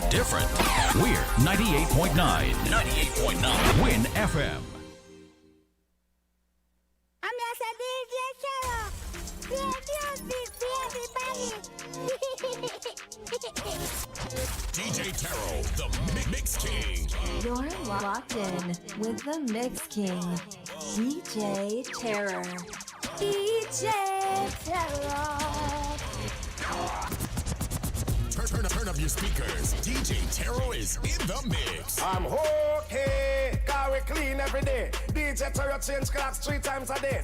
different. We're 98.9. 98.9. Win FM. I'm just a DJ Channel. DJ Taro, the Mix King. You're locked in with the Mix King, DJ Terror. DJ Terror. Turn up your speakers. DJ Taro is in the mix. I'm okay, car we clean every day. DJ Taro change clocks 3 times a day.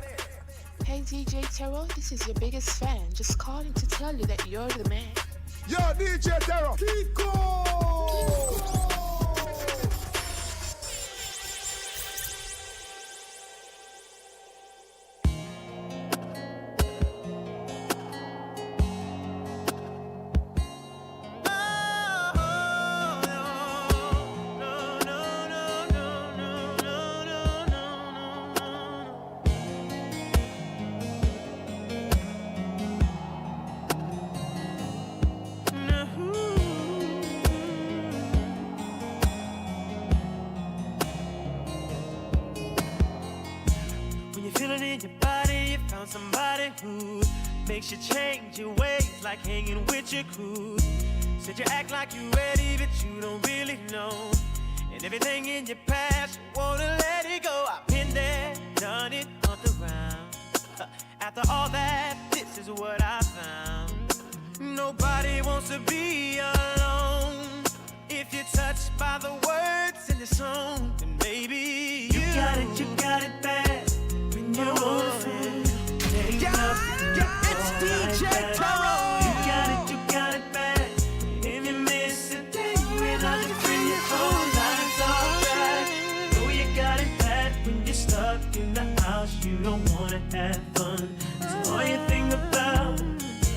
Hey DJ Taro, this is your biggest fan. Just calling to tell you that you're the man. Yo, DJ Taro, Kiko! Somebody who makes you change your ways, like hanging with your crew. Said you act like you ready, but you don't really know. And everything in your past, you wanna let it go. I've been there, done it on the ground. After all that, this is what I found. Nobody wants to be alone. If you're touched by the words in the song, then maybe you got it bad when you're on the phone. It's DJ Taro! You got it bad. If you miss a day, without your friend, your whole life's off track. Oh, you got it bad when you're stuck in the house, you don't wanna have fun. That's all you think about.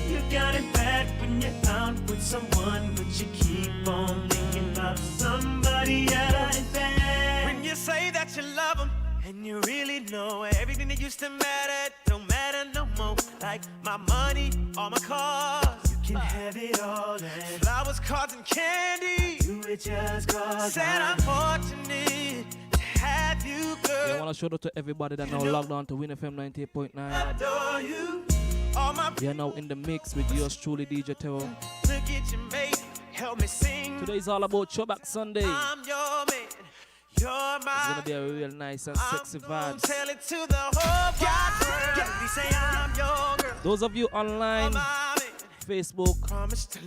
You got it bad when you're out with someone, but you keep on thinking about somebody else. When you say that you love them, and you really know everything that used to matter don't matter no more. Like my money, all my cars, you can have it all. And flowers, cards, and candy, you it just cause. Said I'm fortunate to have you, girl. Yeah, I want to shout out to everybody that now logged on to Win FM 98.9. Adore you. All my we are now in the mix with yours truly, DJ Taro. Look at you, mate. Help me sing. Today's all about Throwback Sunday. I'm your man. You're It's gonna be a real nice and sexy vibe. Tell it to the whole wide world. You say I'm your girl. Those of you online, Facebook,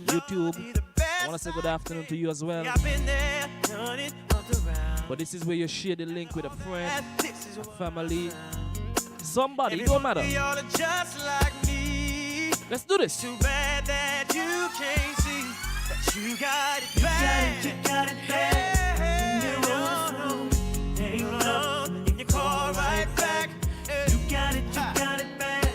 YouTube, I want to say good afternoon to you as well. I've been there, done it all around. But this is where you share the link with a friend, a family, somebody, it don't matter. Just like me. Let's do this. Too bad that you can't see that you got it bad. You got it bad. You call right back. You got it bad.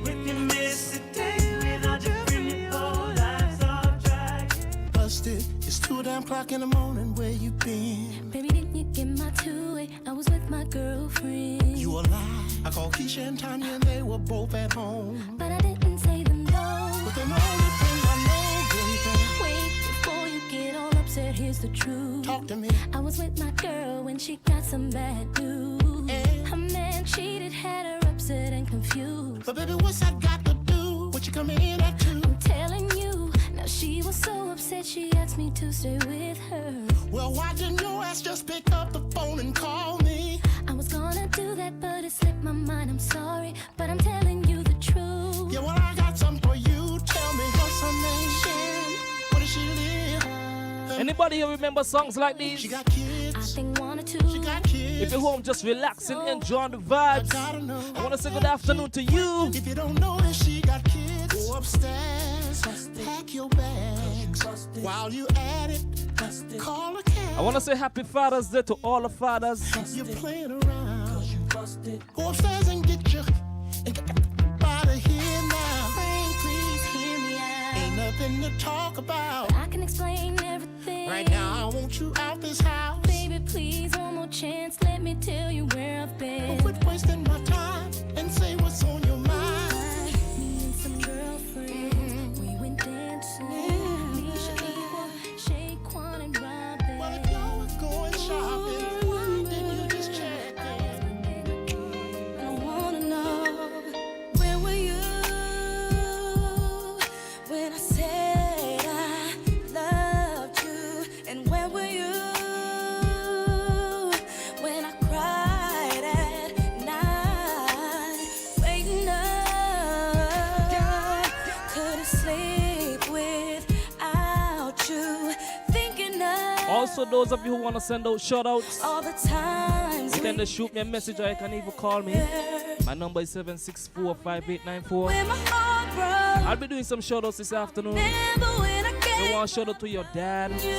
When you miss a day without your friend, your whole life's off track. Busted, it's 2 damn o'clock in the morning. Where you been? Baby, didn't you get my two-way? I was with my girlfriend. You a lie. I called Keisha and Tanya and they were both at home. But I didn't say them no. But the only thing I know, baby. Wait, before you get all upset, here's the truth. Talk to me. I was with my girl when she got some bad news. Her man cheated, had her upset and confused. But baby, what's that got to do? What you come in at 2? I'm telling you, now she was so upset she asked me to stay with her. Well, why didn't your ass just pick up the phone and call me? I was gonna do that, but it slipped my mind. I'm sorry, but I'm telling you the truth. Yeah, well, I got something for you. Tell me what's her name? Sharon. Where does she live? Anybody here remember songs like these? She got kids. I think 1 or 2. She got kids. If you're home just relaxing, enjoying the vibes, I want to say good afternoon to you. If you don't know that she got kids, go upstairs, pack your bags. While you at it, call a cab. I want to say happy Father's Day to all the fathers. You're playing around. Go upstairs and get your out of here now. Frank, please hear me out. Ain't nothing to talk about. But I can explain everything. Right now, I want you out this house. Baby, please, one more chance. Let me tell you where I've been. But quit wasting my time and say what's on your mind. Me and some girlfriends, we went dancing. Nisha, Equal, Shaquan, those of you who want to send out shout outs, All the times you can just shoot me a message or you can even call me. My number is 764-5894. when my heart broke. I'll be doing some shout outs this afternoon. Remember when I You gave want to shout out to your dad, you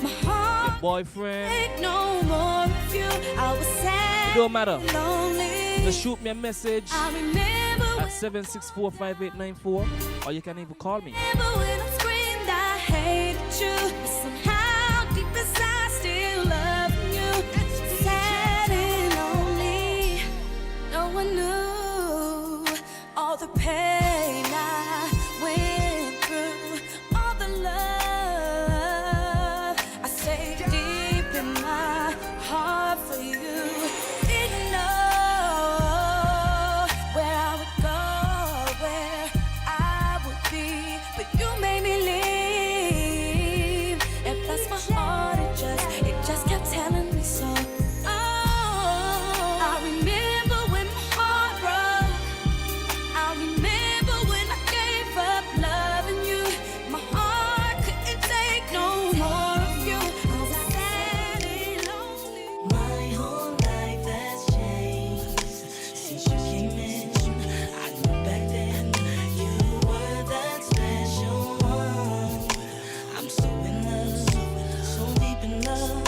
my your heart? boyfriend. Take no more of you. I was sad, It don't matter. lonely. Just shoot me a message I remember at 764-5894 or you can even call me. when I screamed I hated you, but somehow deep inside still loving you. Sad and lonely, no one knew all the pain I went through, all the love I saved deep in my heart for you. Didn't know where I would go, where I would be, but you made me leave. And plus my heart, it just kept telling me so. Oh, I remember when my heart broke. I remember when I gave up loving you. My heart couldn't take no more of you. I was sad and lonely. My whole life has changed since you came in. I knew back then you were that special one. I'm so in love, so deep in love.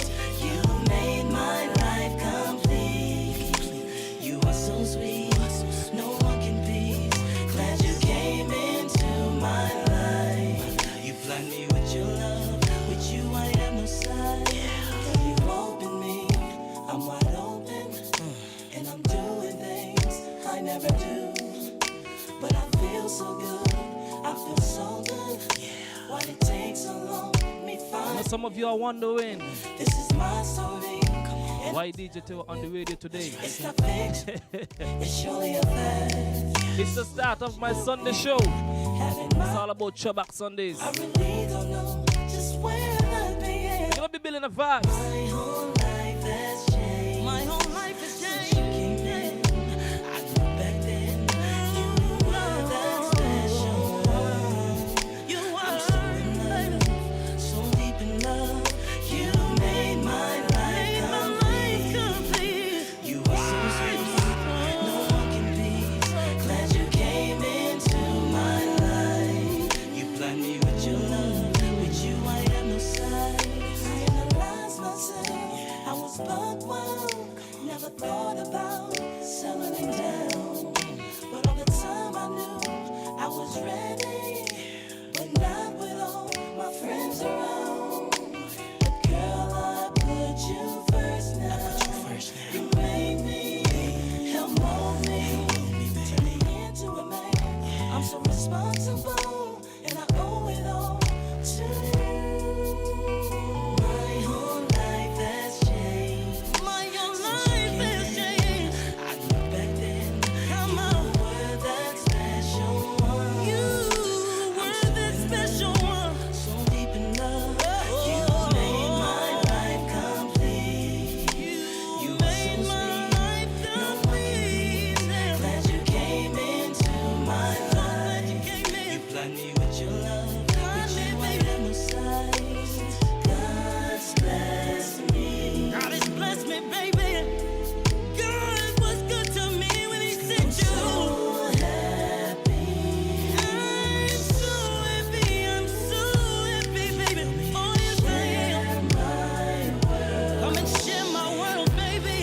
You made my life complete. You are so sweet, no one can beat. Glad you came into my life. You blind me with your love, with you I have no side. You open me, I'm wide open, and I'm doing things I never do. But I feel so good, I feel so good. Why it takes so long? Me Now, find some of you are wondering this is my story. And why DJ Teo on the radio today. it's not fiction, it's surely a fact. It's the start of my Sunday show. Having It's my, all about Throwback Sundays. I really don't know just where I'd be. You're gonna be building the vibes. My whole life has changed. My whole life has changed. Since you came in, I knew back then you were that special one. You were. I'm so in love, so deep in love. You made my life complete. You are so sweet, no one can beat. Glad you came into my life. You blind me with your love, with you I have no sight. I analyze myself, I was buck wild. Never thought about settling down. But all the time I knew I was ready, but not with all my friends around. But girl, I put you first now. You made me, help mold me, turn me into a man. I'm so responsible, and I owe it all to you. My whole life has changed. My whole life has changed. I knew back then you were that special one. You were that special one. So deep in love, you made my life complete. You made my life complete. Glad you came into my life. You blind me with your love, with you I have no sight. God's blessed me. God has blessed me, baby. God was good to me when He sent you. I'm so happy. I'm so happy. I'm so happy, baby. Oh yes I am. Come and share my world, baby.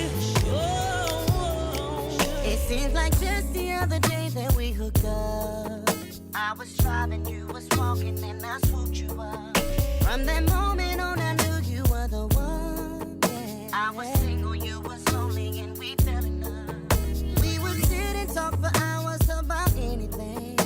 Oh. It seems like just the other day that we hooked up. I was driving, you was walking, and I swooped you up. From that moment on, I knew you were the one. Yeah. I was single, you was lonely, and we fell in love. We would sit and talk for hours about anything.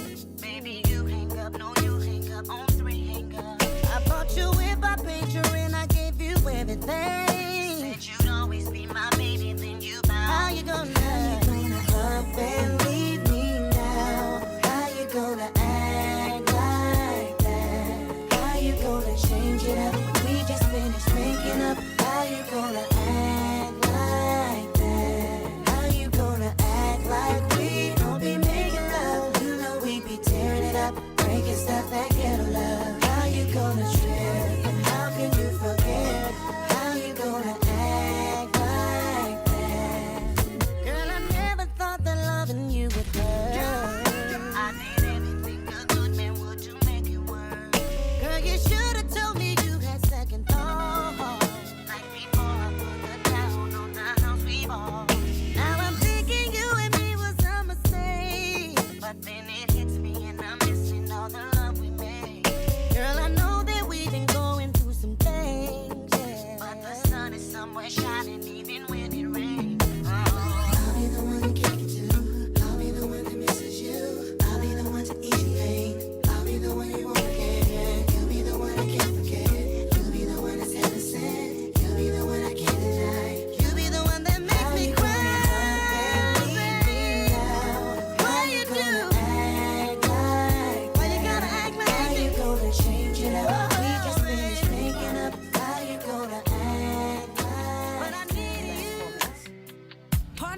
Baby, you hang up, no, you hang up on 3 hang up. I bought you whip, I paid you, and I gave you everything. Said you'd always be my baby, then you bowed. How you gonna up and leave me now? How you gonna act like that? How you gonna change it up? We just finished making up. How you gonna act like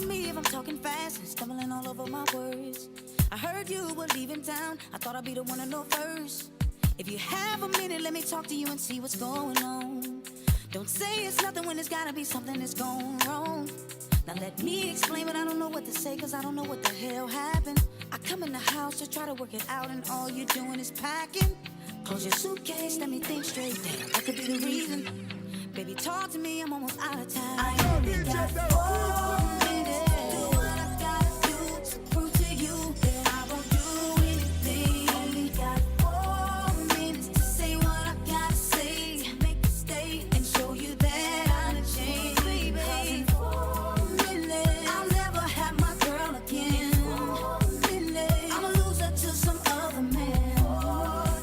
me if I'm talking fast and stumbling all over my words. I heard you were leaving town. I thought I'd be the one to know first. If you have a minute, let me talk to you and see what's going on. Don't say it's nothing when it's gotta be something that's going wrong. Now let me explain, but I don't know what to say, cause I don't know what the hell happened. I come in the house to try to work it out, and all you're doing is packing. Close your suitcase, let me think straight. Damn, that could be the reason. Baby, talk to me, I'm almost out of time. I only got 4 minutes. Do what I gotta do to prove to you that I won't do anything. Only got 4 minutes to say what I gotta say. Make a stay and show you that I'm a change, baby. In 4 minutes, I'll never have my girl again. 4 minutes, I'ma lose her to some other man.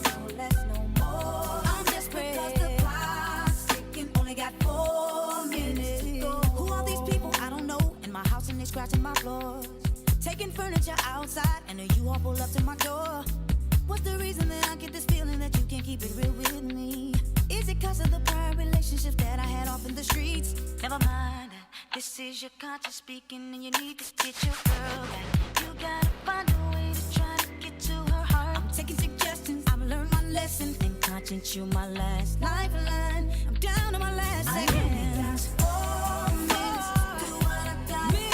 Don't let no more. I'm desperate because the clock's ticking. Only got 4 minutes to go. Who are these people? I don't know. In my house and they scratching my floors. Taking furniture outside and then you all pull up to my door. What's the reason that I get this feeling that you can't keep it real with me? Is it cause of the prior relationships that I had off in the streets? Never mind, this is your conscience speaking and you need to get your girl back. You gotta find a way to try to get to her heart. I'm taking suggestions, I've learned my lesson. And conscience, you my last lifeline. I'm down to my last seconds. 4 minutes, do what I gotta do.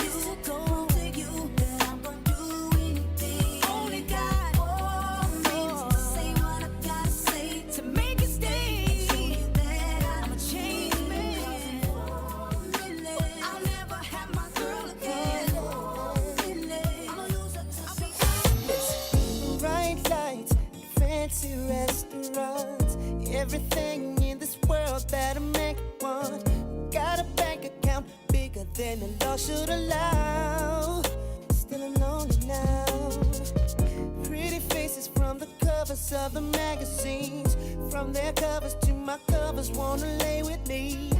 Go to you, that I'm gonna do anything. Only got 4 minutes to say what I gotta say. To make a stay, show you that I'm a changed man. 4 minutes, I'll never have my girl again. 4 minutes, I'ma lose her to Bright lights, fancy restaurants, everything in this world that a man could want. Got a bank account bigger than the law should allow. Still I'm lonely now. Pretty faces from the covers of the magazines, from their covers to my covers, wanna lay with me.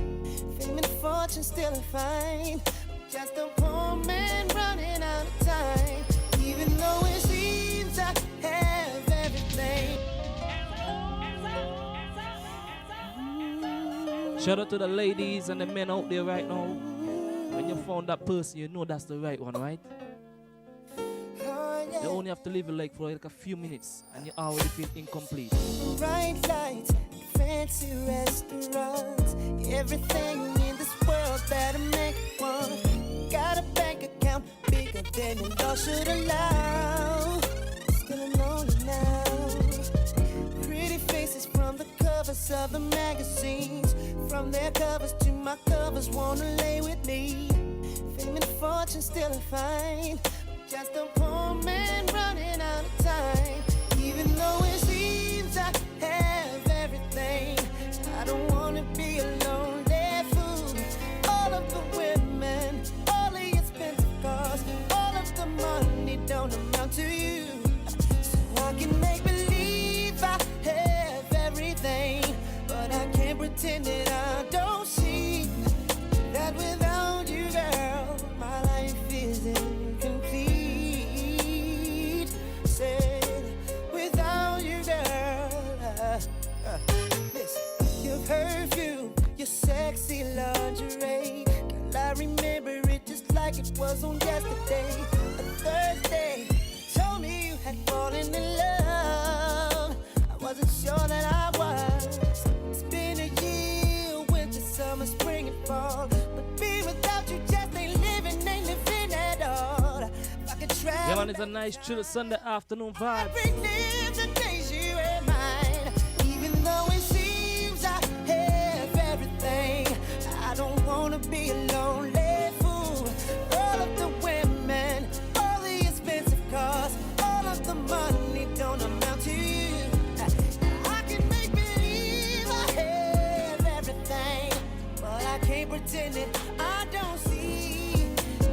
Fame and fortune still I find, just a poor man running out of time. Even though it seems I have everything. Shout out to the ladies and the men out there right now. When you found that person, you know that's the right one, right? You only have to live it like for like a few minutes and you already feel incomplete. Bright lights, fancy restaurants, everything in this world that a man could want. Got a bank account bigger than the law should allow. Still I'm lonely now. Pretty faces from the covers of the magazines, from their covers to my covers, wanna lay with me. Fame and fortune still I find, just a poor man running out of time. Even though it seems I have everything, I don't wanna be a lonely fool. All of the women, all the expensive cars, all of the money don't amount to you. So I can make believe I have everything, but I can't pretend that I don't see that without you, girl, my life is incomplete. Said, without you, girl, listen, your perfume, your sexy lingerie, girl, I remember it just like it was on yesterday. A Thursday, told me you had fallen in love. I wasn't sure that I was. It's been a year, winter, summer, spring, and fall. But being without you just ain't living at all. If I could travel, Yeah, man, it's a nice chill Sunday afternoon vibe. relive the days you were mine. Even though it seems I have everything, I don't wanna be a lonely fool. All of the women, all the expensive cars, all of the money don't amount to you. I can make believe I have everything, but I can't pretend that I don't see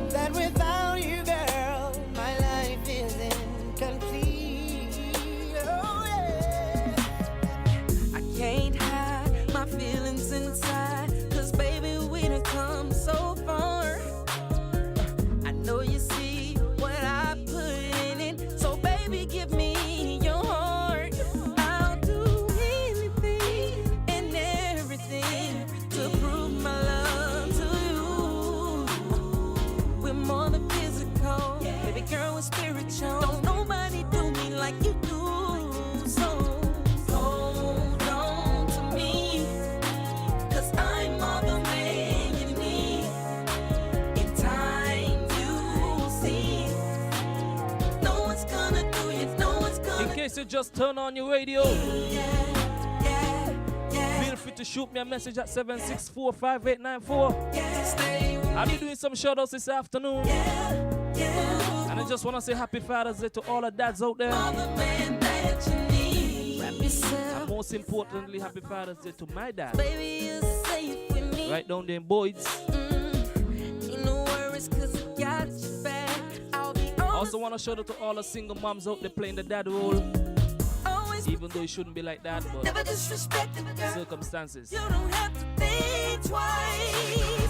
that without you, girl, my life is incomplete. cold. Baby girl is spiritual. Don't nobody do me like you do. So hold on to me, 'cause I'm all the man you need. In time you'll see. No one's gonna do you, no one's gonna. In case you just turn on your radio, feel free to shoot me a message at 7645894. I'll be doing some shoutouts this afternoon. And I just want to say happy Father's Day to all the dads out there. And most importantly, happy Father's Day to my dad. Right down there in Boyd's. I also want to shout out to all the single moms out there playing the dad role. Even though it shouldn't be like that, but circumstances. You don't have to think twice.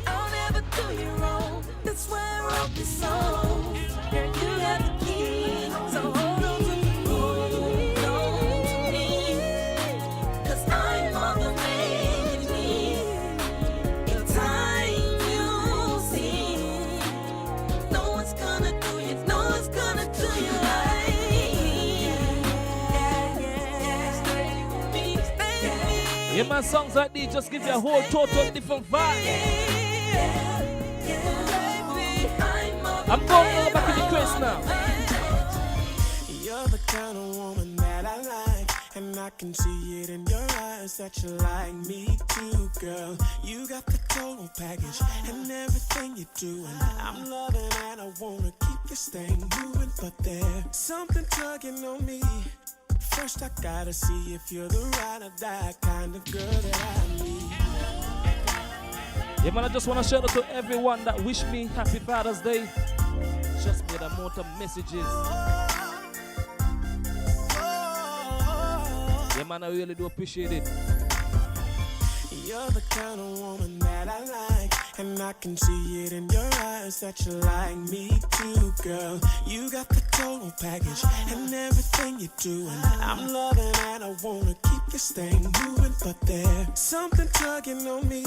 I'll never do you wrong. That's why I wrote this song. Girl, you have the key, so hold on to me. Hold on to me, 'cause I'm all the man you need. In time you'll see. No one's gonna do you, no one's gonna do you right. Yeah, man, songs like these just give you a whole total different vibe. I'm going back in the Chris now. You're the kind of woman that I like, and I can see it in your eyes that you like me too, girl. You got the total package and everything you do, and I'm loving and I wanna keep this thing moving, but there's something tugging on me. First I gotta see if you're the ride or die kind of girl that I need. Yeah, man, I just want to shout out to everyone that wish me happy Father's Day. Just with a amount of messages. Yeah, man, I really do appreciate it. You're the kind of woman that I like, and I can see it in your eyes that you like me too, girl. You got the total package and everything you do, and I'm loving and I wanna keep this thing moving, but there's something tugging on me.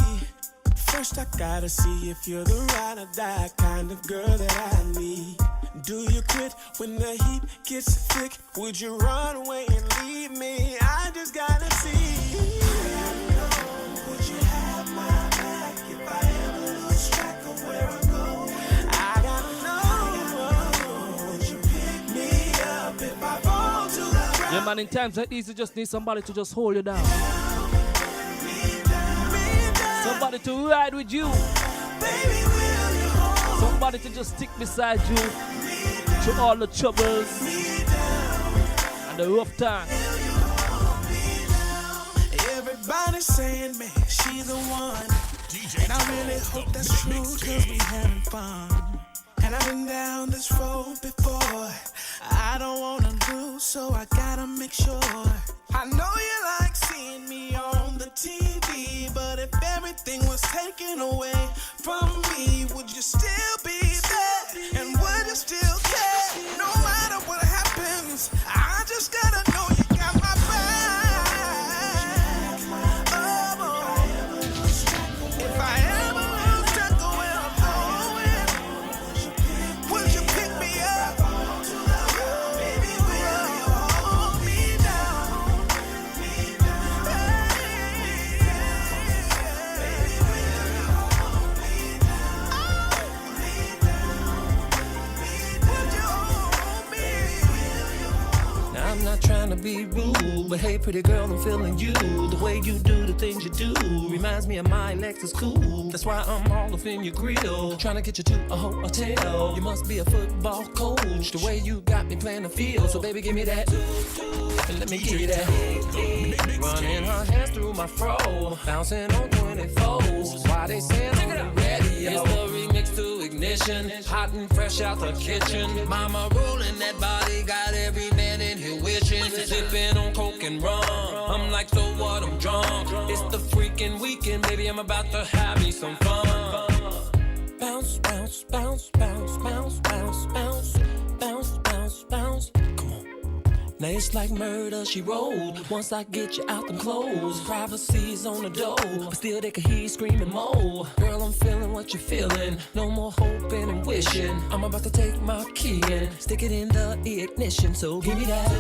First I gotta see if you're the ride or die kind of girl that I need. Do you quit when the heat gets thick? Would you run away and leave me? I just gotta see. Would you have my back if I ever lose track of where I go? I gotta know. Would you pick me up if I fall to the ground? Yeah, man, in times like these, you just need somebody to just hold you down. Somebody to ride with you. Somebody to just stick beside you through all the troubles and the rough times. Everybody's saying, man, she's the one. And I really hope that's true, cause we having fun. And I've been down this road before. I don't wanna lose, so I gotta make sure. I know you like seeing me on the TV, but if everything was taken away from me, would you still be there? And would you still care? No matter what happens, I just gotta know you got my back. If I ever lose track of where I'm going, would you pick me up? Baby, will you hold me down? Now I'm not trying to be rude, but hey, pretty girl, I'm feeling you. The way you do the things you do reminds me of my Lexus cool. That's why I'm all up in your grill, trying to get you to a hotel. You must be a football coach, the way you got me playing the field. So baby, give me that, and let me give you that. Running her hands through my fro, bouncing on 24s. Why they saying on the radio? It's the remix to Ignition, hot and fresh out the kitchen. Mama rolling that body, got every man in here wishing. Sipping on coke and rum, I'm like, so what, I'm drunk. It's the freaking weekend, baby, I'm about to have me some fun. Bounce, bounce, bounce, bounce, bounce, bounce, bounce, bounce, bounce, bounce. Come on. Now it's like murder, she rolled. Once I get you out them clothes, privacy's on the door, but still they can hear you screaming more. Girl, I'm feeling what you're feeling. No more hoping and wishing. I'm about to take my key and stick it in the ignition. So give me that,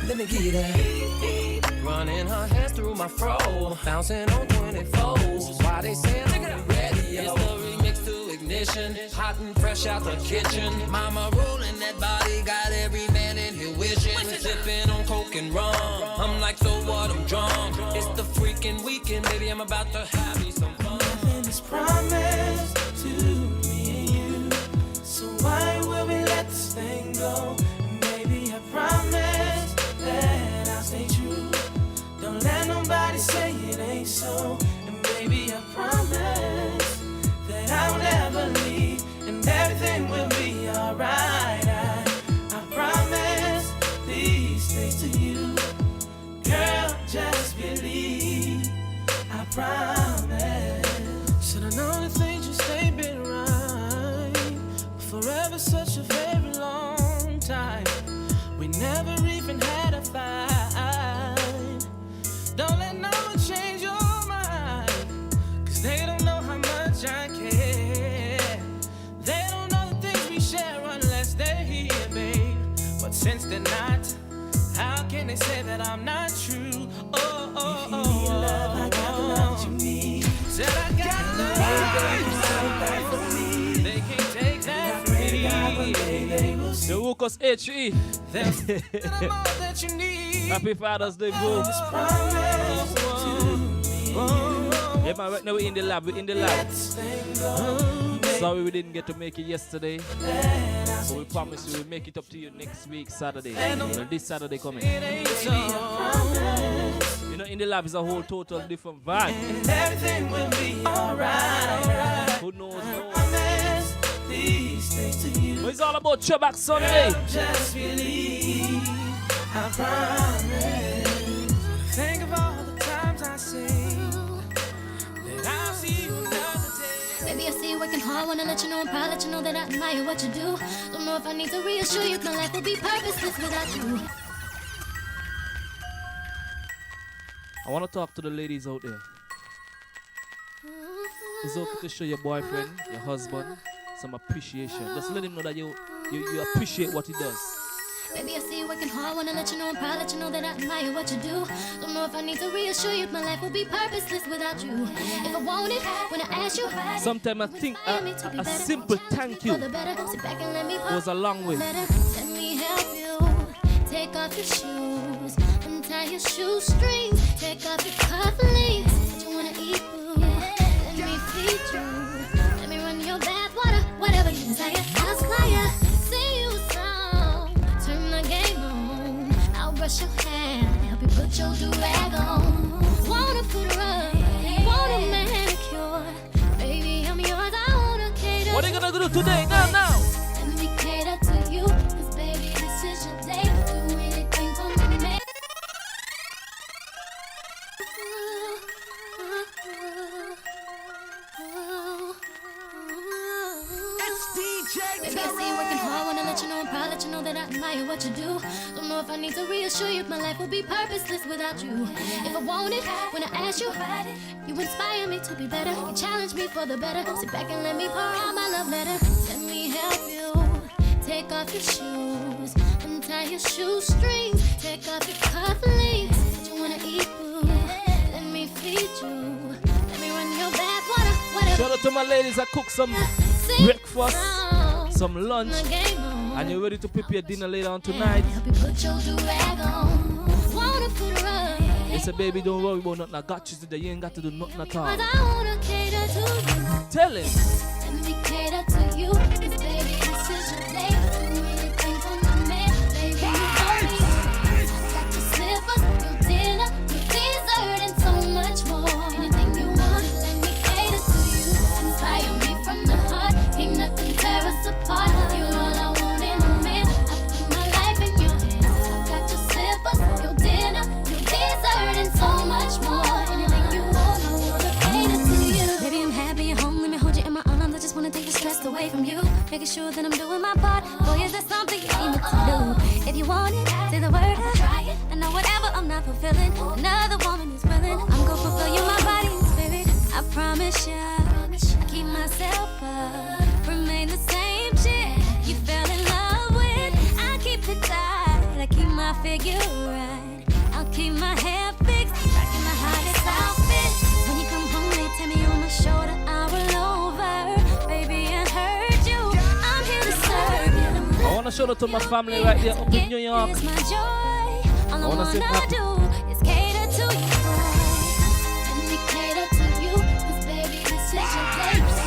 let me give you that. Running her hands through my fro, bouncing on 24s. Why they saying look at the radio? It's the remix to ignition, hot and fresh out the kitchen. Mama rolling that body, got every man in here wishing. Sipping on coke and rum, I'm like, so what, I'm drunk. It's the freaking weekend, baby, I'm about to have me some fun. Nothing is promised to me and you, so why will we let this thing go? Baby, I promise that I'll stay true. Don't let nobody say it ain't so. And baby, I promise that I'll never leave, and everything will be alright. I promise these things to you, girl, just believe. I promise. Should I know the things you say been right? Forever such a very long time. We never even had a fight. Don't let no one change your mind, cause they don't know how much I care. They don't know the things we share unless they're here, babe. But since they're not, how can they say that I'm not true? Oh, oh, oh, oh, love, I got the love you need. Said I got the love you need. They can't take that from me. The Lucas HE. That you need. Happy Father's Day, bro. Yeah, man, right now we're in the lab. Sorry we didn't get to make it yesterday, but we promise you we'll make it up to you next week, Saturday. Well, this Saturday coming. You know, in the lab is a whole total different vibe. And everything will be alright. Who knows? These things to you. But it's all about Throwback Sunday. Just believe, I promise. Think of all the times I say that I'll see you another day. Baby, I see you working hard, wanna let you know, I'm proud, let you know that I admire what you do. Don't know if I need to reassure you, my life will be purposeless without you. I want to talk to the ladies out there. It's okay to show your boyfriend, your husband, some appreciation. Just let him know that you appreciate what he does. Baby, I see you working hard, wanna let you know, I'm proud, let you know that I admire what you do. Don't know if I need to reassure you, my life will be purposeless without you. If I want it, when I ask you, sometimes I think a simple thank you goes a long way. Let me help you. Take off your shoes, untie your shoestrings, take off your cufflinks. What you wanna eat, boo? Let me feed you. Let me run your bath water, whatever you desire. I'll supply ya. Sing you a song, turn the game on. I'll brush your hair, help you put your do-rag on. Wanna put a rug, want a manicure. Baby, I'm yours, I wanna cater. What are you gonna do today? Now. Let me cater to you, cause baby, this is your day. Do anything for me, man. Baby, I see you working hard, wanna let you know, I'm proud, let you know that I admire what you do. Don't know if I need to reassure you, my life will be purposeless without you. If I want it, when I ask you, you inspire me to be better. You challenge me for the better. Sit back and let me pour out my love letter. Let me help you. Take off your shoes, untie your shoestrings, take off your cufflinks. What you wanna eat, boo? Let me feed you. Let me run your bath water, whatever. Shout out to my ladies that cook some breakfast, some lunch, and you're ready to prepare dinner later on tonight. They say, baby, don't worry about nothing. I got you today. You ain't got to do nothing at all. Tell him. Let me cater to you, 'cause baby, this is your day. Do anything for my man, baby, you know me. I got your slippers, your dinner, your dessert, and so much more. Anything you want, let me cater to you. Inspire me from the heart, ain't nothing tear us apart. You're all I want in a man. I put my life in your hands. I got your slippers, your dinner, your dessert, and so much more. Anything you want, I wanna cater to you. Baby, I'm happy at home, let me hold you in my arms. I just wanna take the stress away from you. making sure that I'm doing my part. Boy, is there something you need me to do? If you want it, say the word, I'll try it. I know whatever I'm not fulfilling, another woman is willing. I'm gonna fulfill you, my body and spirit. I promise ya, I keep myself up, remain the same chick you fell in love with. I keep it tight, I keep my figure right. I'll keep my hair fixed, rocking the hottest outfit. When you come home, they tell me on my shoulder, I'll roll over. Baby, I heard you, I'm here to serve you. I wanna shout out to my family right there up in New York. It's my joy, all I wanna say wanna happy- do is cater to you. Let me cater to you, 'cause baby, this is your place.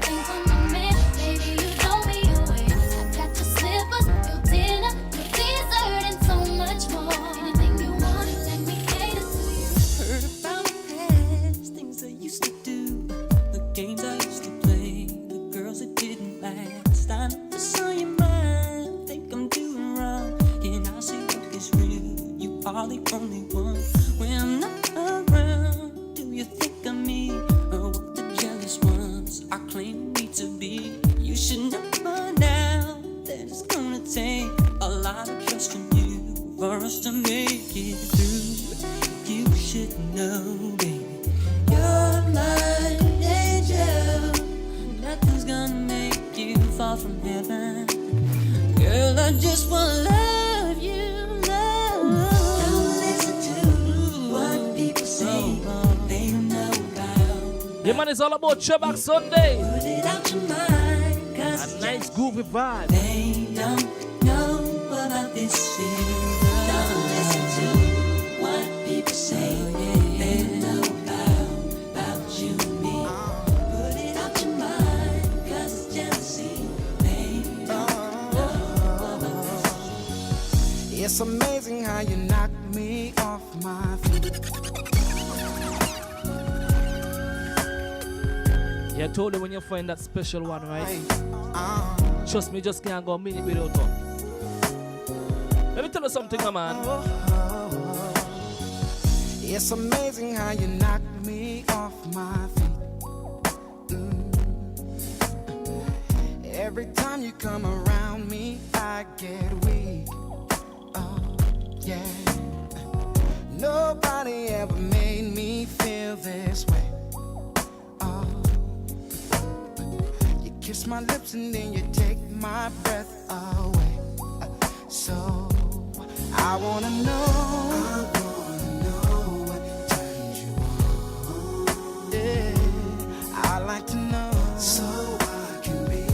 Things on my man, baby, you know me away. I got your slippers, your dinner, your dessert, and so much more. Anything you want, let me cater to you. Heard about past things I used to do, the games I used to play, the girls that didn't last. I never saw your mind, think I'm doing wrong, and I see what is real. You are the only one. When I'm not around, do you think of me or what the jealous ones are claiming me to be? You should know by now that it's gonna take a lot of trust from you for us to make it through. You should know, baby, you're my angel. Nothing's gonna make you fall from heaven. Girl, I just wanna love you, love. Don't listen to what people say. They don't know about. Yeah, man, it's all about Throwback Sunday. Put it out your mind, 'cause A nice groovy vibe. they don't know about this shit. Don't listen to what people say. They don't know about you and me. Put it out your mind, 'cause it's jealousy. They don't know about this. It's amazing how you knock me off my feet. Yeah, I told you when you find that special one, right? Trust me, just can't go a minute without one. Let me tell you something, my man. It's amazing how you knock me off my feet. Every time you come around me, I get weak. Oh, yeah. Nobody ever made me feel this way. Oh, you kiss my lips and then you take my breath away. So I wanna know what turns you on. Yeah, I like to know, so I can be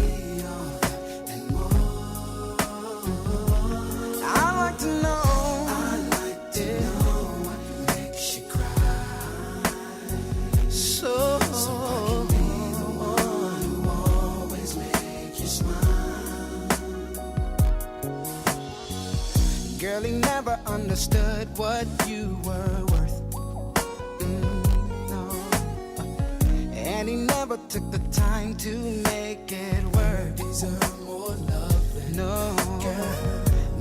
all that and more. I like to know what makes you cry. So I can be the one who always make you smile. Girl, he never understood what you were worth. No. And he never took the time to make it work. Deserve more love than no. Girl,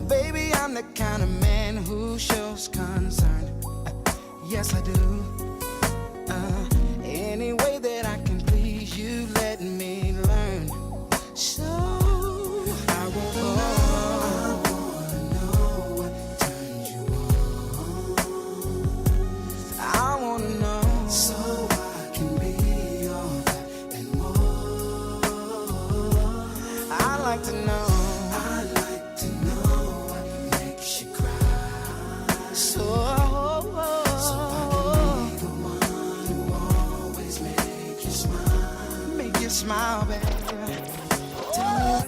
baby, I'm the kind of man who shows concern. Yes, I do. Any way that I can please you, let me learn. So I wanna know what turns you on. I wanna know, so I can be all that and more. I like to know what makes you cry. So I can be the one who always make you smile. Make you smile, baby.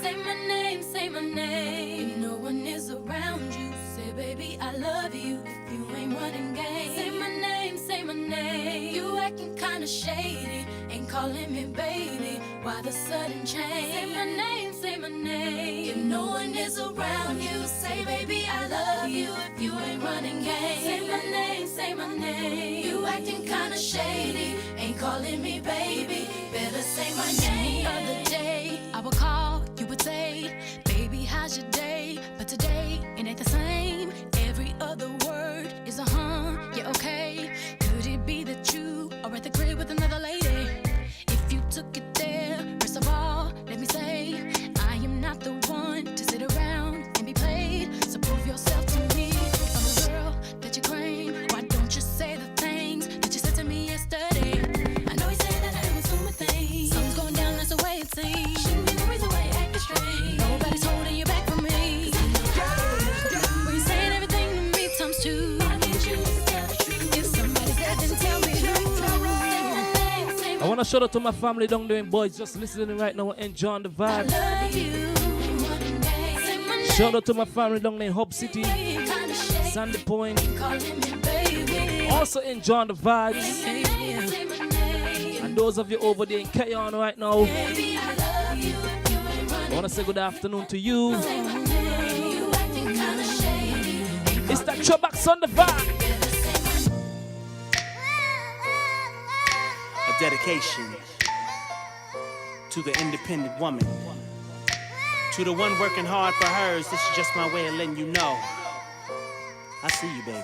Say my name, say my name. If no one is around you, say, baby, I love you. If you ain't running game, say my name, say my name. You acting kinda shady, ain't calling me baby. Why the sudden change? Say my name, say my name. If no one is around you, say, baby, I love you. If you ain't running game, say my name, say my name. You acting kinda shady, ain't calling me baby. Better say my name. The other day, I would call, you would say, baby, how's your day? But today, it ain't the same. Every other word is a yeah, okay. Could it be that you are at the crib with another lady? If you took it there, first of all, let me say, I want to shout out to my family down there, boys, just listening right now and enjoying the vibe. Shout out to my family down there in Hub City, Sandy Point. Also enjoying the vibes. And those of you over there in Kayon right now, I want to say good afternoon to you. It's that Throwback on the vibe. A dedication to the independent woman. To the one working hard for hers, this is just my way of letting you know I see you, baby.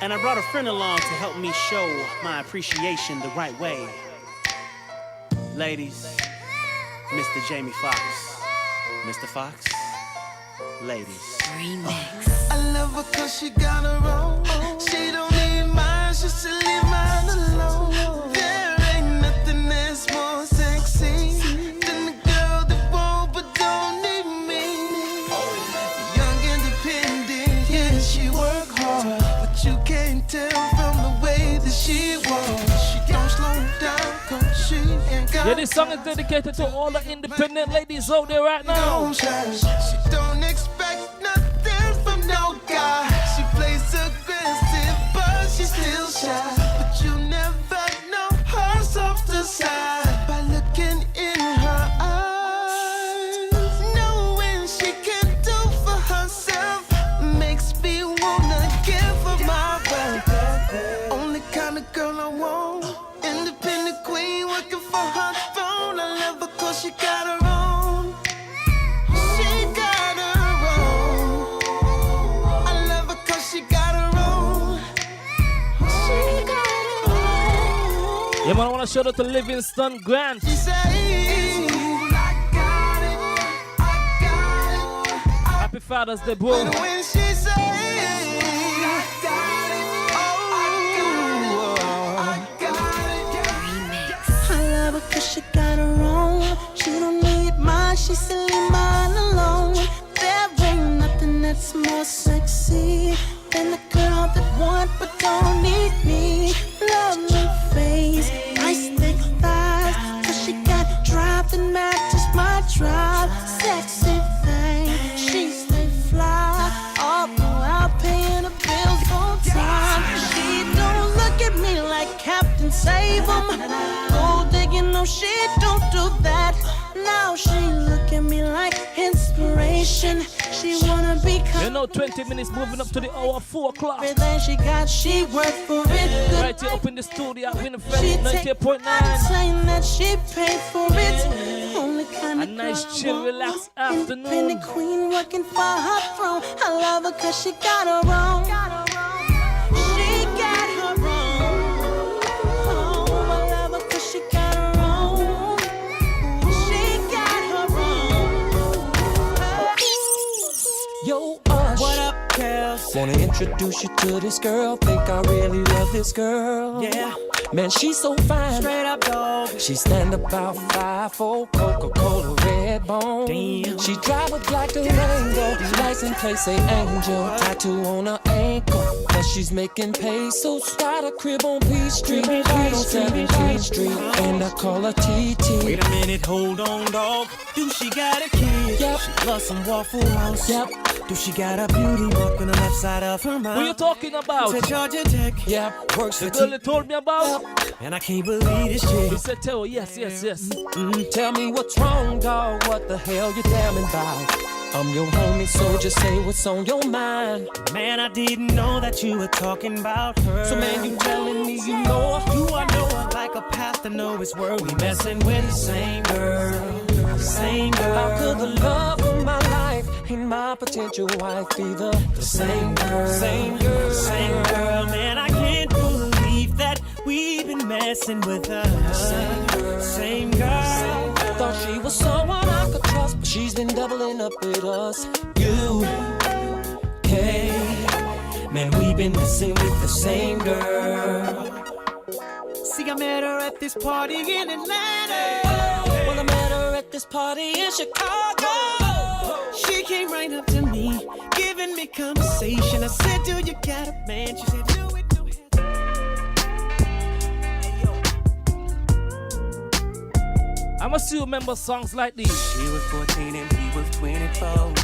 And I brought a friend along to help me show my appreciation the right way. Ladies, Mr. Jamie Foxx. Mr. Fox, ladies. Remix. I love her cause she got her own. She don't need mine, she should leave mine alone. There ain't nothing that's more sexy than the girl that won't but don't need me. Young, independent, yeah, she work hard, but you can't tell from the way that she walks. She don't slow down cause she ain't got. Yeah, this song is dedicated to all the independent ladies out there right now. She don't expect nothing from no guy. She plays aggressive, but she's still shy. But you never know her softer side by looking in her eyes. Knowing she can do for herself makes me wanna give her my right. Only kind of girl I want. Independent queen working for her throne. I love her cause she got her own. She got her own. I love her cause she got her own. She got her own. Yeah, man, I want to shout out to Livingston Grant. She say, Happy Father's Day, bro. and when she say, I love her cause she got her own. She don't need mine, she still leave mine alone. There ain't nothing that's more sexy than a girl that want but don't need me. Lovely face, nice thick thighs, cause she got drive that matches my drive. Sexy thing, she stay fly, although I'm paying the bills on time. She don't look at me like Captain Save 'em. Gold digging, no, she don't do that. Now she look at me like inspiration. She wanna become. You know, 20 minutes moving up to the hour 4 o'clock. Everything she got, she worked for it. Good. Right here up in the studio at She Winifred take 98.9. saying that she paid for it. Only kind A of nice, girl I chill, want. relaxed afternoon. Independent queen working for her throne. I love her cause she got her own. She got her own. Oh, I love her cause she got her own. She got her own. Yo, what up, girls? Wanna introduce you to this girl. Think I really love this girl. Yeah. Man, she's so fine. Straight up dog. She stand about 5'4", Coca-Cola red bone. Damn. She drive a black Durango. License plate say Angel. Tattoo on her ankle. Now she's making pesos. Got a crib on P Street. Right on 17th Street. And I call her TT. Wait a minute, hold on, dog. Do she got a kid? Yep. She loves some Waffle House. Yep. Do she got a beauty mark on the left side of her mouth? Who you talking about? Said Georgia Tech. Yep. Works The for girl you told me about? And I can't believe this shit. He said, tell her, yes. Tell me what's wrong, dog. What the hell you damning about? I'm your homie, so just say what's on your mind. Man, I didn't know that you were talking about her. So man, you telling me you know her? Do I know her like a path to know his word? We messing with the same girl. Same girl. How could the love of my life ain't my potential wife either? The same girl. Same girl. Same girl. Man, I can't believe that we've been messing with her. Same girl. Thought she was someone I could trust, but she's been doubling up with us. You, Hey, man, we've been messing with the same girl. See, I met her at this party in Atlanta. well, I met her at this party in Chicago. She came right up to me, giving me conversation. I said, do you got a man? She said, do it, no hesitation. Hey, yo, I'm assuming remember songs like these. She was 14 and he was 24.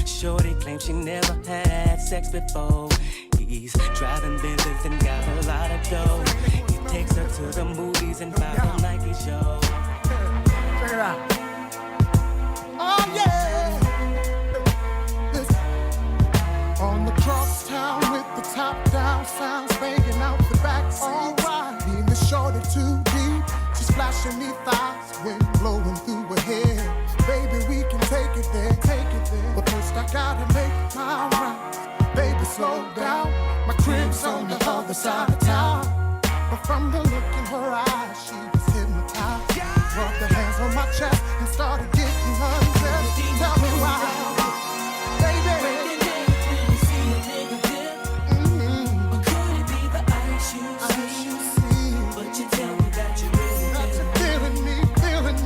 Shorty claims she never had sex before. He's driving business and got a lot of dough. He takes her to the movies and buys a Nike show. Check it out. Oh yeah. Listen. On the crosstown with the top down, sounds banging out the back. All right. Being the shorty too deep. She's flashing me thighs, wind blowing through her hair. Baby, we can take it there, But first I gotta make my rounds. Baby, slow down. My crib's on the other side of town. But from the look in her eyes, she was hypnotized. Rubbed her hands on my chest and started getting undressed. Tell me why, baby. Breaking down when you see a nigga dip. Or could it be the ice you see? But you tell me that you really got to feeling me, baby.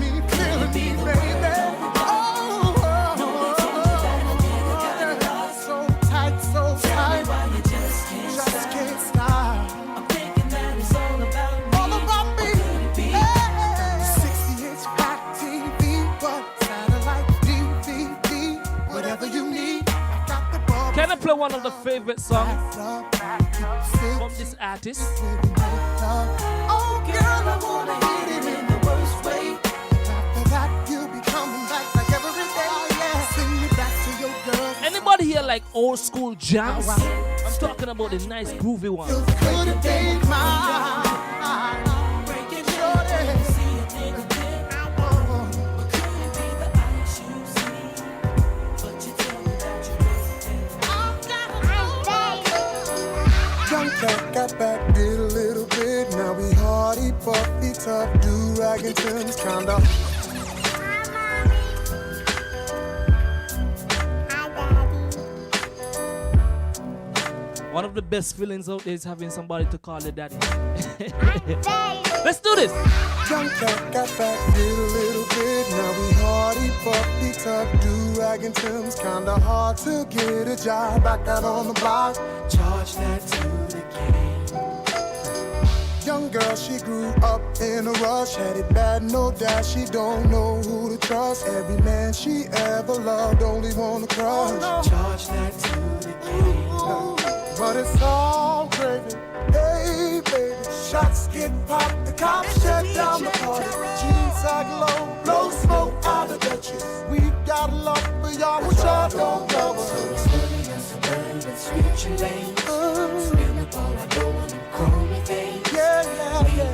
Can I play one of the favorite songs from this artist? Oh, girl, I wanna hit it in the worst way. After that, you'll be coming back like every day. Yeah, sing me back to your girl. Anybody here like old school jams? I'm talking about the nice groovy ones. Could have been mine. Breaking shorty. Got back, did a little bit. Now we hardy, puffy, tough, do-rag and Tim's kinda. One of the best feelings out there is having somebody to call their daddy. Let's do this. Young cat got back, did a little bit. Now we hardy, puffy, tough, do-rag and Tim's kinda hard to get a job. Back out on the block, charge that to the king. Young girl, she grew up in a rush, had it bad, no doubt. She don't know who to trust. Every man she ever loved only wanna crush. Charge that to the king. But it's all gravy. Hey, baby, shots get popped, the cops shut down the party. Jeans sag low, blow smoke out of Dutchess. We've got a lot for y'all, which y'all don't cover. Switch your lanes, spin the ball, I go on and call me babe. Yeah.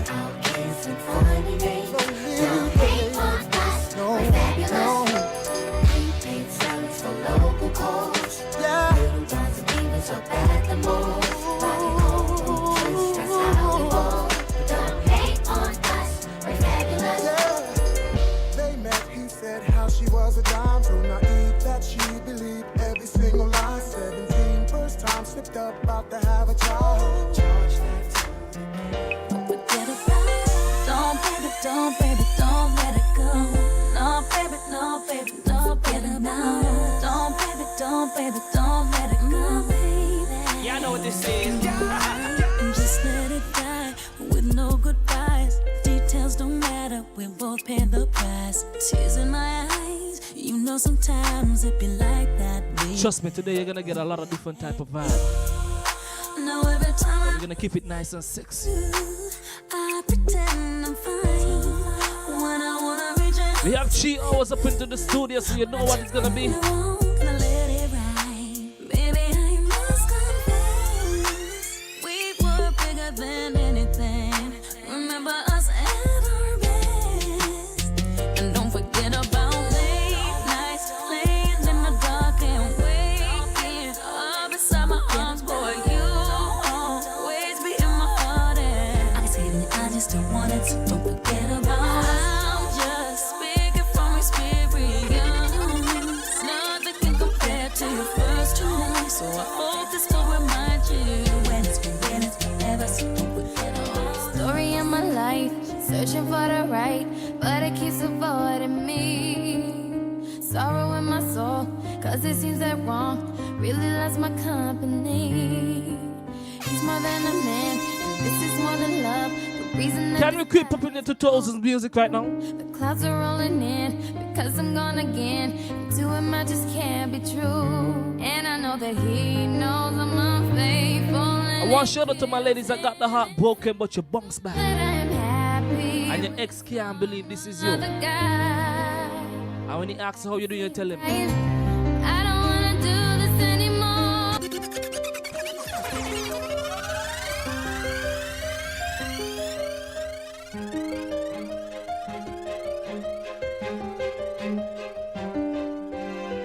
Outkids and funny names. Don't hate on us, we're fabulous. Prepaid salaries for local calls. Yeah. Little dons and divas up at the mall. Body home, twist, that's how we roll. Don't hate on us, we're fabulous. Yeah. They met, he said how she was a dime. So naive that she believed every single line. 17, first time slipped up, about to have a child. Charge that to the king. Don't, baby, don't let it go. No, baby, no, baby, don't get it now. Don't, baby, don't let it go, baby. Yeah, I know what this is. Just let it die with no goodbyes. Details don't matter, we're both paying the price. Tears in my eyes, you know sometimes it be like that, baby. Trust me, today you're gonna get a lot of different type of vibe. No, every time we're gonna keep it nice and sexy. I pretend I'm fine. When I wanna reach out, we have 3 hours up into the studio, so you know what it's gonna be. Gonna let it ride. Baby, I must confess, we were bigger than anything. Remember us at our best. And don't forget about late nights, laying in the dark and waking up inside my arms, boy. You always be in my heart, and I can see it in your eyes, just don't want it, so don't forget about. I'm just speaking from experience. Nothing can compare to your first time, so I hope this will remind you when it's forever, so don't forget about. Story in my life, searching for the right, but it keeps avoiding me. Sorrow in my soul, cause it seems that wrong really loves my company. He's more than a man, and this is more than love. The Can we creep up in the 2000s music right now? The clouds are rolling in because I'm gone again. To him I just can't be true. And I know that he knows I'm unfaithful. I want to shout out to my ladies that got the heart broken, but you bounce back. And your ex can't believe this is you. And when he asks how you do, you tell him. I don't wanna do this anymore.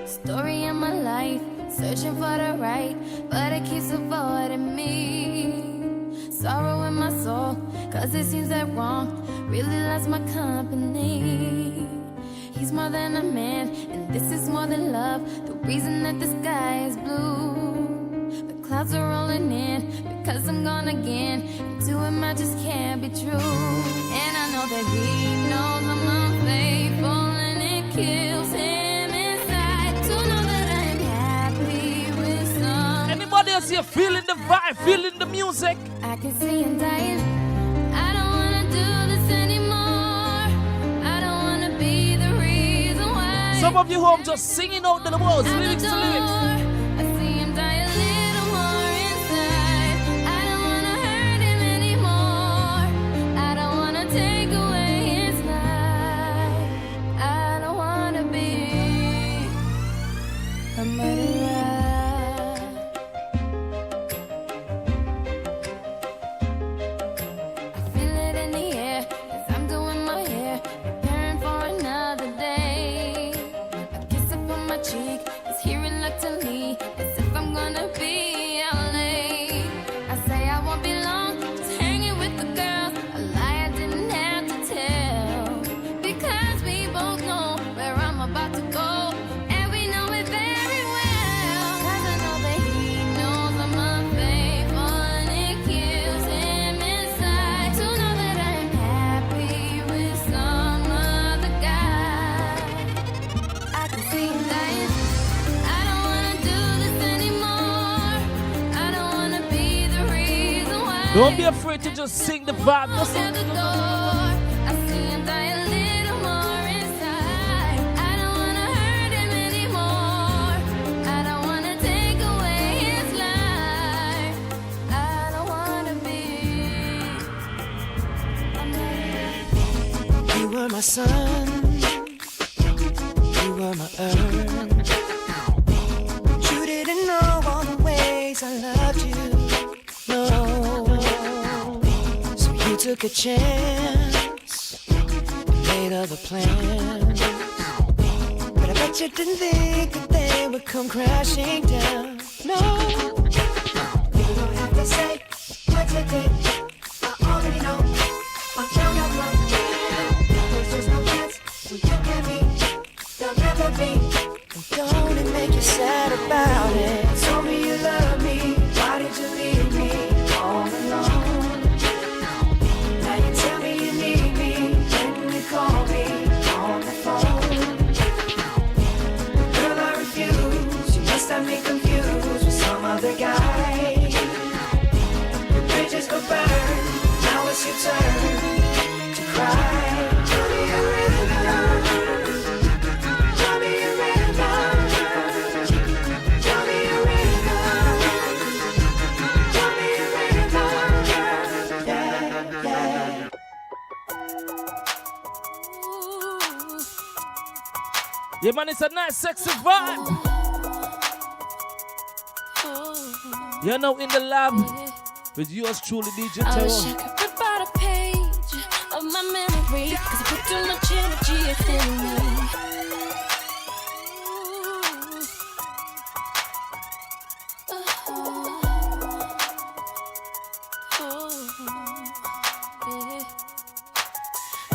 Story of my life, searching for the right, but it keeps avoiding me. Sorrow in my soul, cause it seems that wrong really loves my company. He's more than a man, and this is more than love. The reason that the sky is blue. The clouds are rolling in because I'm gone again. And to him I just can't be true. And I know that he knows I'm unfaithful, and it kills him inside to know that I'm happy with some. Anybody else here feeling the vibe, feeling the music? I can see him dying. I don't wanna do this anymore. I don't wanna be the reason why. Some of you home just singing out the words, lyrics to lyrics. I see him die a little more inside. I don't wanna hurt him anymore. I don't wanna take away his life. I don't wanna be a murderer. I feel it in the air as I'm doing my hair, preparing for another day. A kiss up on my cheek is hearing luckily, as if I'm gonna be out late. I say I won't be long, just hanging with the girls. A lie I didn't have to tell, because we both know where I'm about to go, and we know it very well. Cause I know that he knows I'm unfaithful, and it kills him inside to know that I'm happy with some other guy. I can see him dying. I don't wanna do this anymore. I don't wanna be the reason why. Don't be afraid to just sing the vibe. Just At the door, I see him die a little more inside. I don't wanna hurt him anymore. I don't wanna take away his life. I don't wanna be. You were my sun, you were my earth. But you didn't know all the ways I loved you. No, so you took a chance, made other plans. But I bet you didn't think that they would come crashing down. No, you don't have to say what you did. I already know. I'm down your blood. There's just no chance when you and me, there'll never be. And don't it make you sad about it? Told me you love me, why did you leave me all alone? Now you tell me you need me, when you call me on the phone. Girl, I refuse, you must have me confused with some other guy. Your bridges go burn, now it's your turn to cry. Tell me a river, tell me a river, tell me a river, tell me a river, yeah, yeah. Yeah, man, it's a nice, sexy vibe. You're now in the lab with yours truly, DJ I wish I Terror. could rip out a page of my memory, cause I put too much energy in me.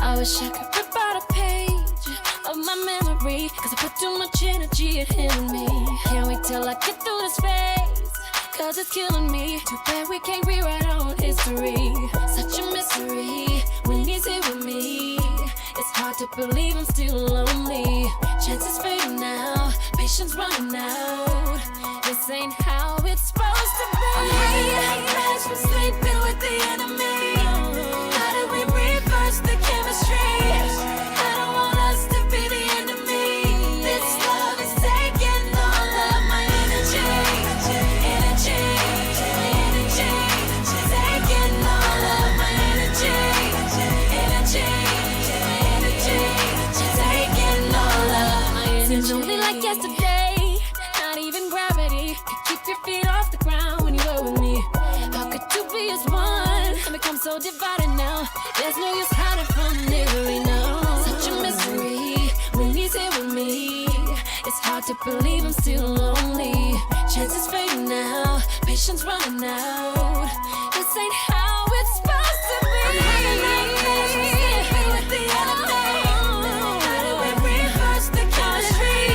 I wish I could rip out a page of my memory, cause I put too much energy in me. Can't wait till I get through this phase, cause it's killing me. Too bad we can't rewrite our own history. Such a mystery when he's here with me. It's hard to believe I'm still lonely. Chances fading now, patience running out. This ain't how it's supposed to be. I'm high from sleeping with the enemy. How do It's only like yesterday, not even gravity could keep your feet off the ground when you were with me. How could two be as one and become so divided now? There's no use hiding from misery now. Such a mystery when he's here with me. It's hard to believe I'm still lonely. Chances fading now, patience running out. This ain't how it's supposed to be. I'm running like passion, with the enemy. How do we reverse the chemistry?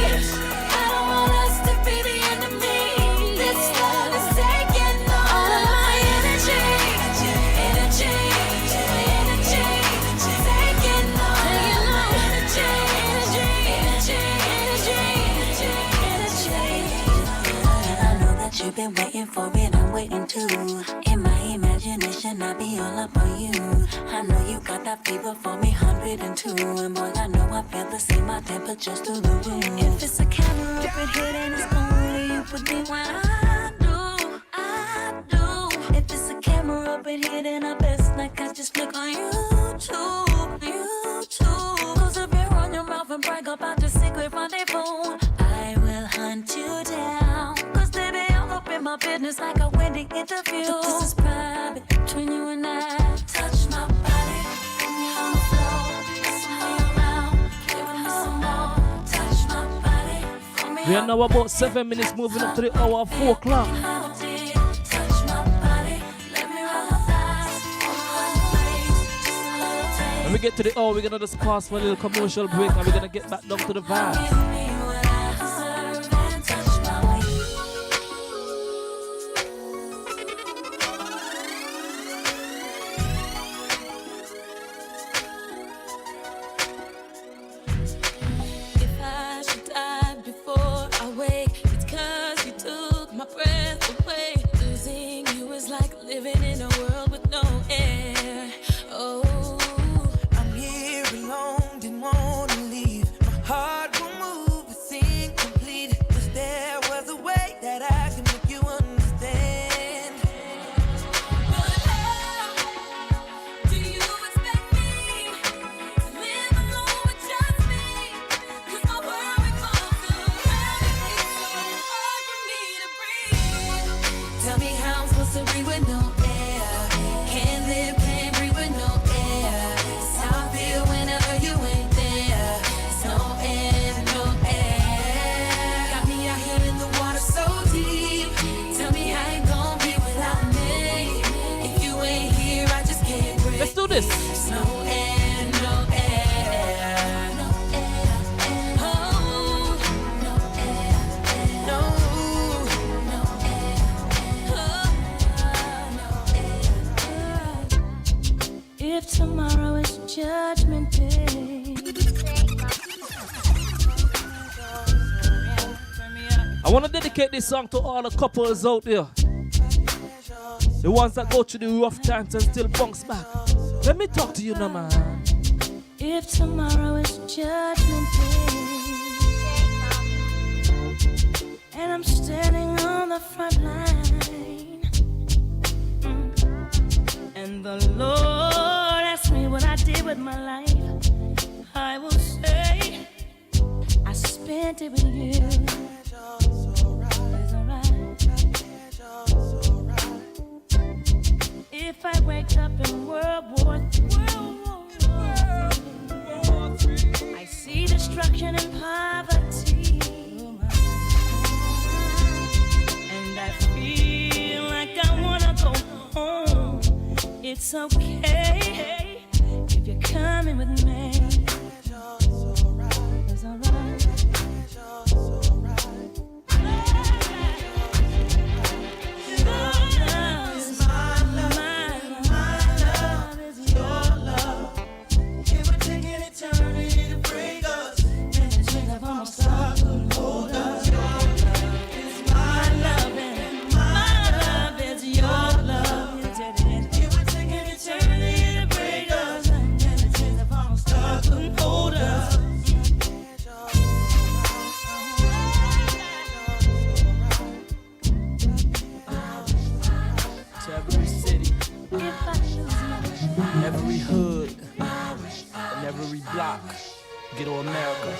I don't want us to be the enemy. This love is taking all of my energy. Energy, energy, taking all of my energy. You've been waiting for it, I'm waiting too. In my imagination, I'll be all up on you. I know you got that fever for me, 102. And boy, I know I feel the same, my temperature's through the roof. If it's a camera up in here, then it's only you put me when I do. If it's a camera up in here, then I best like I just click on YouTube. Close up your on your mouth and brag about the secret rendezvous. I will hunt you down. In my business like a wedding interview. But this is private between you and I. Touch my body, put me on the floor. Listen me around, give me some more. Touch my body, put me We are now about 7 minutes moving up to the hour of 4 o'clock. touch my body, let me roll my thighs. When we get to the hour, we're gonna just pause for a little commercial break and we're gonna get back down to the vibes. Living in a world with no air. Oh, I'm here alone, didn't wanna leave. My heart will move, it's incomplete. Cause there was a way that I can make you understand. But how do you expect me to live alone with just me? Cause my world revolves around you. It's so hard for me to breathe. Tell me how I'm supposed to breathe with no this. No air, no air, no air, oh, no air, no, no air, oh, no air. If tomorrow is Judgment Day, I want to dedicate this song to all the couples out there. The ones that go through the rough times and still bounce back. Let me talk to you now, man. If tomorrow is Judgment Day and I'm standing on the front line, and the Lord asks me what I did with my life, I will say I spent it with you. It's alright. If I wake up in World War III, I see destruction and poverty, and I feel like I wanna go home. It's okay if you're coming with me. It's alright. Every hood and every block, ghetto America.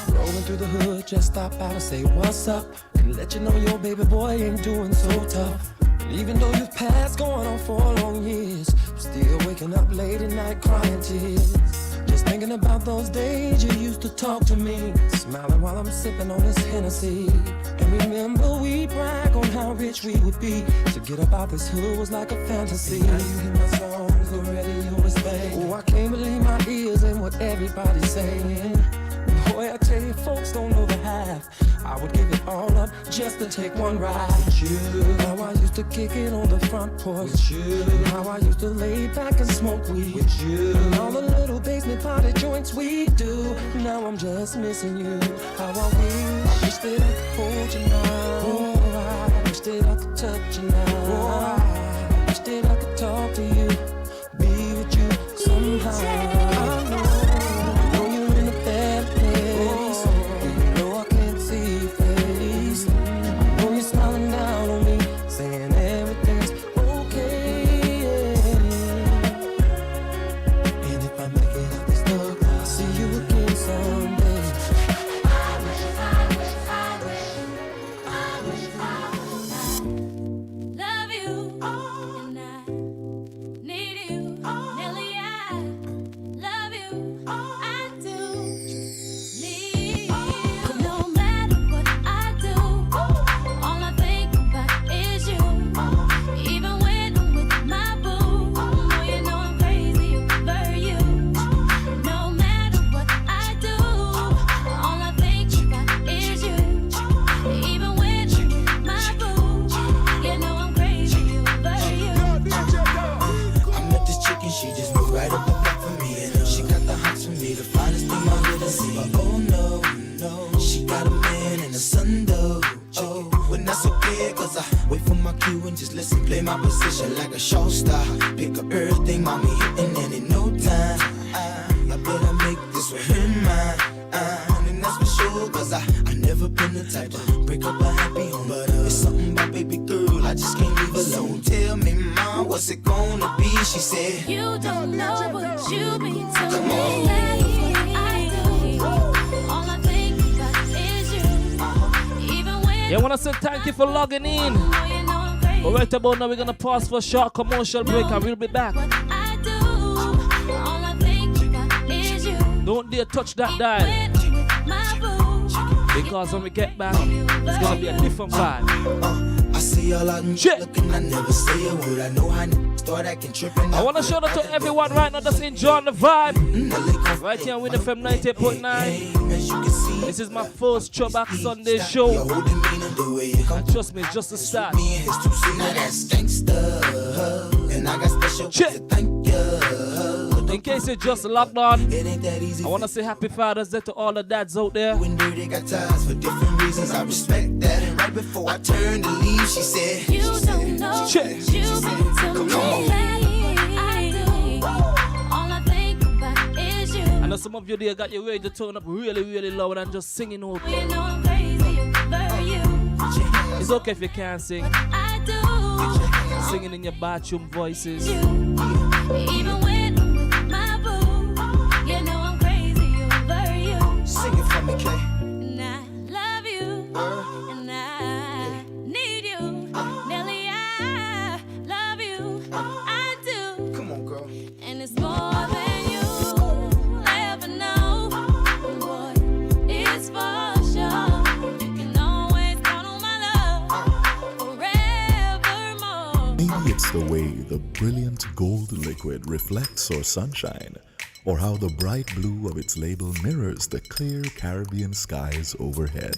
Rolling through the hood, just stop out and say what's up, and let you know your baby boy ain't doing so tough. And even though you've passed going on 4 long years, I'm still waking up late at night crying tears. Just thinking about those days you used to talk to me, smiling while I'm sipping on this Hennessy. And remember we brag on how rich we would be. To get up out this hood was like a fantasy. Now you hear my songs, the radio is playing. Oh, I can't believe my ears and what everybody's saying. Boy, I tell you, folks don't know the half. I would give it all up just to take one ride with you. How I used to kick it on the front porch with you. How I used to lay back and smoke weed with you. And all the little basement party joints we do. Now I'm just missing you. How I wish that I could hold you now. Oh, I wish that I could touch you now. Oh, I wish that I could talk to you, be with you somehow. I know you're in a bad place. You know I can't see your face. I know you're smiling down on me, saying everything's okay. And if I make it out this thug, I'll see you again someday. Love you, and I need you. Nelly, I love you. I do need you. No matter what I do, all I think about is you. Even when I'm with my boo, oh, you know I'm crazy over you. No matter what I do, all I think about is you. Even when I'm with my boo, you know I'm crazy over you. I met this chick and she just moved right up the block for me. And she got the hots for me, the finest thing my hood has seen. But oh no, no, she got a man and a son though. Oh, but that's okay, cause I wait for my cue and just listen, play my position like a show star. Pick up everything, mommy hitting, and in no time, I better make this with her mine. And that's for sure, cause I never been the type to break up a happy home. But it's something about baby girl, I just can't leave alone. Tell me, mom, what's it gonna be? She said, You don't know what you mean to me. I do. All I think about is you. Even when Yeah, I want to say thank you for logging in. But right about now, we're going to pause for a short commercial break and we'll be back. I do, all I think about is you. Don't dare touch that dial. My boo, Because when we get back, it's going to be a different vibe. I see y'all out and looking, I never say a word. I know how start acting tripping. I want to shout out to everyone right now that's enjoying the vibe. Right here on Win FM 98.9. This is my first Throwback Sunday show. And trust me, it's just the start. Check. In case you're just locked on, I want to say happy Father's Day to all the dads out there. When they got ties for different reasons, I respect that. And right before I turned to leave, she said, You don't know what you mean to me. I do. All I think about is you. I know some of you there got your radio turned up really, really loud and just singing out. You know I'm crazy over you. It's okay if you can't sing. I do. Singing in your bathroom voices. Even when I'm with my boo, you know I'm crazy over you. Sing it for me, Kay. And I love you, and I need you. Nelly, I love you, I do. Come on, girl. And it's more than you ever know. Boy, it's for sure. You can always count on my love forevermore. Maybe it's the way the brilliant gold liquid reflects our sunshine, or how the bright blue of its label mirrors the clear Caribbean skies overhead.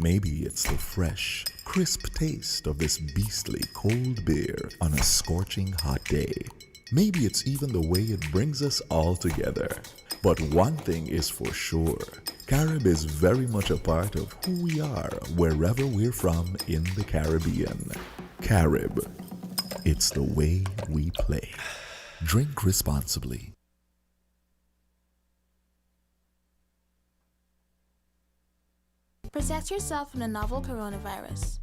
Maybe it's the fresh, crisp taste of this beastly cold beer on a scorching hot day. Maybe it's even the way it brings us all together. But one thing is for sure, Carib is very much a part of who we are wherever we're from in the Caribbean. Carib, it's the way we play. Drink responsibly. Protect yourself from the novel coronavirus.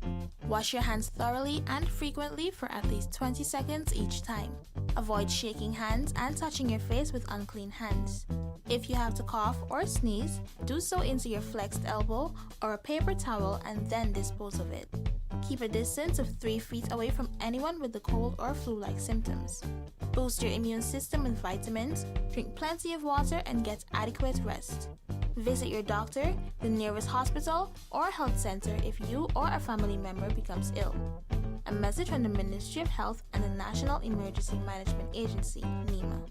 Wash your hands thoroughly and frequently for at least 20 seconds each time. Avoid shaking hands and touching your face with unclean hands. If you have to cough or sneeze, do so into your flexed elbow or a paper towel and then dispose of it. Keep a distance of 3 feet away from anyone with the cold or flu-like symptoms. Boost your immune system with vitamins, drink plenty of water, and get adequate rest. Visit your doctor, the nearest hospital, or health center if you or a family member becomes ill. A message from the Ministry of Health and the National Emergency Management Agency, NEMA.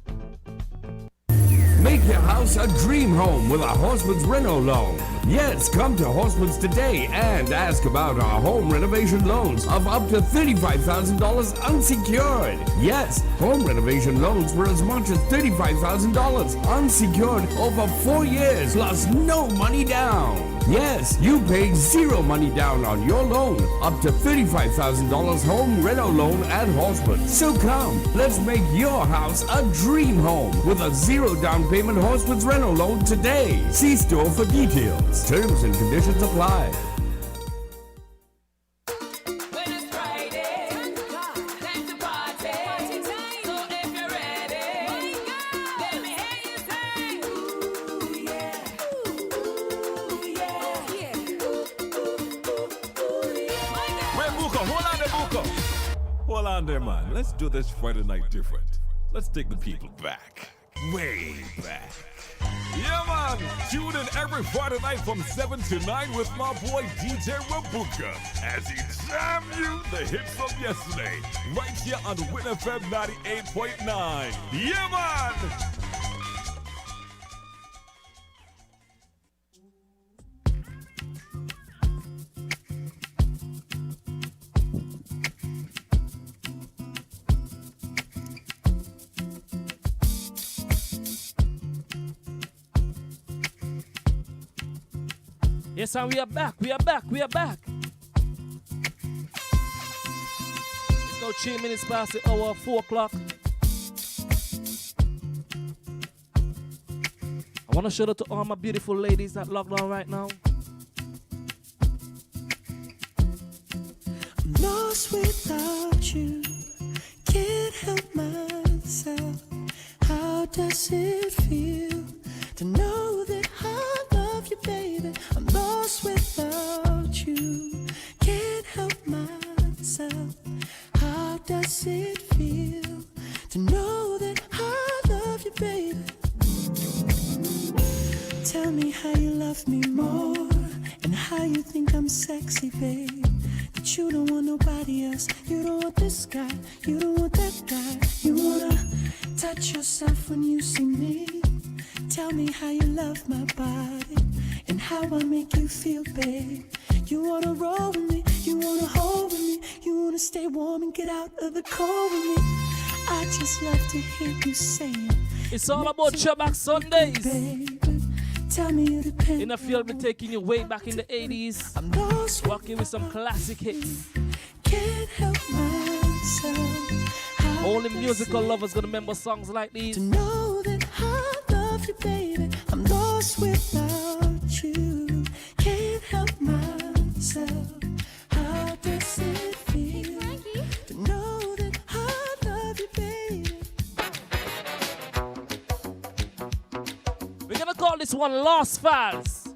Make your house a dream home with a Horseman's Reno loan. Yes, come to Horseman's today and ask about our home renovation loans of up to $35,000 unsecured. Yes, home renovation loans for as much as $35,000 unsecured over 4 years plus no money down. Yes, you pay zero money down on your loan, up to $35,000 home reno loan at Horseman. So come, let's make your house a dream home with a zero down payment Horseman's Reno loan today. See store for details. Terms and conditions apply. Hold on there, man. Let's do this Friday night different. Let's take the people back. Way back. Yeah, man. Tune in every Friday night from 7 to 9 with my boy DJ Rabuka as he jam you the hits of yesterday. Right here on Win FM 98.9. Yeah, man. Yes, and we are back. It's now 3 minutes past the hour, 4 o'clock. I want to shout out to all my beautiful ladies that locked on right now. I'm lost without you, can't help myself. How does it feel to know that I love you, baby? I'm lost without you, can't help myself. How does it feel to know that I love you, baby? Tell me how you love me more and how you think I'm sexy, babe. That you don't want nobody else, you don't want this guy, you don't want that guy. You wanna touch yourself when you see me. Tell me how you love my body and how I make you feel, babe. You wanna roll with me, you wanna hold with me, you wanna stay warm and get out of the cold with me. I just love to hear you saying it's all about Throwback Sundays. Baby, tell me you depend. In a field, me taking you way back in the 80s. I'm lost, walking with some classic hits. Can't help myself. Only musical lovers gonna remember songs like these. To know that I love you, baby. I'm lost without you. Can't help myself. How does it feel to know that I love you, baby? We're gonna call this one Lost Files.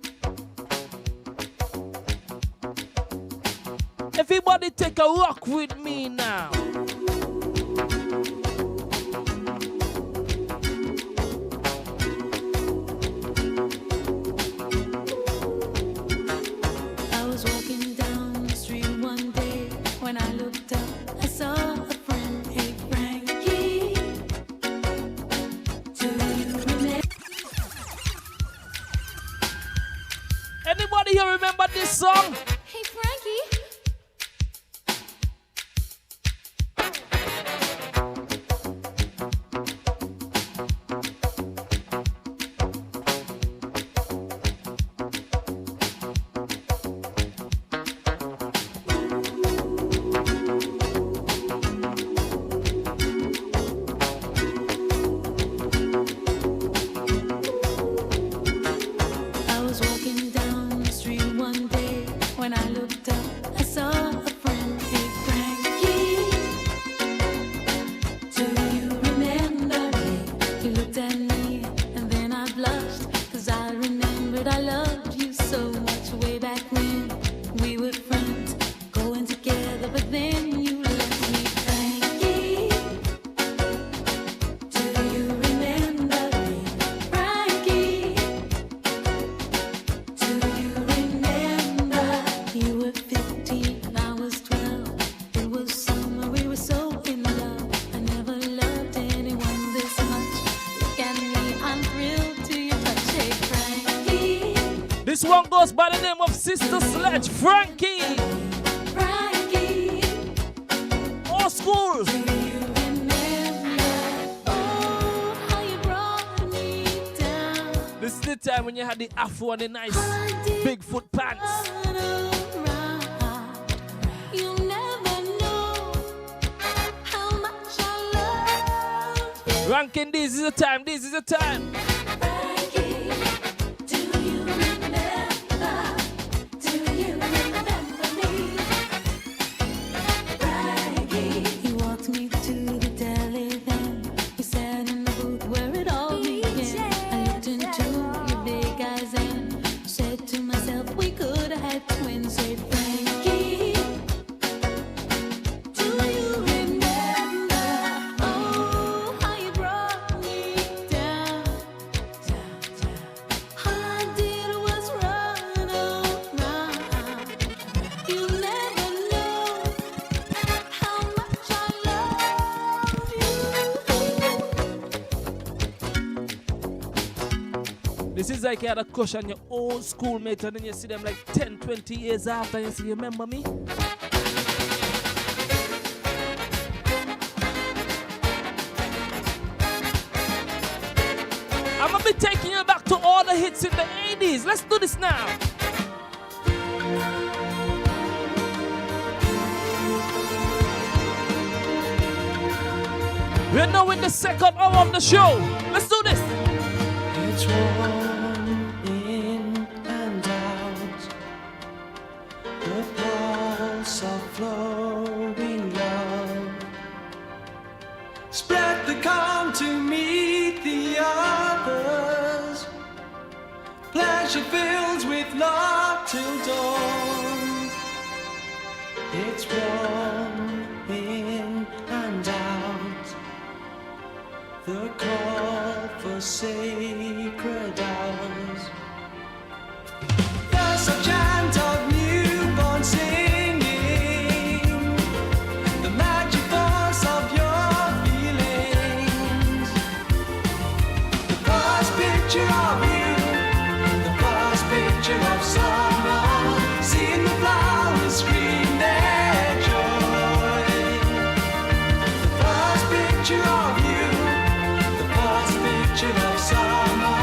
Everybody take a rock with me now. I was walking down the street one day. When I looked up, I saw a friend. Hey, Frankie. Do you remember? Anybody here remember this song? Hey, Frankie. I was walking down the street one day. When I looked up, goes by the name of Sister Sledge, Frankie. Old school. This is the time when you had the afro and the nice Bigfoot pants. Ranking, this is the time, this is the time. This is like you had a crush on your old schoolmate and then you see them like 10, 20 years after and you say, you remember me? I'm gonna be taking you back to all the hits in the 80s. Let's do this now. We're now in the second hour of the show. Let's do this. It's warm in and out, the pulse of flowing love. Spread the calm to meet the others. Pleasure fills with love till dawn. It's warm in and out, the call for sacred hours. There's a chant of newborn singing, the magic force of your feelings. The first picture of you, the first picture of summer, seeing the flowers scream their joy. The first picture of you, of summer,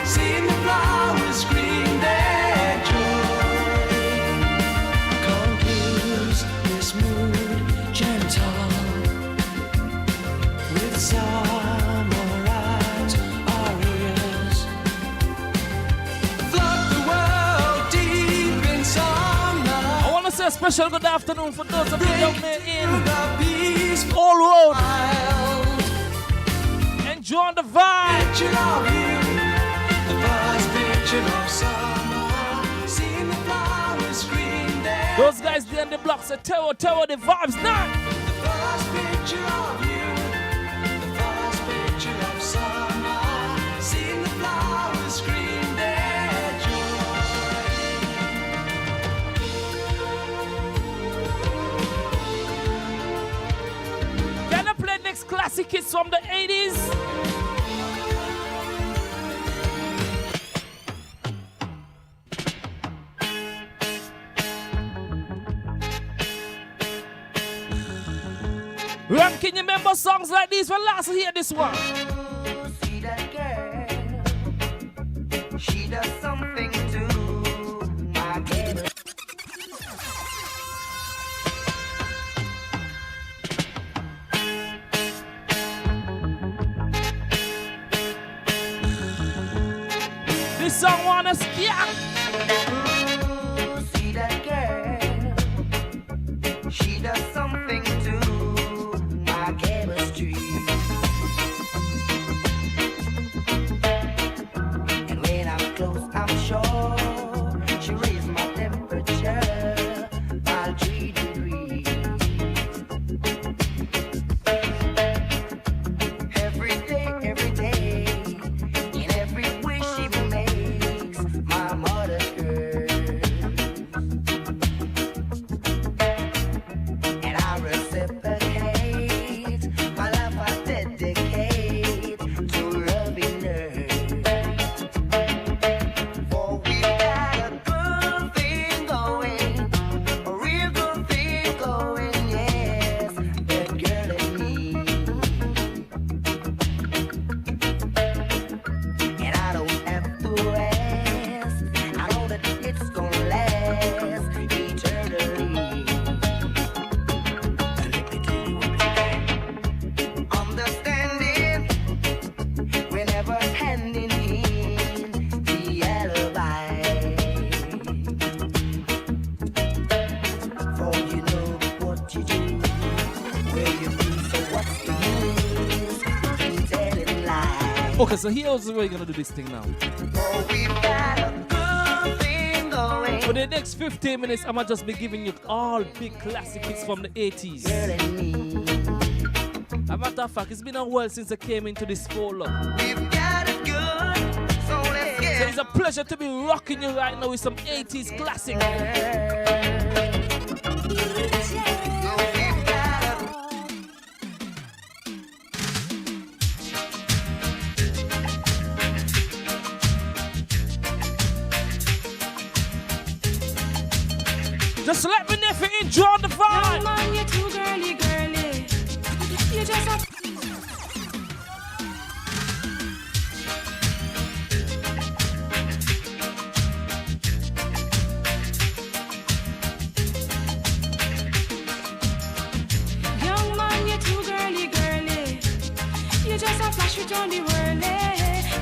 seeing the flowers scream their joy. Confuse this mood gentle with summer at our ears. Flood the world deep in summer. I want to say a special good afternoon for those of you down there in All Road. Enjoy the vibe. Picture of you, the first picture of summer, seeing the flowers scream there. Those guys there in the block say, Terror, the vibes now. The first picture of you, the first picture of summer, seeing the flowers scream their joy. Can I play next classic hits from the 80s? Ram, can you remember songs like these? Well, last hear this one. See that girl? She does something to my girl. This song wanna skia. See that girl? She does something to my chemistry. And when I'm close, I'm sure she raised my temperature by 3 degrees. Every day, in every wish she makes, my mother Okay, so here's the way we're gonna do this thing now. For the next 15 minutes, I'm gonna just be giving you all big classic hits from the 80s. As a matter of fact, it's been a while since I came into this follow. So it's a pleasure to be rocking you right now with some 80s classic. Just let me know if you enjoy the vibe. Young man, you're too girly, girly. You just have... Young man, you're too girly, girly. You just a flash it on the whirly.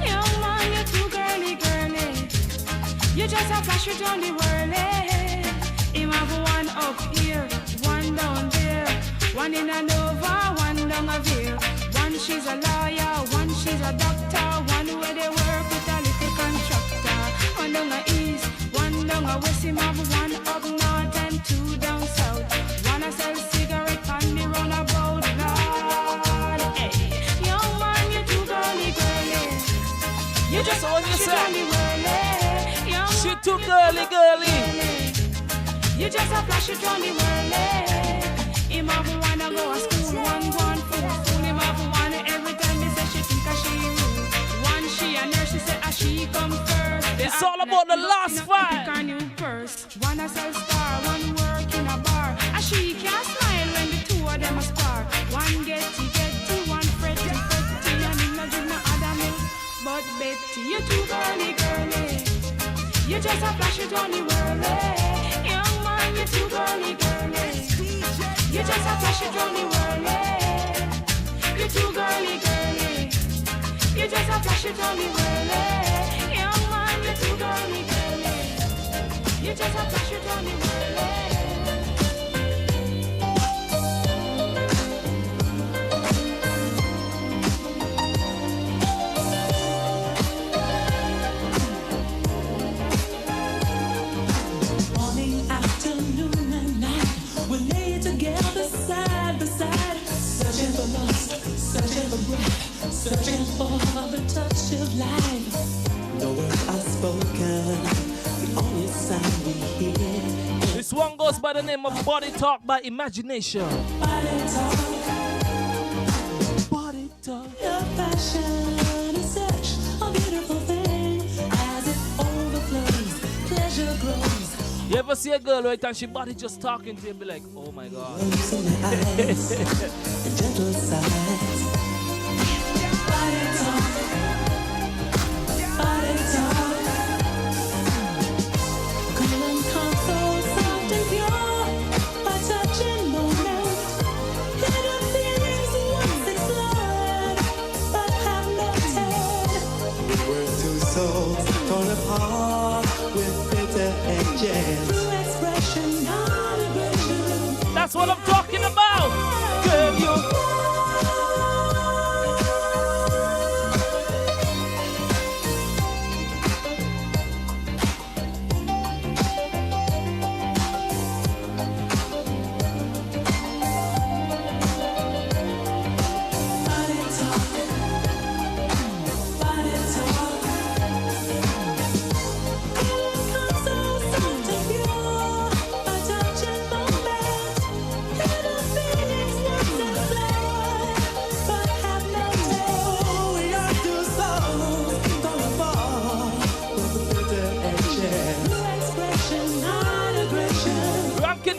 Young man, you're too girly, girly. You just a flash it on the whirly. Him have one up here, one down there, one in a Nova, one down a Veer. One she's a lawyer, one she's a doctor, one where they work with a little contractor. One down a east, one down a west. Him have one up north and two down south. One a sell cigarette on the roundabout. Lord, hey, young man, you too girly, girly. You just what you say. She too girly, girly. You just a flash it on the world. Him have wanna go to school, one go on fool. Him have one every time they say she think a she rude. One she a nurse, she say a she come first. It's all about the last fight. Pick a new purse. One a sell star, one work in a bar. A she can't smile when the two of them a spar. One getty, one fretty, and him no drink no other milk. But Betty, you too girly, girly. You just a flash it on the world. You too girly, girly. You just a flash it on the world. You too girly, girly. You just a flash it on the world. Young man, you too girly, girly. You just a flash it on the world. Searching for the touch of life. No words are spoken, the only sound we hear. This one goes by the name of Body Talk by Imagination. Body talk, body talk. Your passion is such a beautiful thing. As it overflows, pleasure grows. You ever see a girl right and she body just talking to you and be like, oh my God. Eyes, and gentle sighs. Body talk, body talk. Cool and calm, so soft and pure. By touching moment, hidden feelings once explored, but have no tell. We were two souls torn apart with bitter edges. True expression, not aggression. That's what I'm talking about. Girl, you.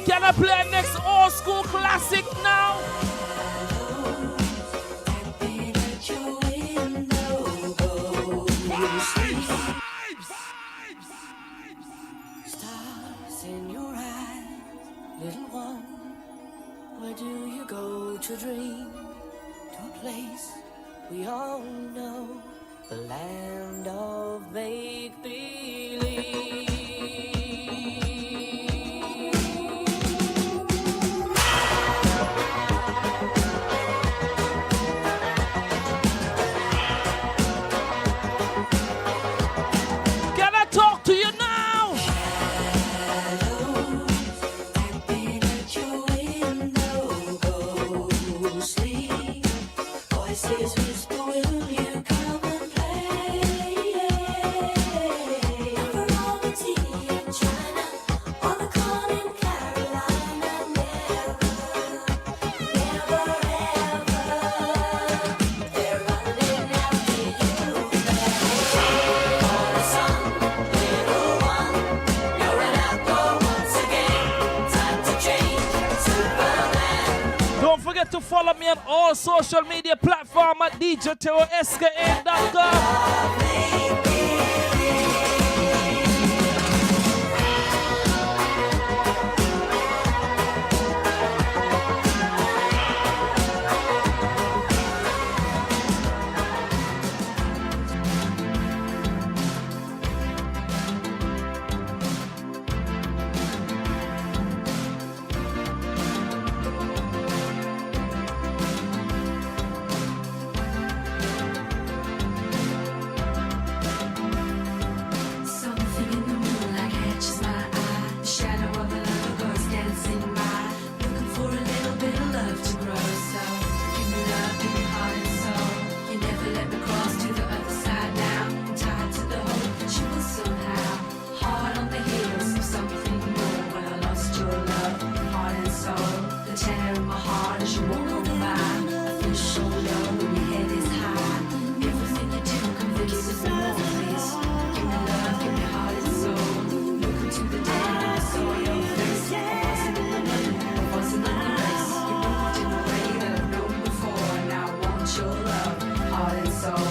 Can I play next old school classic now? Stars in your eyes, little one. Where do you go to dream? To a place we all know, the land of make-believe. forget to follow me on all social media platforms at djterrorsk.com. Something in the moonlight catches my eye. The shadow of a lover goes dancing by. Looking for a little bit of love to grow. So give me love, give me heart and soul. You never let me cross to the other side now. I'm tied to the hope that you will somehow. Heart on the heels of something more. When I lost your love, heart and soul. The tear in my heart as you walk on by. I feel so low when your head is high. Everything you do convinces me more, please. Give me love, give me heart and soul. Look into the day when I saw your face. I wasn't in the money, I wasn't in the race. You moved in a way that I've known before. Now I want your love, heart and soul.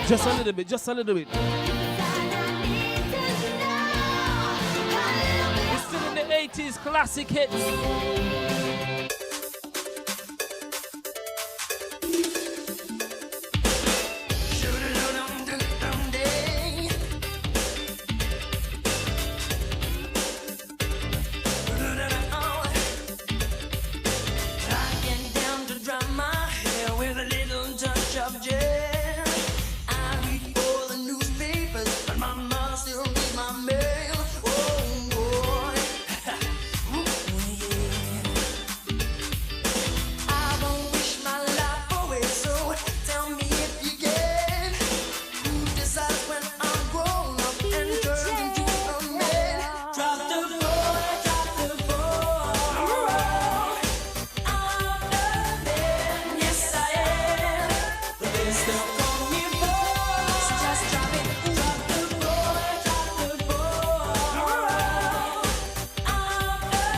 Just a little bit, just a little bit. It's still in the 80s classic hits.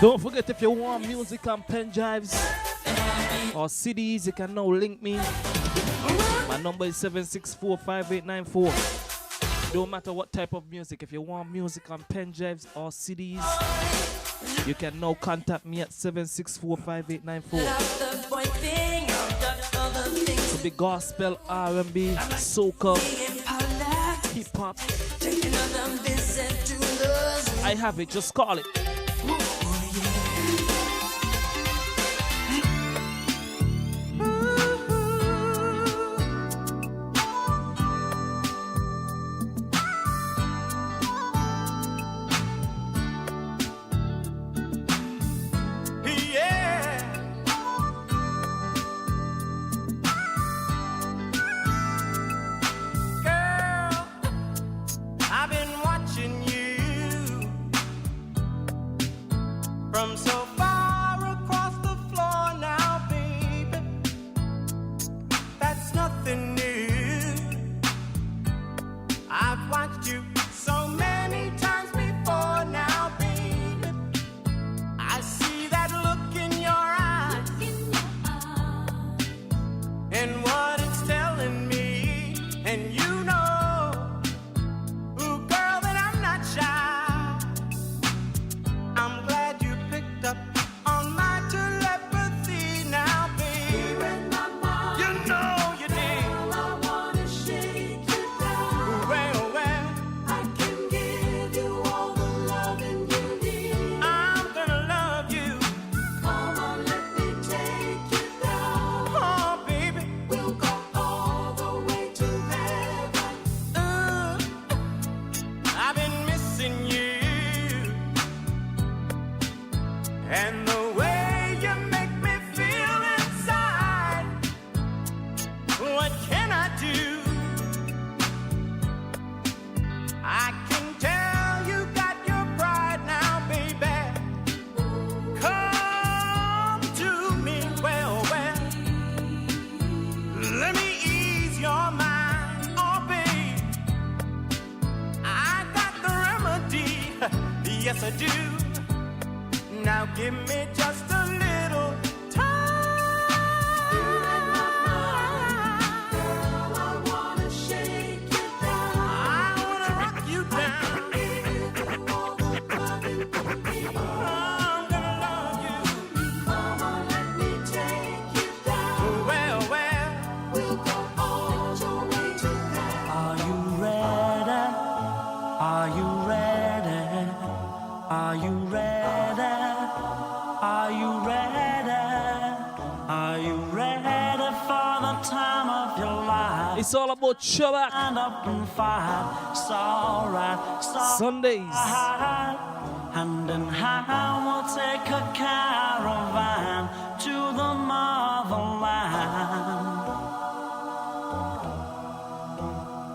Don't forget, if you want music on pen drives or CDs, you can now link me. My number is 7645894. Don't matter what type of music. If you want music on pen drives or CDs, you can now contact me at 7645894. It could be gospel, R&B, soca, hip hop. I have it. Just call it. yes I do. Now give me just a little time. Girl, I wanna shake you down. I wanna rock you down. I'm gonna love you. Mama, let me take you down. Well, we'll go all the way to that. Are you ready? Are you ready? Are you ready? Are you ready? Are you ready for the time of your life? It's all about Throwback. Stand up and fight. It's alright. Sundays. Hand in hand, we'll take a caravan to the motherland.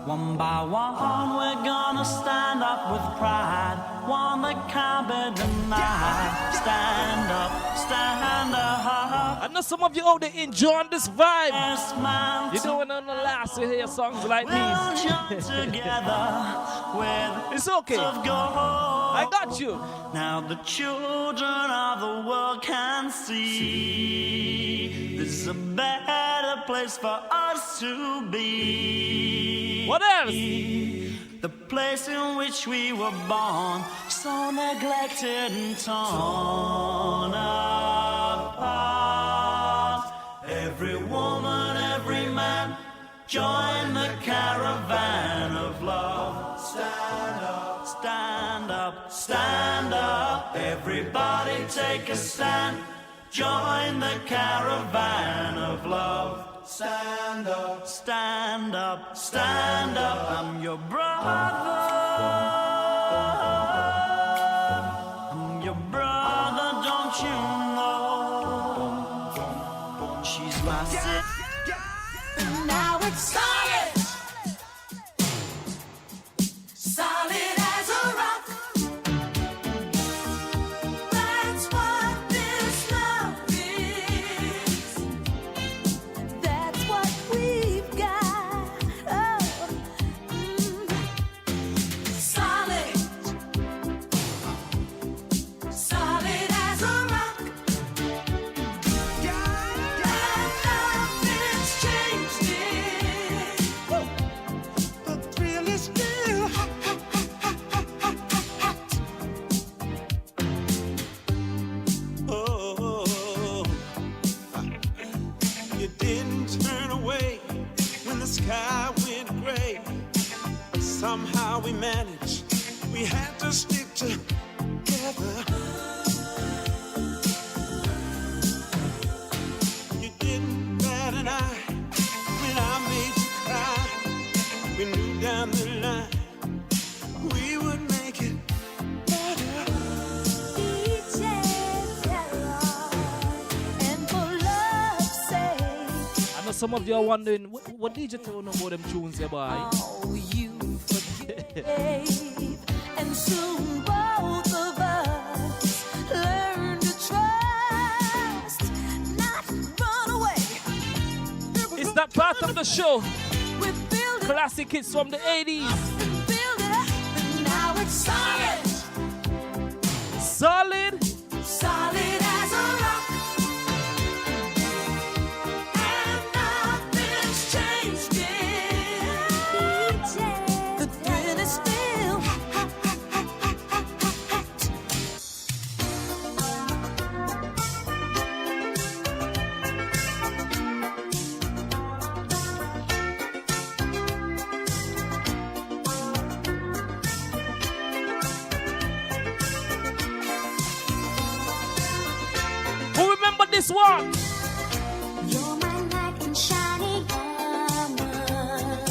One by one, we're gonna stand up with pride. One that can't be denied. Stand up, stand up. I know some of you out there enjoying this vibe. Yes, man. You don't want to last to hear songs like We'll these. join together with It's okay. of gold. I got you. Now the children of the world can see this is a better place for us to be. What else? The place in which we were born, so neglected and torn apart. Every woman, every man, join the caravan of love. Stand up, stand up, stand up. Everybody take a stand. Join the caravan of love. Stand up, stand up, stand up. I'm your brother. I'm your brother, don't you know? She's my sister. Now it's solid. Solid as a rock. That's what this love is. That's what we've got. Oh. Solid. Solid as a rock. And nothing's changed it. The thrill is still hot. Oh, you didn't turn away when the sky went gray. Somehow we managed. We had to stick together. You didn't bat an eye when I made you cry. We knew down the line we would make it better. And for love's sake, I know some of you are wondering, what DJ tell them about them tunes here, boy? oh, you forgave. And soon both of us learn to trust, not run away. It's that part of the show. We build it, Classic hits from the 80s. build it up, and now it's solid. Solid. Solid as a rock. And nothing's changed it. The thrill is still hot. Who remember this one? You're my knight in shining armor.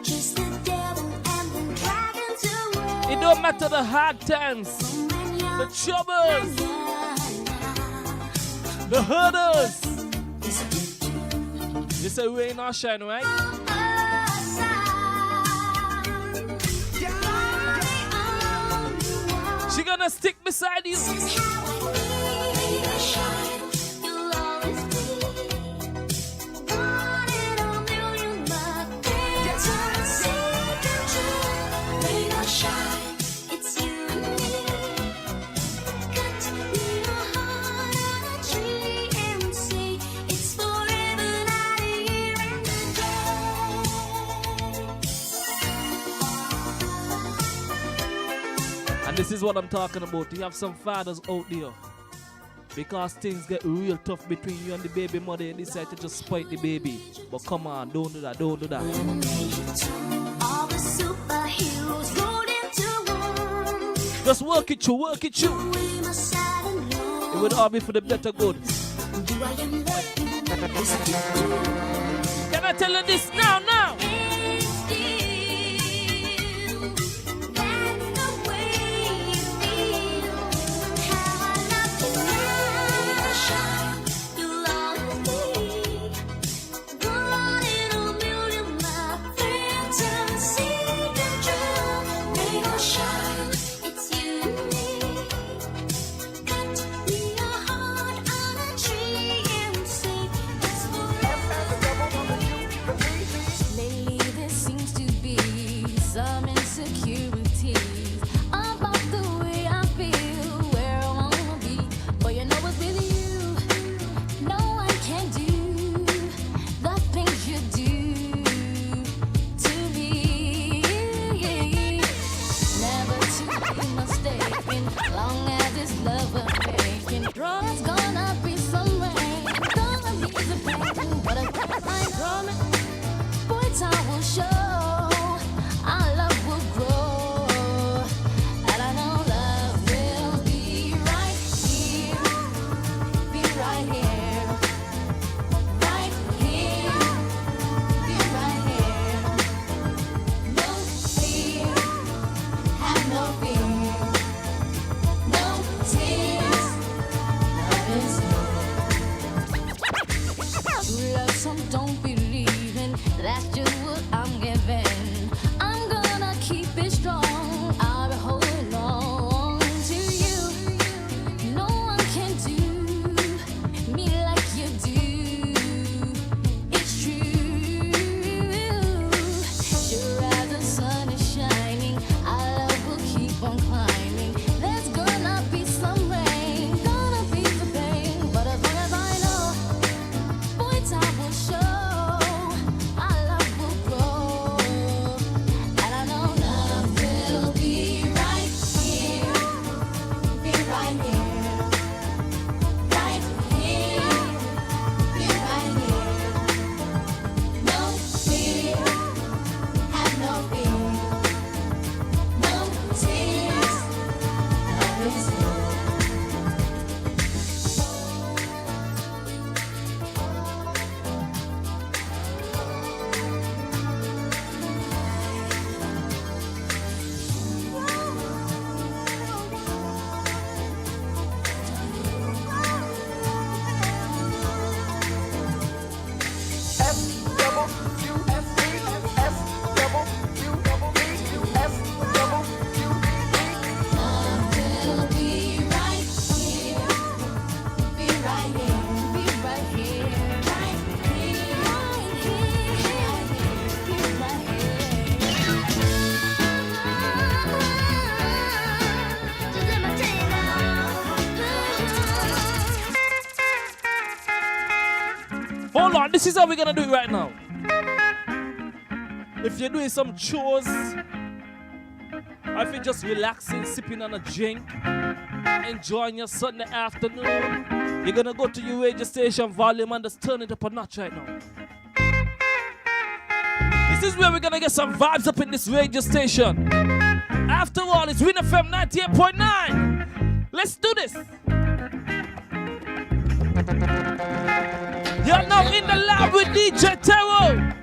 Chase the devil and the dragons away. It don't matter the hard times, the troubles, the hurdles. You say rain or shine, right? She gonna stick beside you. It's you and me. And this is what I'm talking about. You have some fathers out there. Because things get real tough between you and the baby mother, you decide to just spite the baby. But come on, don't do that, don't do that. All the superheroes rolled into one. Just work it through, work it through. It would all be for the better good. Can I tell you this now, now? Hold on, this is how we're gonna do it right now. If you're doing some chores, or if you're just relaxing, sipping on a drink, enjoying your Sunday afternoon, you're gonna go to your radio station volume and just turn it up a notch right now. This is where we're gonna get some vibes up in this radio station. After all, it's Win FM 98.9. Let's do this. You're now in the lab with DJ Tero.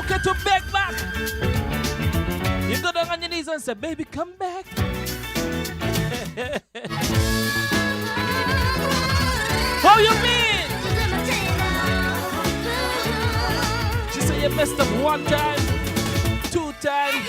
okay to beg back. You go down on your knees and say, baby, come back. How you mean? She said you messed up one time, two times.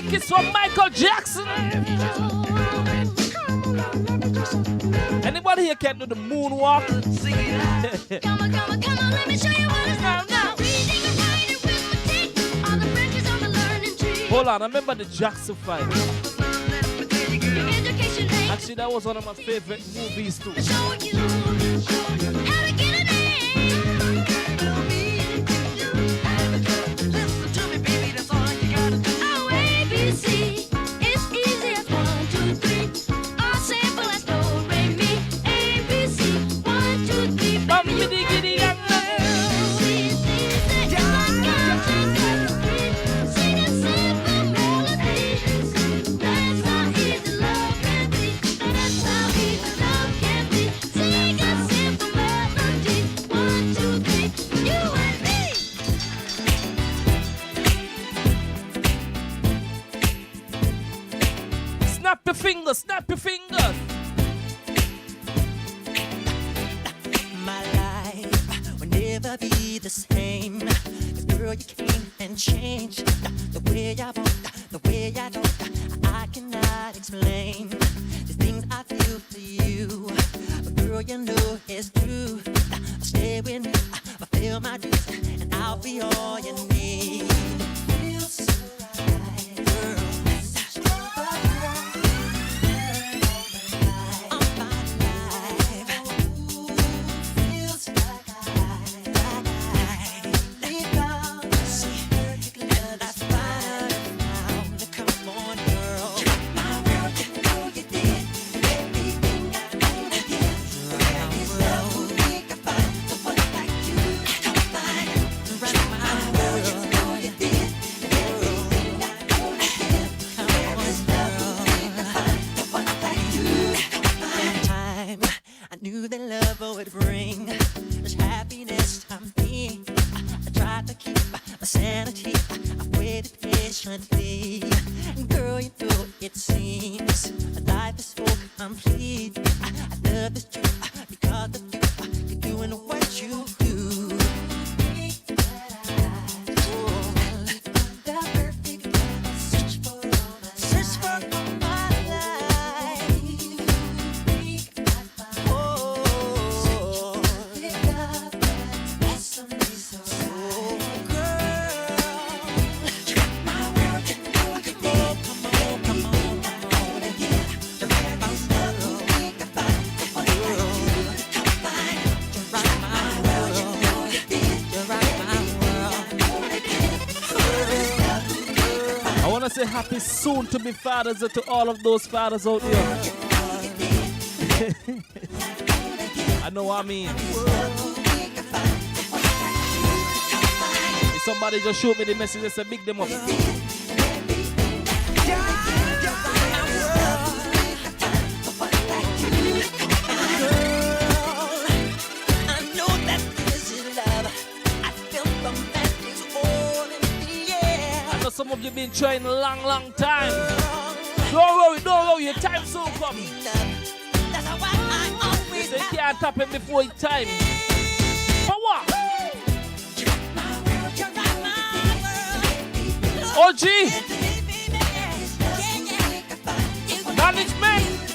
It's from Michael Jackson. Anybody here can do the moonwalk? Come on, let me show you what it's now. Hold on, I remember the Jackson 5. Actually, that was one of my favorite movies too. Snap your fingers. My life will never be the same. 'Cause girl, you came and changed the way I walk, the way I talk. I cannot explain the things I feel for you. But girl, you know it's true. I'll stay with you, fulfill my dreams, and I'll be all you need. Feels so right, girl. Knew that love would bring this happiness to me. I tried to keep my sanity. I've waited patiently. Girl, you know it seems life is so complete. I love this you because of you. You're doing what you do. Say happy soon to be fathers to all of those fathers out there. I know what I mean. If somebody just shoot me the message, just say big them up. Some of you been trying a long time. Don't worry, your time soon come. They can't tap him before his time. Power! OG! Management!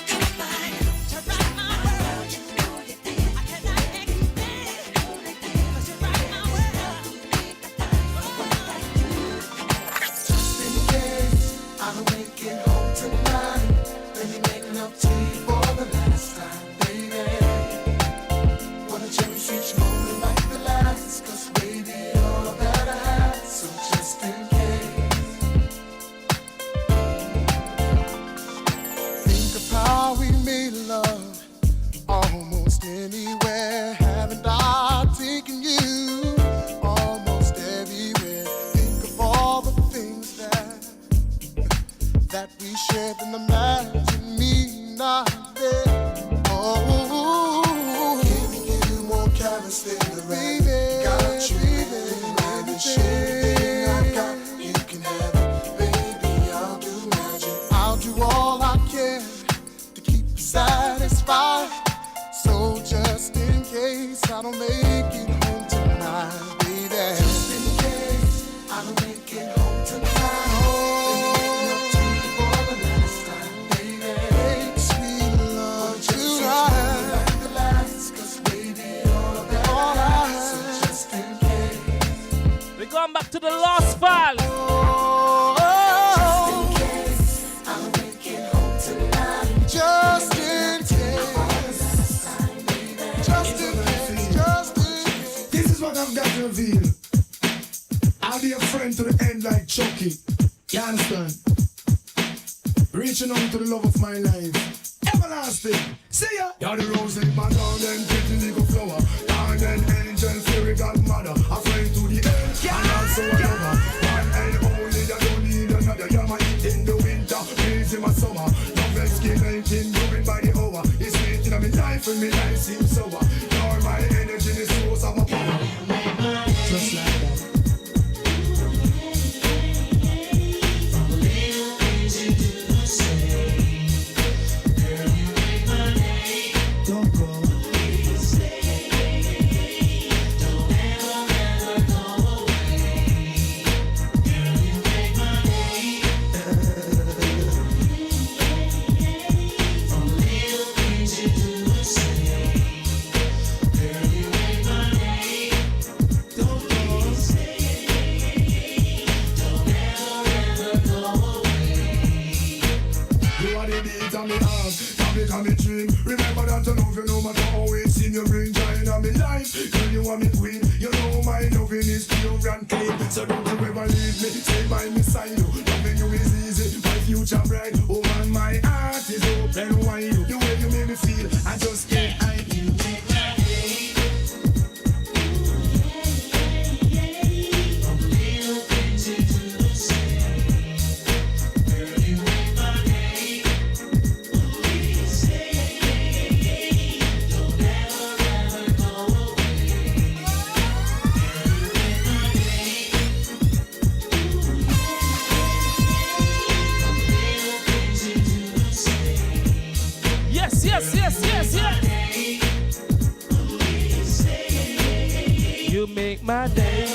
make my day.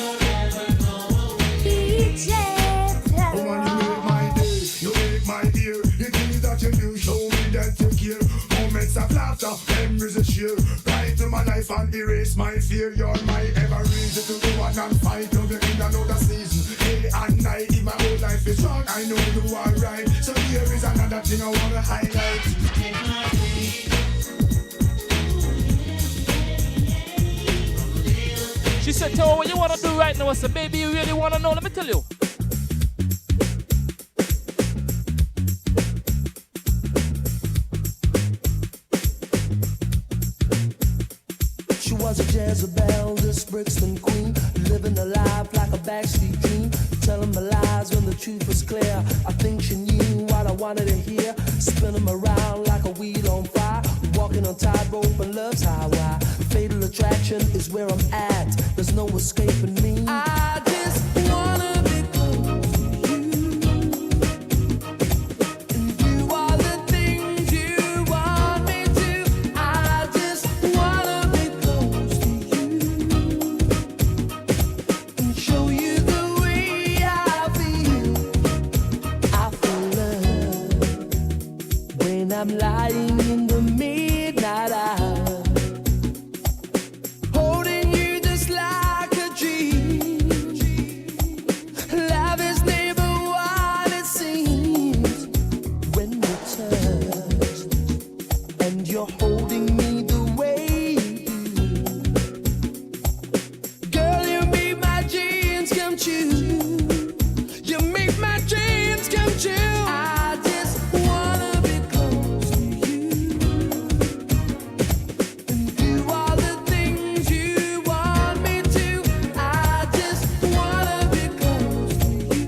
DJ Oh, man, you make my day, you make my year. The things that you do show me that you care. Moments of laughter, memories of cheer. Bright to my life and erase my fear. You're my ever reason to go on and fight. Love you in another season. Day and night, if my whole life is wrong, I know you are right. So here is another thing I wanna highlight. She said, Tell what you wanna do right now. I said, baby, you really wanna know? Let me tell you. She was a Jezebel, this Brixton queen, living a life like a backstreet dream, telling my lies when the truth was clear. I think she knew what I wanted to hear, spinning them around like a wheel on fire, walking on tightrope and love's highway. Fatal attraction is where I'm at, there's no escaping me. I just wanna be close to you, and do all the things you want me to. I just wanna be close to you and show you the way I feel. I feel love when I'm lying in the midnight hour, holding you just like a dream. Love is never what it seems when we're touched and you're holding me the way you do. Girl, you make my dreams come true. You make my dreams come true. I just wanna be close to you and do all the things you want me to. I just wanna be close to you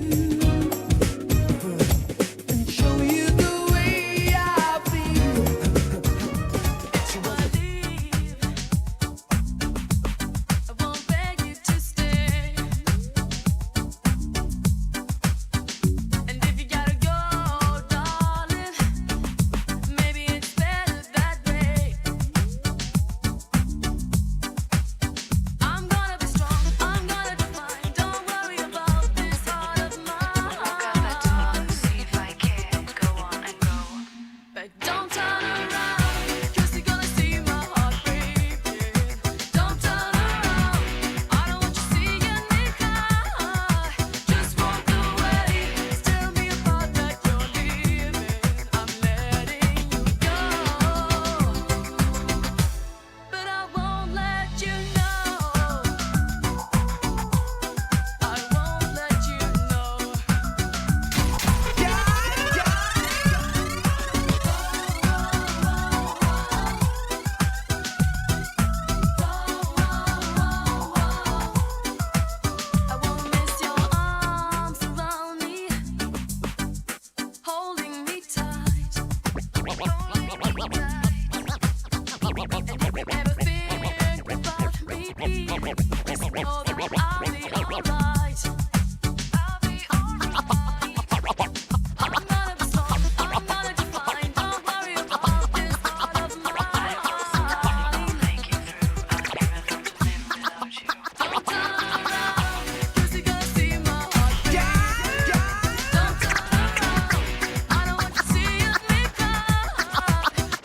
and show you the way I feel. I won't beg you to stay, and if you gotta go, darling, maybe it's better that way. I'm gonna be strong, I'm gonna define. Don't worry about this heart of mine. See if I can go on and go, but don't turn around, 'cause you're gonna see my heart breaking. Don't turn around, I don't want you seeing me cry. Just walk away, tell me about that you're leaving. I'm letting you go, but I won't let you know. I won't let you know. I won't miss your arms around me, holding me tight. Never think about me, just know that I'll be alright. I'm gonna be strong, I'm gonna define. Don't worry about this heart of mine. Make it through, I'll never live without you. Don't turn around, 'cause you're gonna see my heart break. Don't turn around, I don't want you seeing me cry.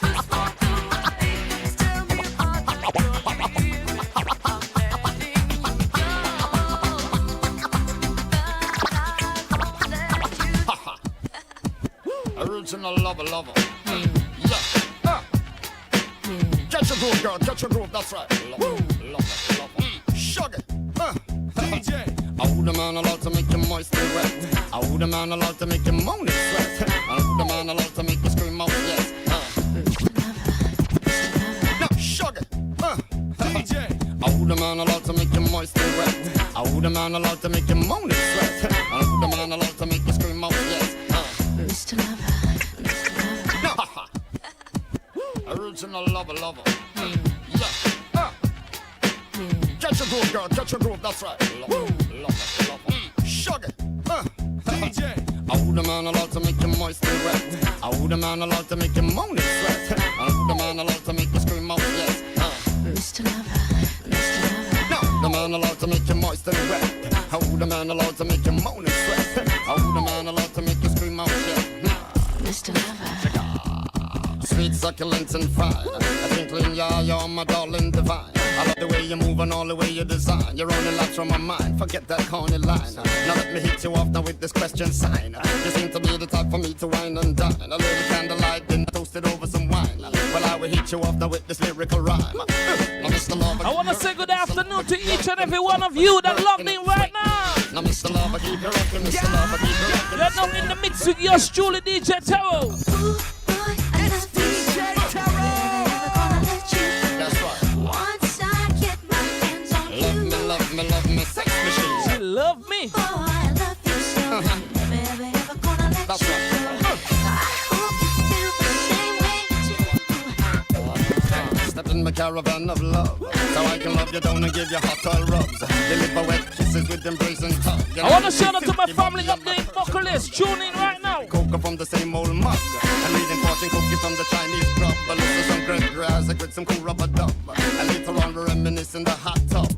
Just walk away, tell me about that you're leaving. I'm letting you go, Original lover. Yeah. Catch your groove, girl. Catch your groove. That's right. Love. Shug it. DJ. I would a man allowed to make you moist and wet. I would a man allowed to make you moan and sweat. I would a man allowed to make you scream out yes. Now shug it. DJ. I would a man allowed to make you moist and wet. I would a man allowed to make you moan and sweat. I would a man allowed to make you scream out yes. Mr. Lover. Original lover. Yeah. Catch your groove, girl. Catch your groove. That's right. Love. Shug it. DJ. I would a man allowed to make you moist and wet. I would a man allowed to make you moan and sweat. I would a man allowed to make you scream out yes. Mr. Lover. Now, the man man allowed to make you moist and wet? How the man allowed to make you moan and sweat? How the man allowed to make you scream out shit? Mr. Lover, sweet, succulent, and fine. A twinkling, yeah, you're my darling divine. I love the way you move and all the way you design. You're running lots from my mind, forget that corny line. Now let me hit you off now with this question sign. You seem to be the type for me to wine and dine. A little candlelight, then toasted over some wine. Well, I will hit you off now with this lyrical rhyme. Now, Mr. Lover, I want to say good afternoon to each and every one of you that logged in right now. Now, Mr. Lover, keep it rocking, Mr. Lover, keep it rocking. You're now in the mix with yours truly, DJ Taro. It's DJ Taro. That's right. Once I get my hands on you. Love me, sex machine. She love me. Oh, I love you so. Never ever gonna let That's you right. go. I hope you feel the same way too. Step in my caravan of love, so I can love you down and give you hot oil rubs. Deliver wet kisses with embrace and tug. I want to shout out to my family up there in Bucklist. Tune in right now. Cocoa from the same old mug. I'm reading fortune cookie from the Chinese grub. I listen some great grass, I with some cool rubber dub. And later on we reminisce in the hot tub.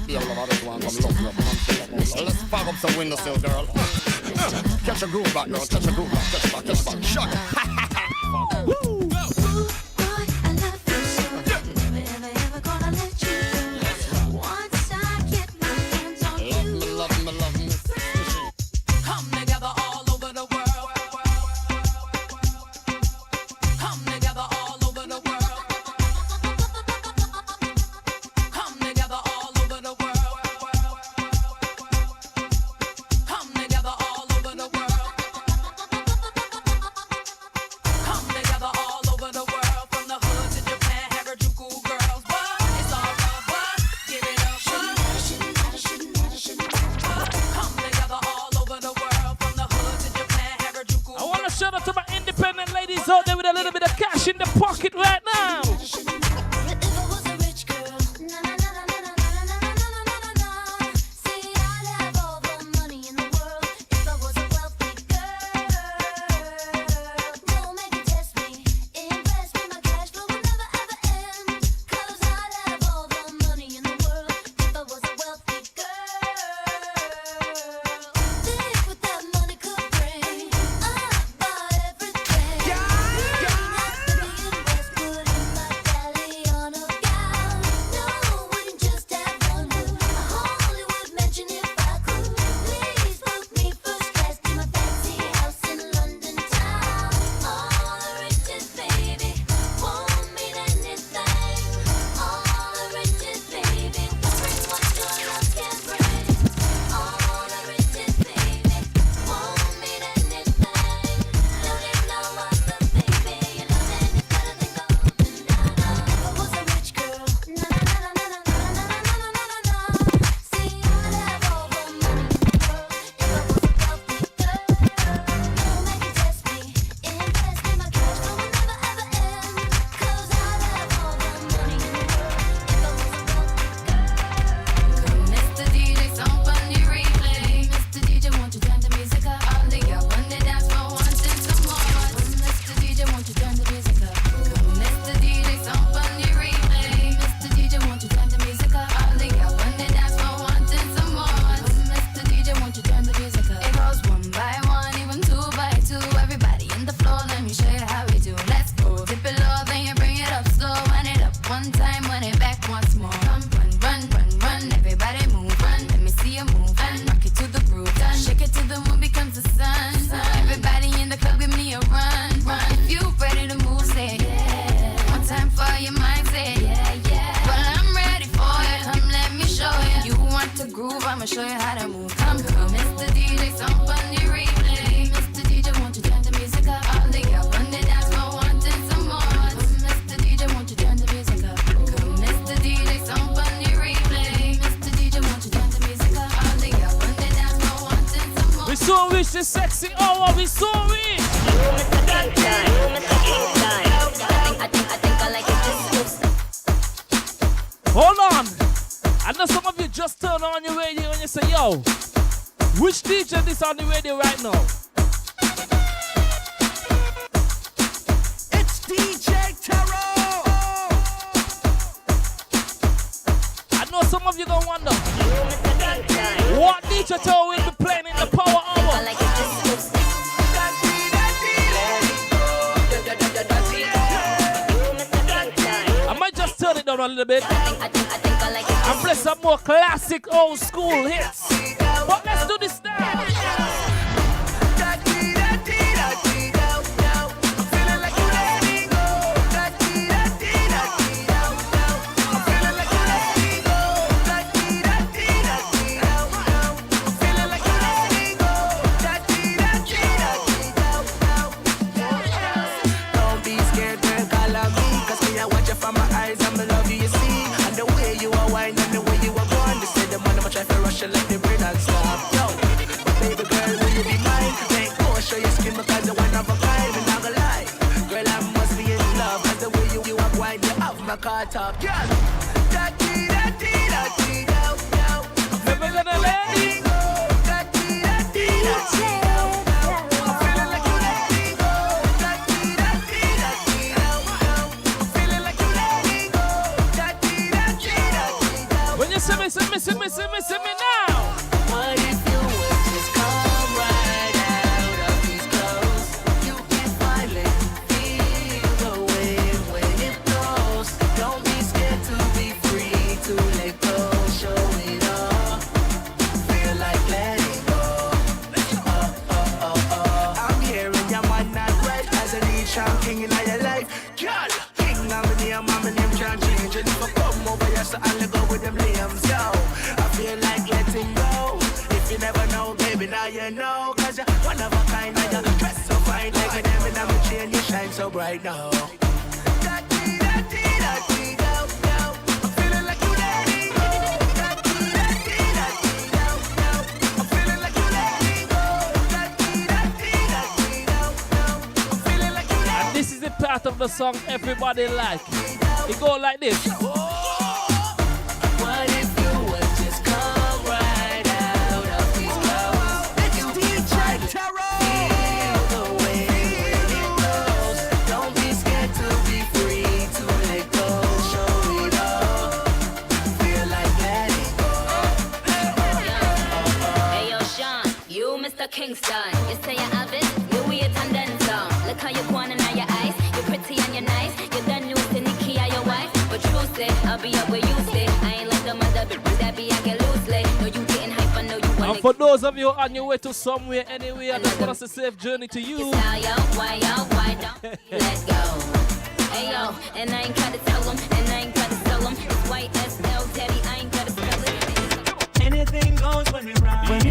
Feel a lot of one from love. Let's fog up some windowsill, girl. Catch a groove back, girl. Catch a groove back. Catch back, catch back. Shock it. Woo! Out there with a little bit of cash in the pocket right now. I'ma show you how to move. Come, Mr. DJ, some on the replay. Mr. DJ, won't you turn the music up? All the girls on the dance floor wanting some more. Mr. DJ, won't you turn the music up? Come, Mr. DJ, some on the replay. Mr. DJ, won't you turn the music up? All the girls on the dance floor wanting some more. We so rich, the sexy hour, we so rich. Hold on. I know some of you just turn on your radio and you say, yo, which DJ is on the radio right now? It's DJ Taro. I know some of you gonna wonder what DJ Toe will be playing in the Power Hour. I might just turn it down a little bit and play some more classic old school hits. But let's do this now. Like the brain and stop, yo. Baby girl, will you be mine? Make more show your skin because you're one of a kind. And I'm gonna lie, girl, I must be in love. Cause the way you are wine, you have my car top, girl. Never gonna let it go. When you see me now. What if you would just come right out of these clothes? You can finally feel the wind when it blows. Don't be scared to be free, to let go, show it all. Feel like letting go. I'm hearing your man not right as a lead champ king in your life. Girl, king, I'm a name can't change. And if I come over here, so I'll go with them limbs, yo. I feel like letting go. If you never know, baby, now you know. Cause you're one of a kind, and you dress so fine. Like a diamond, I'm a chain, you shine so bright now. I'm feeling like you letting go. I'm feeling like you letting go. I'm feeling like you letting go. And this is the part of the song everybody like. It go like this. What if you would just come right out of these clothes? It's DJ Terror. Feel the way when it goes. Don't be scared to be free, to let go, show it all. Feel like letting go. Hey yo, Sean, you Mr. Kingston. You say you have it, you wait and then some. Look how you going in your eyes. You're pretty and you're nice. You done used to Nikki or your wife. But true say, I'll be up where you stay. I ain't like the mother bitch that be I get loosely. No, you getting hype, I know you want. And for those of you on your way to somewhere, anywhere, I just want us a safe journey to you. Why don't let go? Hey yo, and I ain't gotta tell them, and I ain't gotta sell them. It's white SL, daddy, I ain't gotta spell it. Anything goes when we ride.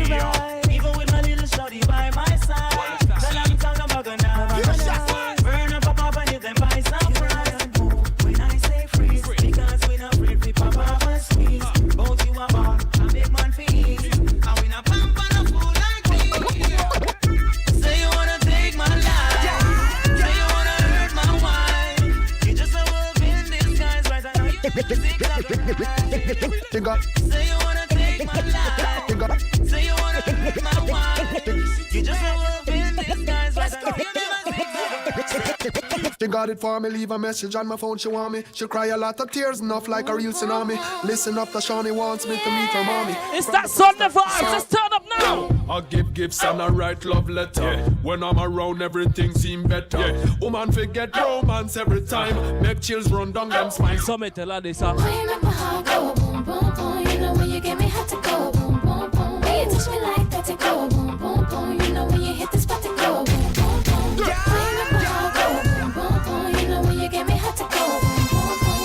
Even with my little shorty by my side. Then I'm talking about gonna burn up a pop and you can buy some fries. When I say freeze, because we not afraid we pop up and squeeze. Both you are born, a big man for ease. And we not pump on a fool like me. Say you wanna take my life. Say you wanna hurt my wife. You just a wolf in disguise, right? I know you think that. Say you wanna take my life. Say you wanna hurt my wife. You just a wolf in disguise, right? I know you She got it for me, leave a message on my phone, she want me. She cry a lot of tears, enough like a real tsunami. Listen up, the Shawnee wants me to meet her mommy. It's that Sunday vibes, let's turn up now. I give gifts and I write love letter. When I'm around, everything seem better. Woman forget romance every time. Make chills run down them spine. So me tell her this, I remember how I go boom, boom, boom. You know when you get me hot to go boom, boom, boom. When you touch me like that to go boom, boom, boom. You know when you hit the spot to go boom, boom, boom. I remember how I go boom, boom, boom. You know when you get me hot to go boom, boom, boom.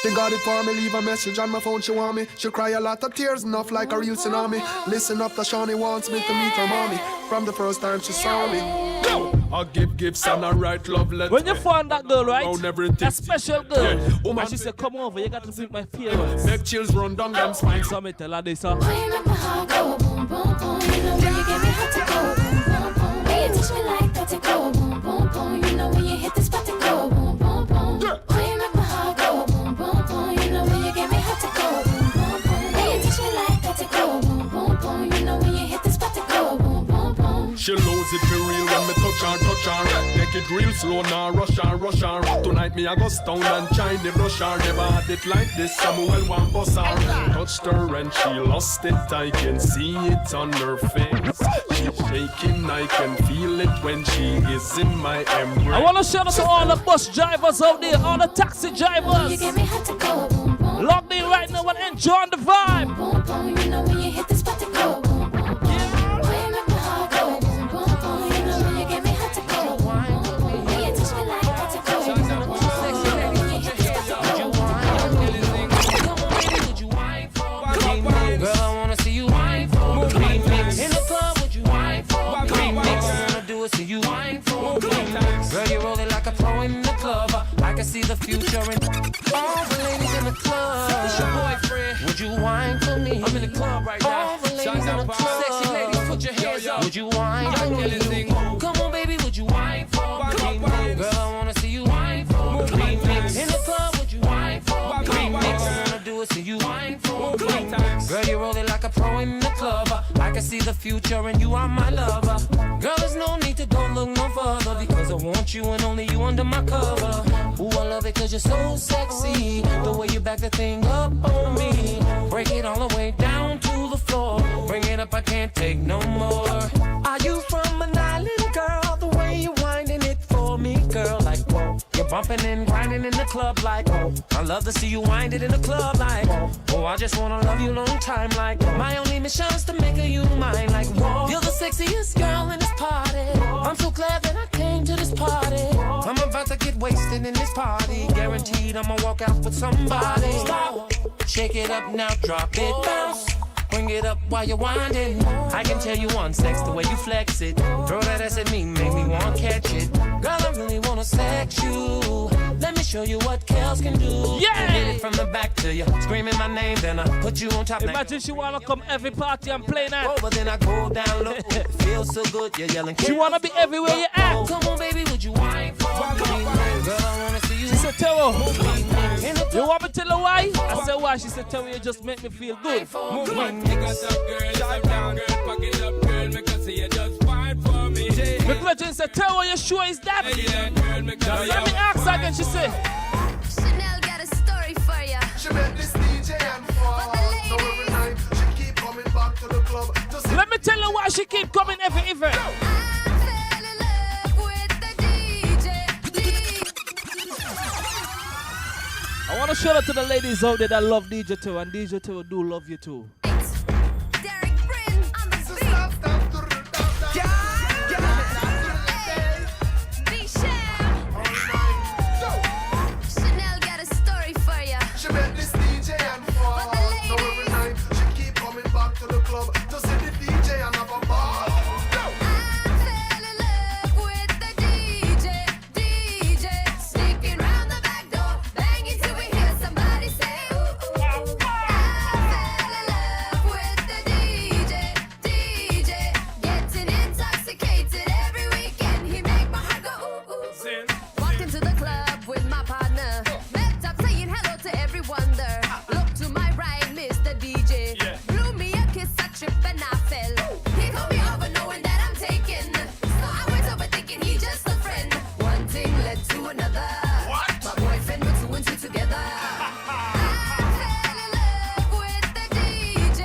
She got it for me, leave a message on my phone, she want me. She cry a lot of tears, enough like a real tsunami. Listen up, the Shawnee wants me to meet her mommy. From the first time she saw me. I give gifts and I write love letters. When you find that girl, right? That special girl. And she said, come over, you got to meet my parents. Make chills run down them spine. So me tell her this, I remember how I go boom, boom, boom. You know when you get me hot to go boom, boom, boom. When you touch me like that to go boom, boom, boom. You know when you hit the spot to go boom, boom, boom. I remember how I go boom, boom, boom. You know when you get me hot to go boom, boom, boom. When you touch me like that to go boom, boom, boom. You know when you hit the spot to go boom, boom, boom. She lose it for real when me touch touch her. Take it real slow now, rush her. Tonight me I go stone and shine the brush her. Never had it like this, Samuel one boss her. Touched her and she lost it, I can see it on her face. She's shaking, I can feel it when she is in my embrace. I wanna shout out to all the bus drivers out there, all the taxi drivers. Logged in right now and enjoying the vibe. You know when you hit the spot to go. Girl, you roll it like a pro in the club. I can see the future in all the ladies in the club. It's your boyfriend. Would you whine for me? I'm in the club right now. All the ladies in the club. Sexy ladies, put your hands up. Would you whine for me? Come on, baby, would you whine for me? Girl, I wanna see you whine for me. In the club, would you whine for me? All I wanna do is see you whine for me. Girl, you roll it like a pro in the club. I can see the future and you are my lover. Girl, there's no need to go look no further because I want you and only you under my cover. Ooh, I love it cause you're so sexy. The way you back the thing up on me. Break it all the way down to the floor. Bring it up, I can't take no more. Are you from an island, girl? The way you winding it for me, girl, like whoa. You're bumping and grinding in the club like whoa. I love to see you wind it in the club like whoa. Oh, I just wanna love you long time like my only mission is to make you mine like whoa. You're the sexiest girl in this party. I'm so glad that I came to this party. I'm about to get wasted in this party. Guaranteed I'ma walk out with somebody. Stop. Shake it up now, drop it, bounce. Bring it up while you're winding. I can tell you on sex the way you flex it. Throw that ass at me, make me want to catch it. Girl, I really wanna sex you. Let me show you what Kels can do. Yeah! Hit it from the back to you, screaming my name, then I put you on top. Imagine she wanna come every party and play that. Oh, but then I go down low. It feels so good, you're yelling. She wanna be everywhere you at. Come on, baby, would you whine for me? Girl, I wanna see you. She said, Teo, you want me to tell her why? I said, why? She said, Teo, you just make me feel good. Because up, girl, stop down, girl, pack it up, girl, make her see you just fine for me. McLeod said, Teo, you sure is that? Yeah, girl, make her let me ask her again, she said. Chanel got a story for ya. She met this DJ and fall. So every night she keep coming back to the club. Let me tell her why she keep coming every event. I want to shout out to the ladies out there that love DJ Teo, and DJ Teo do love you too. Chanel got a story for ya. She met this DJ and fall. So every night she keep coming back to the club to see the DJ and have a ball. Sneaking round the back door, banging till we hear somebody say, ooh, ooh, ooh. I fell in love with the DJ, getting intoxicated every weekend. He make my heart go ooh, ooh. Walked into the club with my partner, met up saying hello to everyone there. Look to my right, Mr. DJ, blew me a kiss, I tripped and I fell. He called me over knowing that I'm taken, so I went over thinking he just a friend. One thing led to another. What? My boyfriend put two and two together. I fell in love with the DJ,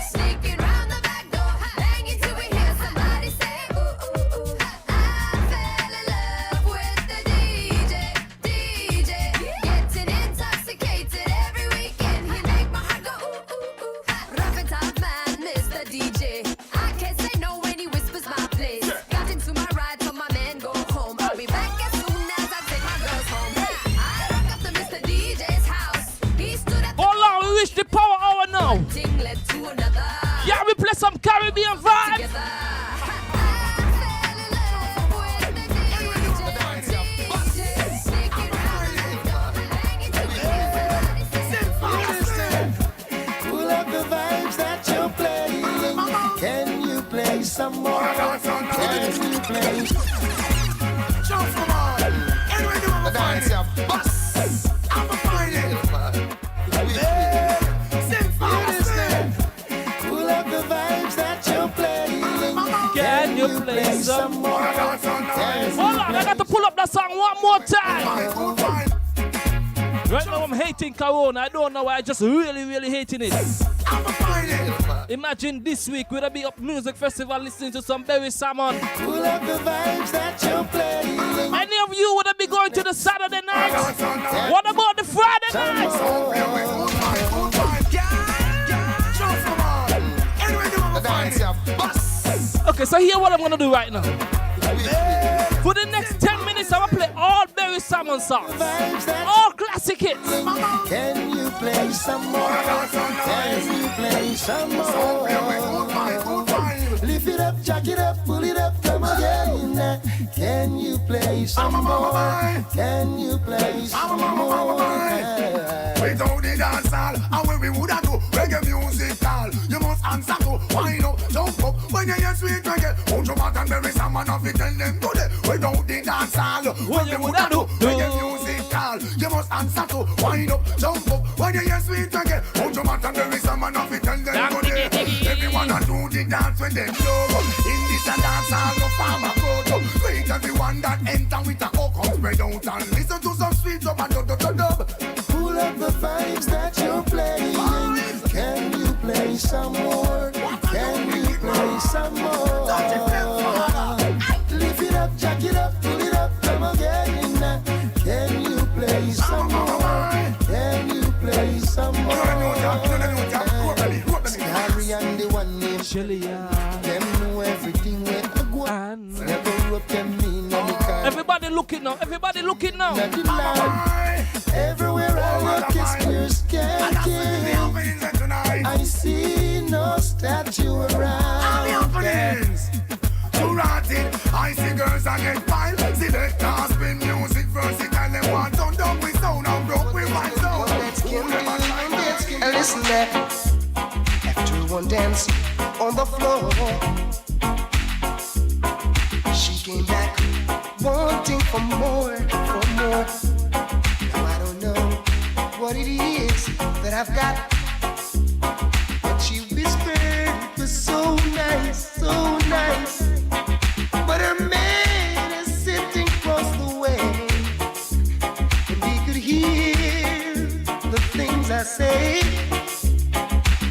sneaking round the back door, banging till we hear somebody say, ooh, ooh, ooh. I fell in love with the DJ, getting intoxicated every weekend. He make my heart go ooh, ooh, ooh. Rough and tough man, Mr. DJ. I can't say no when he whispers my place. Got into my ride, so my man go home. I'll be back as soon as I take my girls home. I rock up to Mr. DJ's house. He stood at the Hold on, we reach the power hour now. one thing led to another. Yeah, we play some Caribbean vibes. Together. Pull up the vibes that you're playing. Can you play some more? Can you play? Jump from all. Anyway, you want to find it. Boss. I'm a find it. Sing fast. Pull up the vibes that you're playing. Can you play some more? Hold on, I got to pull up that song one more time. Right now I'm hating Corona. I don't know why. I just really hating it. Imagine this week we'll be up music festival listening to some Berry Salmon. Pull up the vibes that you're playing. Any of you would be going to the Saturday night? What about the Friday night? Okay, so here what I'm gonna do right now. For the next 10 minutes, I'm gonna play all Berry Salmon songs. All classic hits. Can you play some more? Can you play some more? Lift it up, jack it up, pull it up, come again. Can you play some more? Can you play some more? Without the dance hall, and when we woulda do reggae music hall, you must answer to wind up, jump up. When you hear sweet reggae, won't you back and bury someone off it, tell them today. Without the dance hall, when we woulda do reggae music hall, you must answer to wind up, jump up. When you hear sweet reggae, won't you back and bury someone off it, tell them today. Everyone a do the dance when they love. In this a dance hall, no farmer go to. Great everyone that enter with a coconut spread out and listen to some sweet dub and dub. Pull up the vibes that you're playing. Can you play some more? Can you play some more? Lift it up, jack it up, pull it up, come again. Can you play some more? Can you play some more? Harry and the one named Shelly. Them know everything when I go on. Never up them in the car. Everybody looking now, everybody looking now. Everywhere I look is clear skanking. I see no statue around. To rot it, I see girls and get wild. See the cars spin music versatile. They want to dub with sound and broke with my sound. And listen there. After one dance on the floor, she came back wanting for more. Now I don't know what it is that I've got, but she whispered it was so nice, so nice. But her man is sitting across the way, and he could hear the things I say.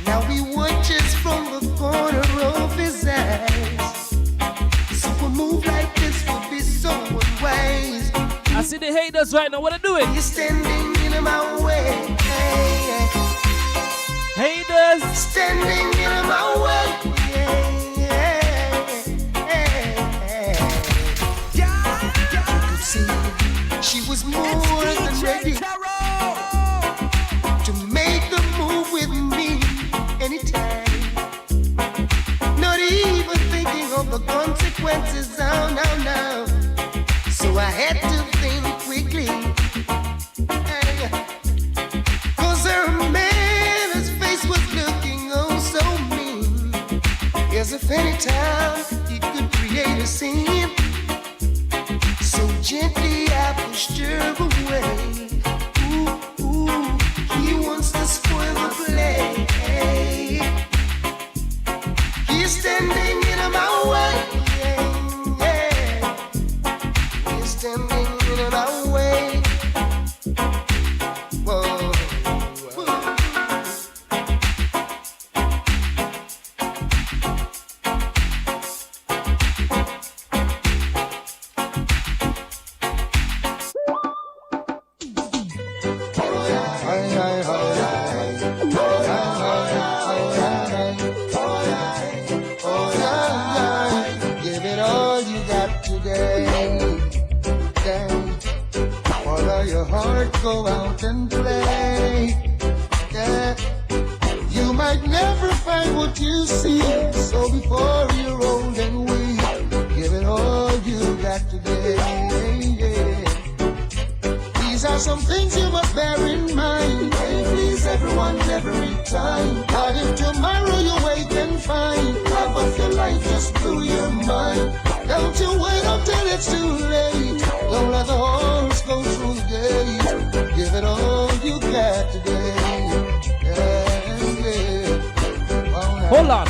Now he watches from the corner of his eyes. So a move like this would be so unwise. I see the haters right now. What are they doing? You're standing in my way. Haters standing in my way. You could see she was more than ready to make the move with me anytime. Not even thinking of the consequences. Oh, no. So I had to think quickly. Cause her man, his face was looking oh so mean. As if any time he could create a scene. So gently I pushed her away. Ooh, he wants to spoil the play. He's standing in my way. Standing in my way. Whoa. Give it all you got today. Follow your heart, go out and play. Yeah. You might never find what you see, so before you're old and weak, give it all you got today. Yeah. These are some things you must bear in mind. Hey, please everyone every time. But if tomorrow you wake and find half of your life just blew your mind, don't you wait until it's too late. Don't let the horse go through the gate. Give it all you got today. Yeah. Hold on.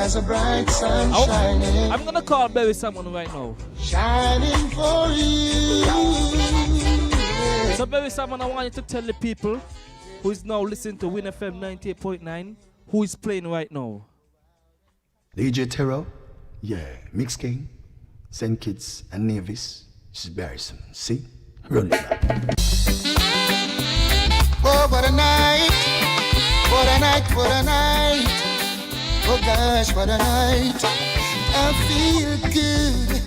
as a bright sun shining. I'm gonna call Barry someone right now. Shining for you. Yeah. So Barry someone, I want you to tell the people who is now listening to Win FM 98.9 who is playing right now. DJ Terror, yeah, Mix King, St. Kitts and Nevis. This is Barry Simmons. See? Run it back. Oh, what a night. What a night, what a night. Oh gosh, what a night. I feel good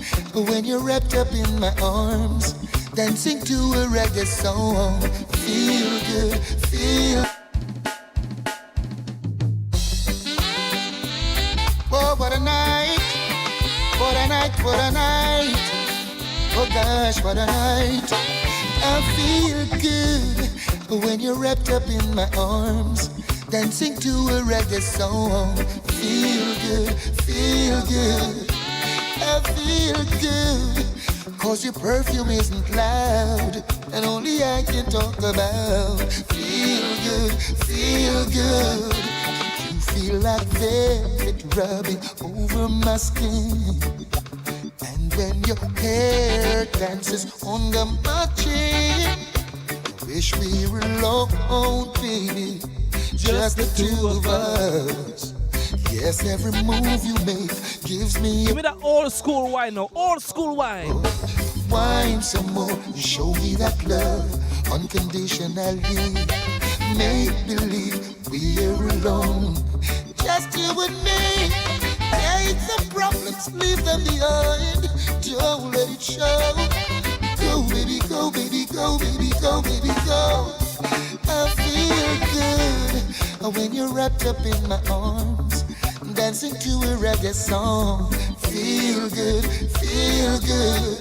when you're wrapped up in my arms, dancing to a reggae song. Feel good, feel. Oh, what a night. What a night, what a night. Oh gosh, what a night. I feel good when you're wrapped up in my arms, dancing to a reggae song. Feel good, feel good. I feel good, cause your perfume isn't loud, and only I can talk about. Feel good, feel good. You feel like velvet rubbing over my skin, and when your hair dances under my chin, wish we were alone, baby, just the two of us. Yes, every move you make gives me. Give me that old school wine now, old school wine. Wine some more, you show me that love unconditionally. Make believe we're alone, just you and me. Take the problems, leave them behind. Don't let it show. Go, baby, go, baby, go, baby, go, baby, go. I feel good when you're wrapped up in my arms, dancing to a reggae song. Feel good, feel good.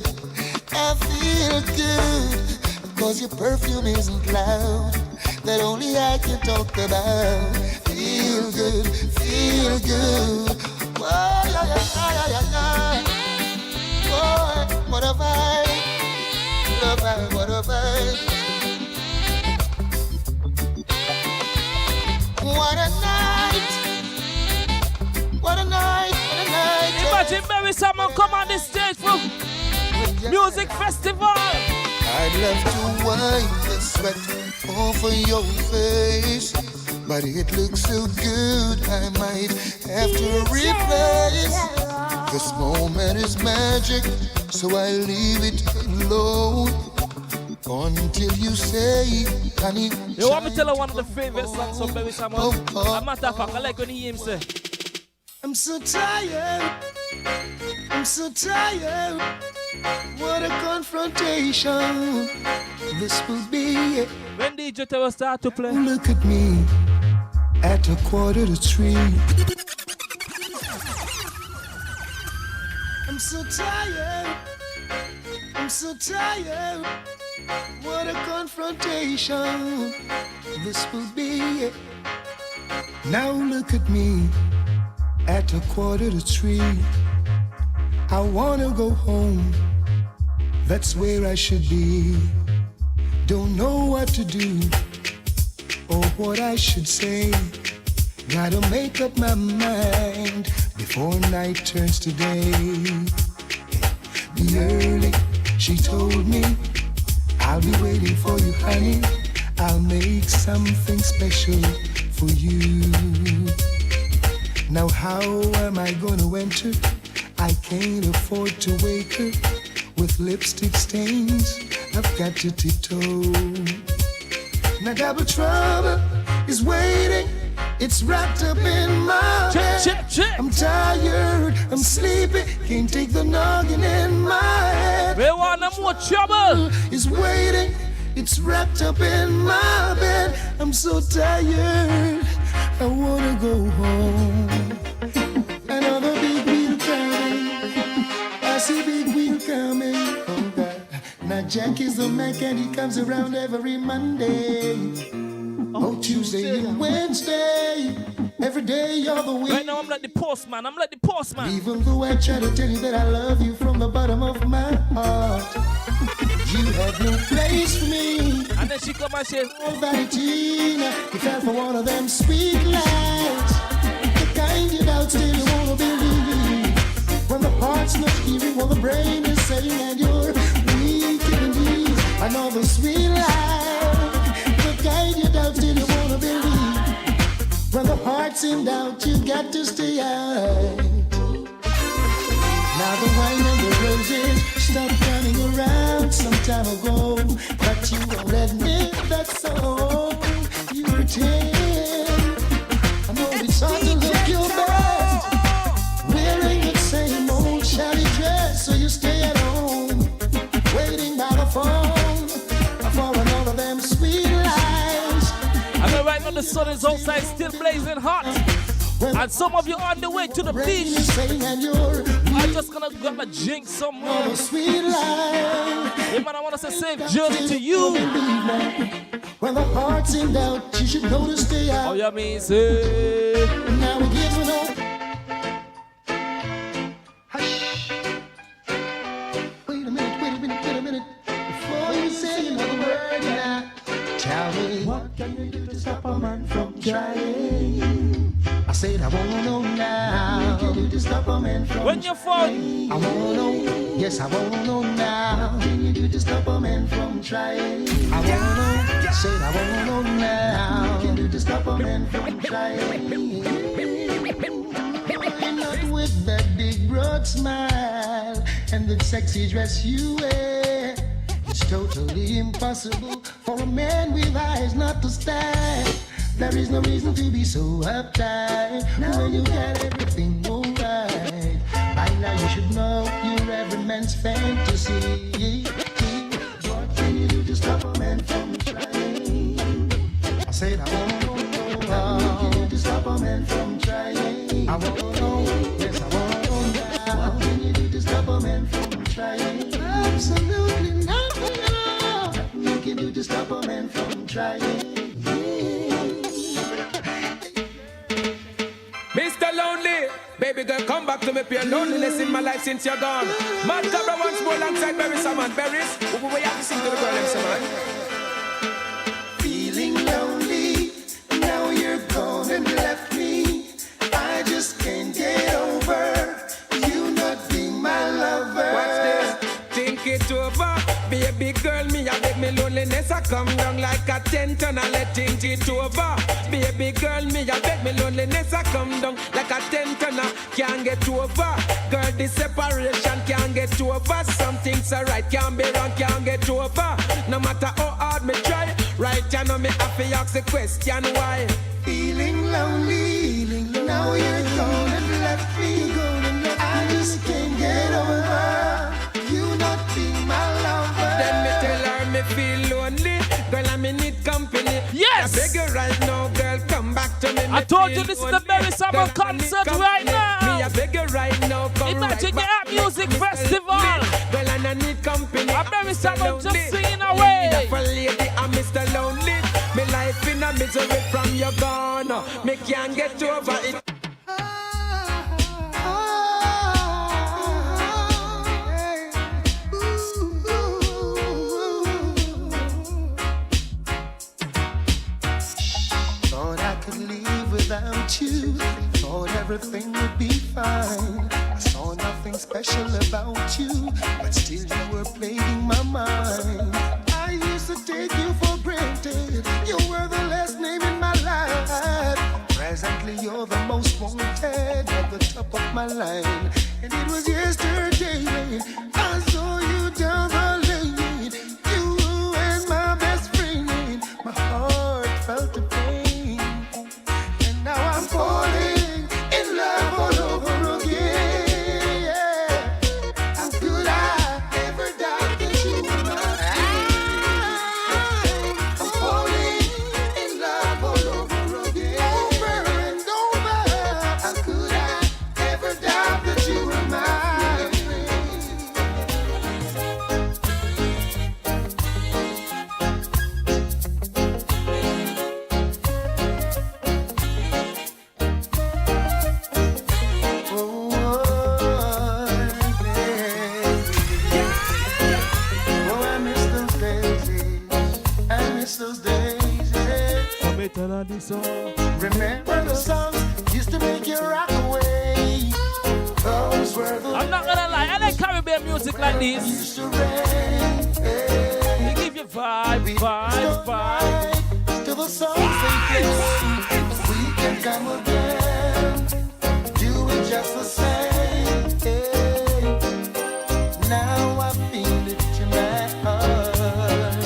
I feel good, cause your perfume isn't loud, that only I can talk about. Feel good, feel good. Oh, yeah, yeah, yeah, yeah, yeah. Boy, what a vibe, what a vibe, what a vibe. What a night, what a night, what a night. Imagine maybe someone come on this stage for music festival. I'd love to wipe the sweat off of your face, but it looks so good I might have to replace. This moment is magic, so I leave it alone until you say, honey. You want me to tell her one of the favorite songs from Barry Simon? A matter of fact, I like when he hear him say, I'm so tired, I'm so tired. What a confrontation this will be. When DJ Terror start to play, look at me at 2:45. I'm so tired, I'm so tired. What a confrontation this will be. Now look at me at 2:45. I wanna go home, that's where I should be. Don't know what to do or what I should say. Gotta make up my mind before night turns to day. Be early, she told me, I'll be waiting for you, honey. I'll make something special for you. Now how am I gonna enter? I can't afford to wake her with lipstick stains. I've got to tiptoe. Now double trouble is waiting. It's wrapped up in my head. I'm tired, I'm sleepy. Can't take the noggin in my head. We want more trouble. Is waiting. It's wrapped up in my bed. I'm so tired. I wanna go home. Another big wheel coming. I see big wheel coming. Oh God. Now Jack is the Mac and he comes around every Monday. Oh, Tuesday and Wednesday. Every day you're the week. Right now I'm like the postman. I'm like the postman. Even though I try to tell you that I love you from the bottom of my heart, you have no place for me. And then she come and says, oh, Valentina, you fell for one of them sweet lies. The kind you doubt still you wanna believe. When the heart's not hearing what the brain is saying, and you're weak in the knees. Another sweet life will guide you down till you wanna believe. When the heart's in doubt, you got to stay out. Now the wine and the roses stopped running around some time ago, but you won't admit that so. You pretend. I know it's hard to look your best, wearing the same old shabby dress, so you stay at home, waiting by the phone for another of them sweet lies. I know right now the sun is outside, still blazing hot. And some of you on the way to the beach. I'm just gonna drink some more. Hey man, I wanna say safe journey to you. When the heart's in doubt, you should know to stay out. Oh, you mean say? Now we give it up. Wait a minute. Before you say another word now, tell me, what can you do to stop a man from trying? I said I wanna know now. What can you do to stop a man from when you're fun? I wanna know, yes I wanna know now. What can you do to stop a man from trying? I wanna know, said I wanna know now. What can you do to stop a man from trying? Not with that big broad smile and the sexy dress you wear. It's totally impossible for a man with eyes not to stand. There is no reason to be so uptight when you got everything alright. By now you should know you're every man's fantasy. What can you do to stop a man from trying? I said I wanna know. What can you do to stop a man from trying? I wanna know. Yes, I wanna know now. What can you do to stop a man from trying? Absolutely nothing at all. Nothing you can do to stop a man from trying. Mr. Lonely, baby girl, come back to me. Pure loneliness in my life since you're gone. Mad Cabra once more alongside Berry Saman. Berries, we have to sing to the girl, them Saman. Feeling lonely, now you're gone and left me. I just can't get over you not being my lover. Watch this, think it over. Baby girl, me a beg me loneliness. I come down like a tent and I let think it over. Baby girl, me a beg me loneliness. I come down like a tent and I can't get over. Girl, this separation can't get over. Some things are right, can't be wrong, can't get over. No matter how hard me try, right you know me have to ask the question why. Feeling lonely, now you're gone and left me. I just can't get over you not being my lover. Then me tell her me feel lonely. Girl, I me need company. Yes! I beg you right now, girl, come back to me. I told you this is the Berry Summer concert right now. Me I beg you right now, come imagine right your music festival. Girl, and I need company. A Berry Summer just singing away. For lady, I'm Mr. Lonely. Me life in a misery from your gone. Me can't get over it. Without you, thought everything would be fine. I saw nothing special about you, but still you were plaguing my mind. I used to take you for granted. You were the last name in my life. Presently you're the most wanted at the top of my line. And it was yesterday I saw you down the lane. You and my best friend. My heart felt the pain. Now I'm falling in love all over again. How could I ever doubt that you were mine? I'm falling in love all over again. Over and over. How could I ever doubt that you were mine? Remember the songs used to make you rock away. I'm not gonna lie, I like Caribbean music like this. They give you vibe. Till the songs they play, we can come again, do it just the same. Now I feel it in my heart,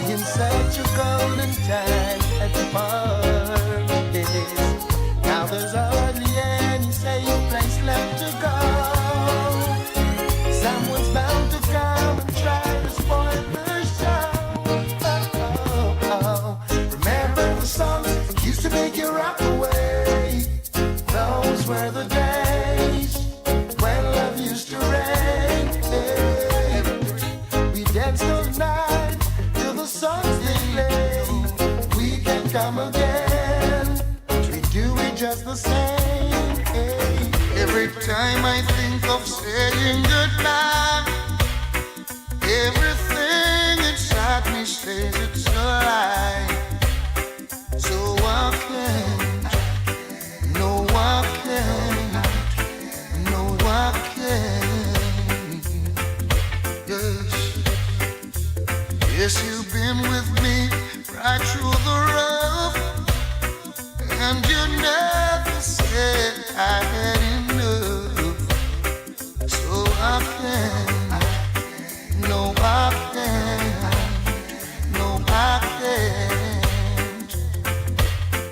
being such a golden time at the party. Now there's hardly any safe place left to go. Someone's bound to come and try to spoil the show. Remember the songs that used to make you rock away. Those were the days when love used to rain. We danced all night till the songs they play. We can come again, we do it just the same. Every time I think of saying goodbye, everything inside me says it's a lie. So I can't, no I can't, no I can't. Yes, you've been with me right through the rough, and you never said I had enough. So I can't, no I can't, no I can't.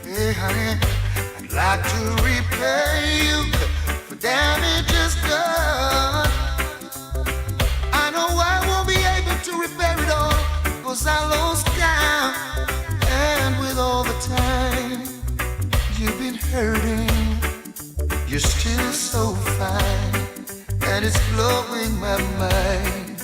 Hey honey, I'd like to repay you for damages done. I know I won't be able to repair it all, 'cause I lost count. And with all the time you've been hurting, you're still so fine, and it's blowing my mind.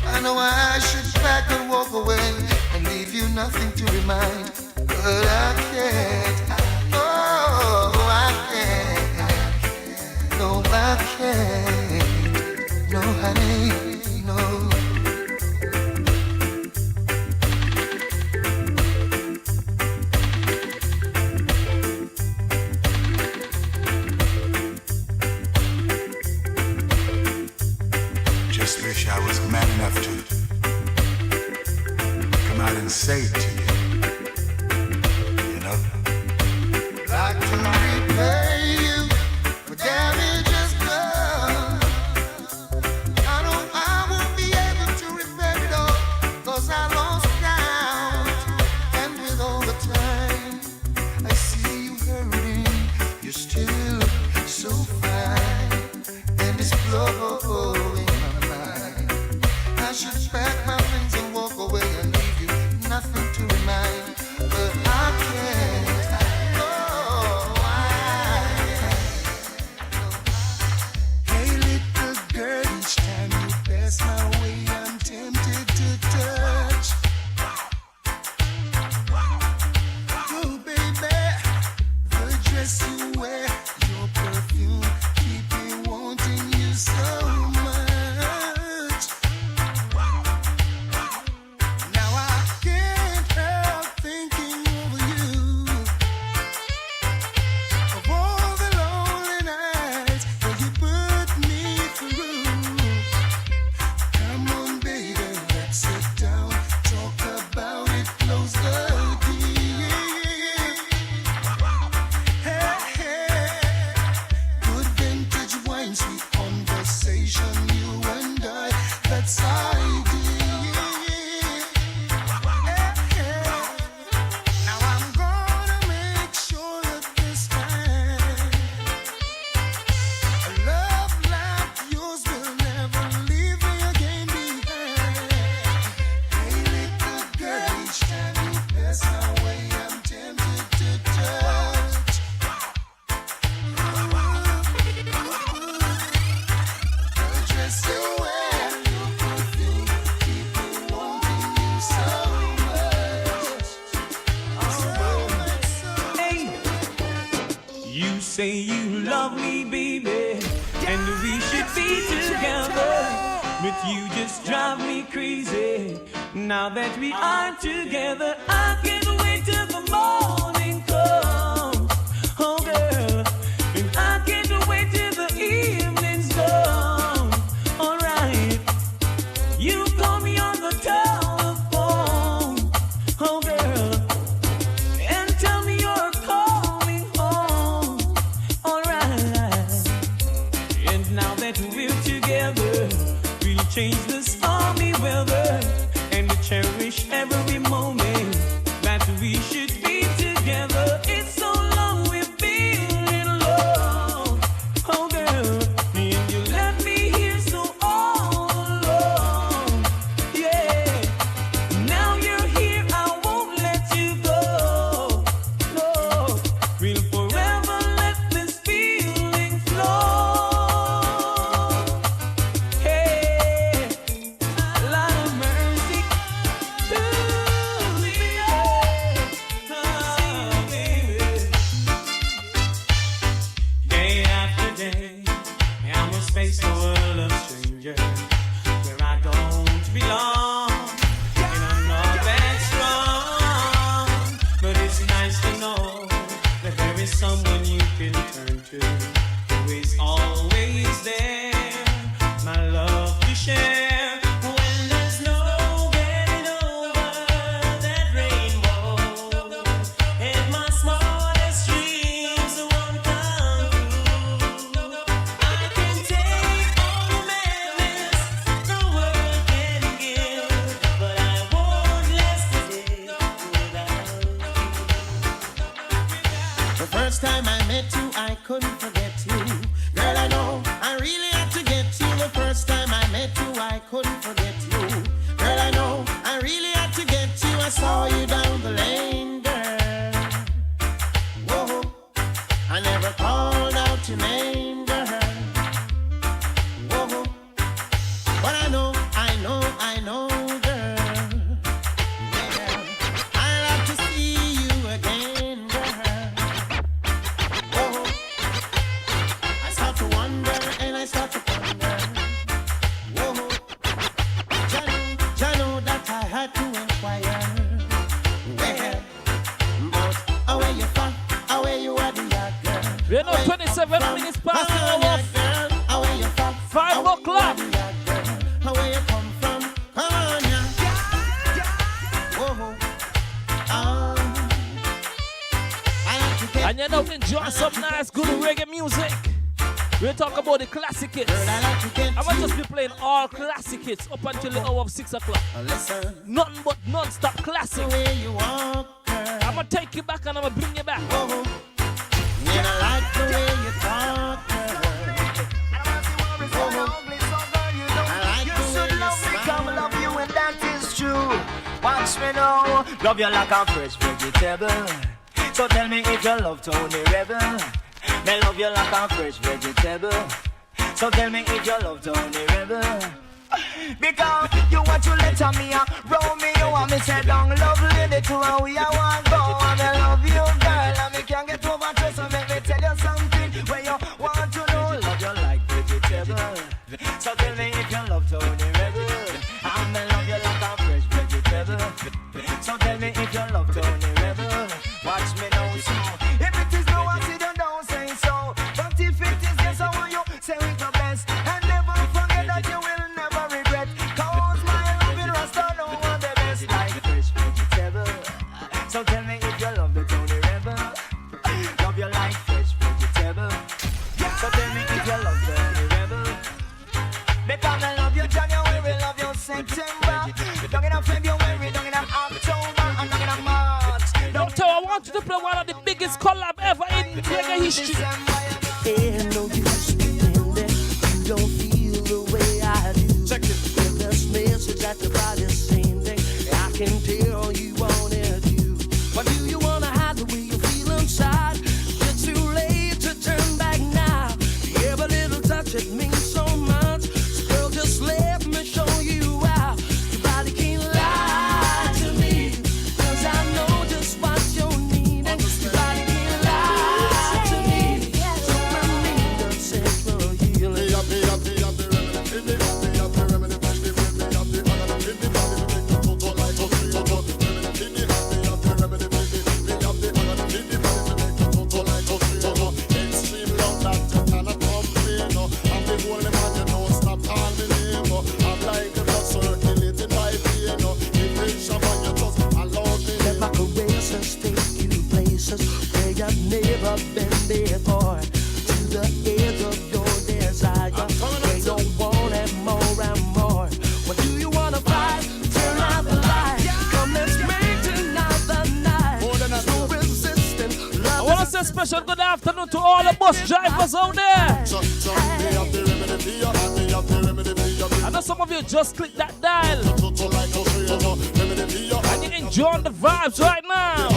I know I should pack and walk away and leave you nothing to remind, but I can't. Oh, I can't. No, I can't. No, honey, no. Just wish I was man enough to come out and say it to you. You know? Like to repay you for damages done. I know I won't be able to repair it all, 'cause I lost count. And with all the time I see you hurting, you're still so fine, and it's blowing my mind. I should pack my things and walk away and leave you nothing to remind, but I can't. Oh, I Hey little girl, each time you pass my way, I'm tempted to touch. Oh baby, the dress you wear, your perfume, keep me wanting you so much. Now I can't help thinking over you, of all the lonely nights that you put me through. Come on, baby, let's sit down, talk about it, close the deal. Hey, hey, good vintage wine, sweet conversation, you and I, that's ideal. Hey, hey, now I'm gonna make sure that this time a love like yours will never leave me again behind. Hey little girl, each time you pass my way, I'm tempted to touch. The dress you wear, your perfume, keep me wanting you so much. Hey, you say you love me, baby, and we should be together, but you just drive me crazy. Now that we are together, I can't wait till the morning comes. Oh girl, and I can't wait till the evening change the stormy weather, and we cherish every moment that we should be together. It's so long we've been in love, oh girl, me and you left me here so all alone. Yeah, now you're here, I won't let you go. No, we'll forever let this feeling flow. Hey, Lord of mercy, ooh, yeah. Oh, baby. Day after day, I must face the world of strangers, where I don't belong, and I'm not that strong. But it's nice to know that there is someone you can turn to, who is always there, my love to share. When there's no getting over that rainbow, and my smallest dreams won't come true, I can take all the madness the world can give, but I won't last a day without you. The first time I met you, I couldn't forget you. Girl, I know I really had to get you. The first time I met you, I couldn't forget you. Girl, I know I really had to get you. I saw you down the lane, girl. Whoa, I never called out your name, girl. Whoa, but I know, girl. Yeah. I'll have to see you again, girl. Whoa, I start to wonder and I start to ponder. Whoa, Jano, that I had to inquire. Well, but where you from? Where you are, the yard girl? We know 27 minutes past the hour. Where you from? 5 o'clock. Where you come from? Come on, yeah. Whoa, I like to get And you know, enjoy some nice, good reggae music. We'll talk about the classic hits. I'm going to just be playing all classic hits up until the hour of 6 o'clock. Listen, Nothing but non-stop classic. where you walk, girl. I'm going to take you back and I'm going to bring you back. And I like the way you talk, girl. I like the way you smile. Love you and that is true. Watch me now, love you like a fresh vegetable. So tell me if you love Tony Rebel. Me love you like a fresh vegetable. So tell me if you love Tony Rebel. Because you want to let me roll me, you want me say down love lady to how we want go. And I love you girl, and me can't get over to, so make me tell you something where you want to know. Love you like vegetable. So tell me if you love Tony Rebel. And I love you like a fresh vegetable. So tell me if you love Tony Rebel. Watch me now, so if it is no, I see them don't say so. But if it is yes, I want you say it the best. And never forget that you will never regret. Cause my love in Rasta don't want the best like fresh vegetable. So tell me if you love the Tony Rebel. Love you like fresh vegetable. So tell me if you love Tony Rebel. Because I love you January, love you September. Don't in February, don't in October, and don't in March. Doctor, I want you to play one of the biggest collab ever in reggae history. Ain't no use pretending you don't feel the way I do. Check it. With this message that your body's sending, I can tell you want it you. But do you wanna hide the way you feel inside? It's too late to turn back now. Every little touch it means so much. So girl, just let me show you out. Your body can't lie to me, 'cause I know just what you're needing. Your body can't lie to me, so I need the central healing. Let my caresses take you places where you've never been before. To the edge of your desire, where you want it more and more. a special good afternoon to all the bus drivers out there. I know some of you just click that dial and you're enjoying the vibes right now.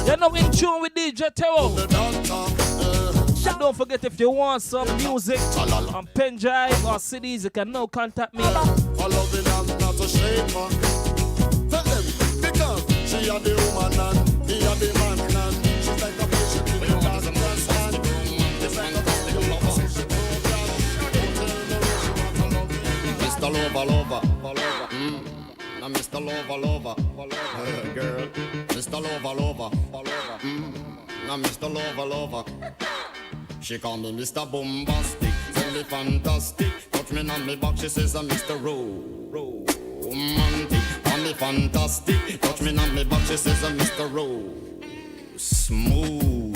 You're now in tune with DJ Tero. And don't forget, if you want some music on pen drive or CDs, you can now contact me. She a the woman and he a the man and she's like a patient in the dance and it's like a physical lover. Mr. Lover, now Mr. Lover, girl. Mr. Lover, now Mr. Lover. She call me Mr. Bombastic, tell me fantastic. Touch me on me back, she says I'm Mr. Romantic. Me fantastic, touch me on me back, she says I'm Mr. Smooth,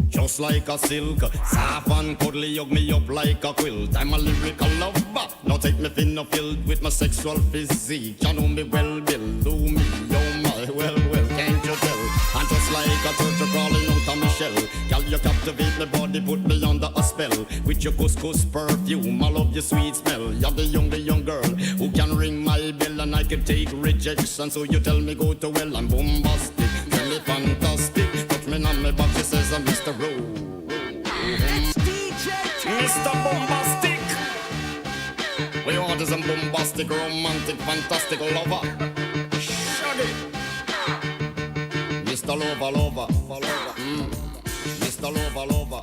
just like a silk. Soft and cuddly, hug me up like a quilt. I'm a lyrical lover, now take me thin or filled with my sexual physique. You know me well, Bill, do me, oh my, well, can't you tell? I'm just like a turtle crawling out of my shell. Girl, you captivate my body, put me under a spell. With your couscous perfume, I love your sweet smell. You're the young girl who can ring my bell, and I can take rejection. So you tell me go to well, I'm bombastic, tell me fantastic. Touch me on my back, she says I'm Mr. Mr. Bombastic. We want is a bombastic, romantic, fantastic lover. Shaggy. Mr. Lover, Mr. Lover,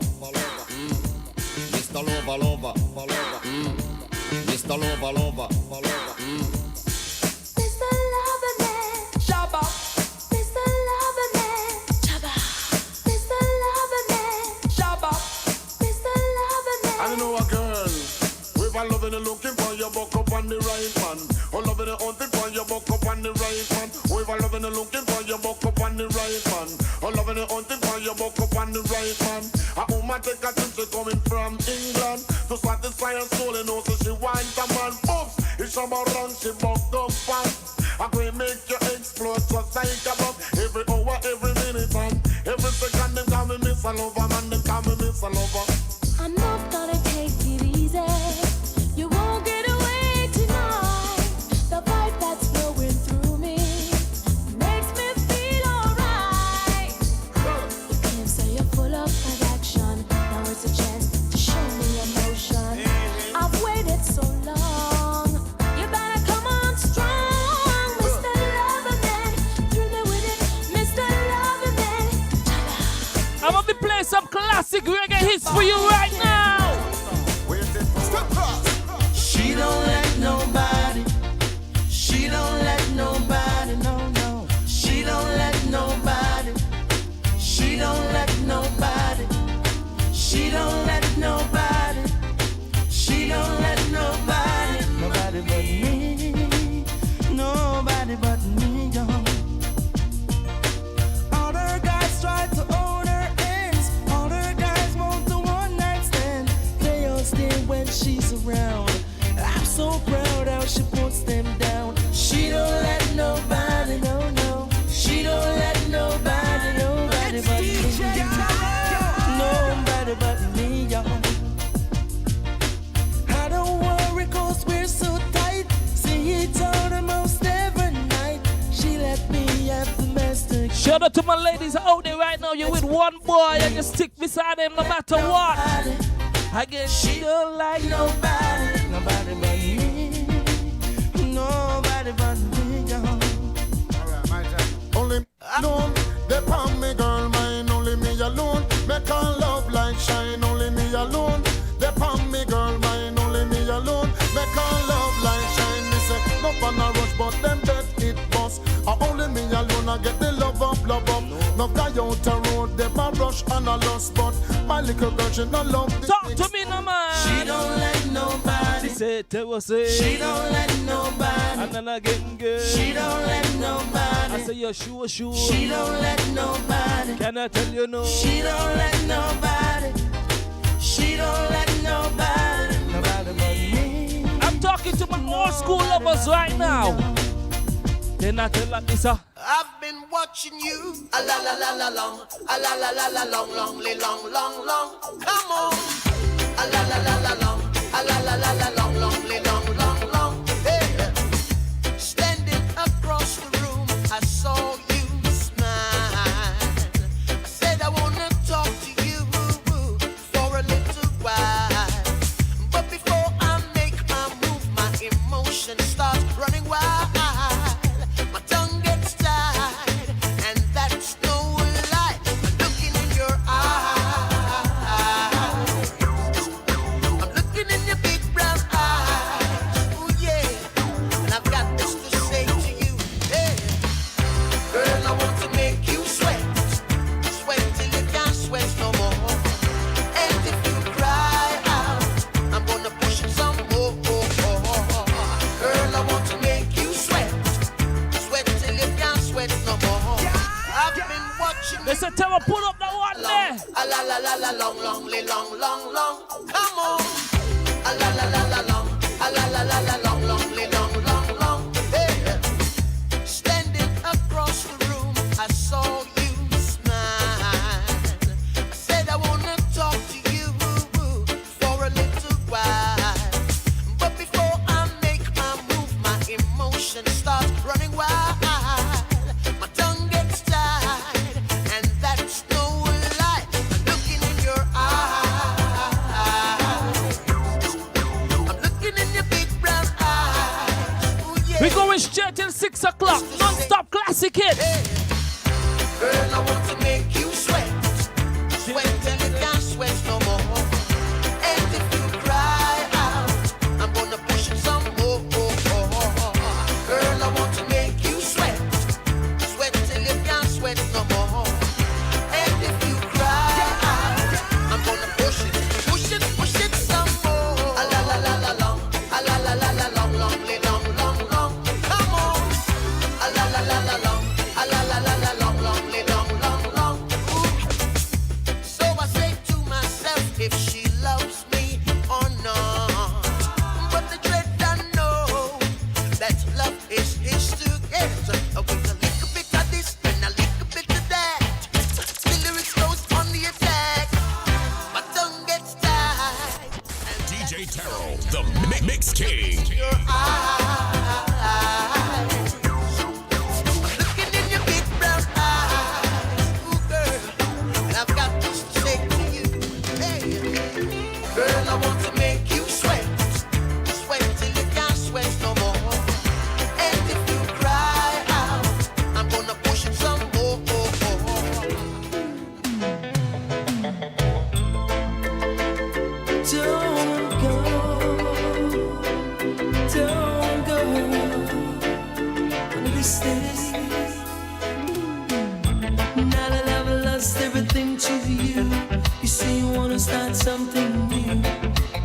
Mr. Lover, Mr. Lover, Mr. Loverman, Shabba. Mr. Loverman, Shabba. Mr. Loverman, Shabba. Mr. Loverman. I know a girl. We've been loving and looking for your buck up on the right man. Oh, loving and hunting for your buck up on the right man. We've been loving and looking for your buck up on the right man. Oh, loving and hunting for your buck up on the right man. A woman take a trip, she coming from England to satisfy her soul and also she wants a man. Oops, it's about run, she bucked up fast. I'm going to make you explode just like a bomb. Every hour, every minute, and every second, them call me Miss a Lover, man, them call me Miss a Lover. I'm not gonna take it easy. You won't get away tonight. The vibe that's flowing through me makes me feel alright. You claim say you're full of action. Now it's a chance to show me emotion. I've waited so long. You better come on strong, Mr. Loverman. Through me with it, Mr. Loverman. I'm gonna be playing some classic reggae hits for you right now. She don't let nobody. She don't let nobody. No. She don't let nobody. She don't let nobody. She don't let nobody. She don't let nobody. Nobody but me. Nobody but me, yo. All her guys try to own her ends. All her guys want the one night stand. They all stay when she's around. I'm so proud how she puts them down. She don't let nobody, no. She don't let nobody but me. Nobody but me, yo. I don't worry 'cause we're so tight. See it all the most every night. She let me have the master. Shout out to my ladies out there right now. You're with one boy and you stick beside him no matter what. Again, she don't like nobody but me. Nobody but me, yo. Alright, my turn. Only alone, they palm me girl mine. Only me alone, make her love like shine. Only me alone, they palm me girl mine. Only me alone, make her love like shine. Me say no fun a rush, but them dead it bust. Only me alone, I get the love up. No guy out the road, them a rush and a lost, but my little girl she no love. Talk to me, no man. She don't let nobody. She said, tell say. She don't let nobody. And then I getting good. She don't let nobody. I say you're sure. She don't let nobody. Can I tell you no? She don't let nobody. She don't let nobody. Nobody but me. I'm talking to my old school lovers right now. Then I tell like this, I've been watching you. A la la la la long, a la la la la long, long, long, long, long. Come on. A la la la la long, a la la la la long, long, long, long, long. Hey. Standing across the room, I saw you smile. I said I wanna talk to you for a little while. But before I make my move, my emotion starts running wild. My tongue gets tied, and that's no lie. I'm looking in your eyes. I'm looking in your big brown eyes. Oh yeah, and I've got this to say to you. Hey, girl, I want to make you sweat, sweat till you can't sweat no more. And if you cry out, I'm gonna push it some more. Girl, I want to make you sweat, sweat till you can't sweat no more. I've been watching. They said, tell me, pull up that one there. A la la la la long, long, long, long, long. Come on. A la la la la long, a la la la la long, long, long, long, long. Hey. Standing across the room, I saw you smile. I said I wanna talk to you for a little while. But before I make my move, my emotion starts running wild. My tongue gets tied, and that's no lie. I'm looking in your eyes. I'm looking in your big brown eyes. Ooh, yeah. We going straight till 6 o'clock. Non-stop classic hit. Girl, I want to make you sweat, sweat till you can't sweat no more. And if you cry out, I'm gonna push it some more. Girl, I want to make you sweat, sweat till you can't sweat no more. And if you cry out, I'm gonna push it some more. A la la la la long, a la la la la long, long, long, long, long. Come on. A la la la la long, a la la la la long, long, long, long, long. Ooh. So I say to myself, if she loves me or not. But the dread I know that love is his to get. With a little bit of this and a little bit of that, the lyrics goes on the attack. My tongue gets tied. DJ Terrell, the Mix King. Your eyes. Looking in your big brown eyes. Ooh, girl, and I've got this to say to you. Hey, girl, I want to make you sweat, sweat till you can't sweat no more. And if you cry out, I'm gonna push it some more. Don't go, don't go. Wanna be stay. Now that I've lost everything to you, you say you wanna start something new,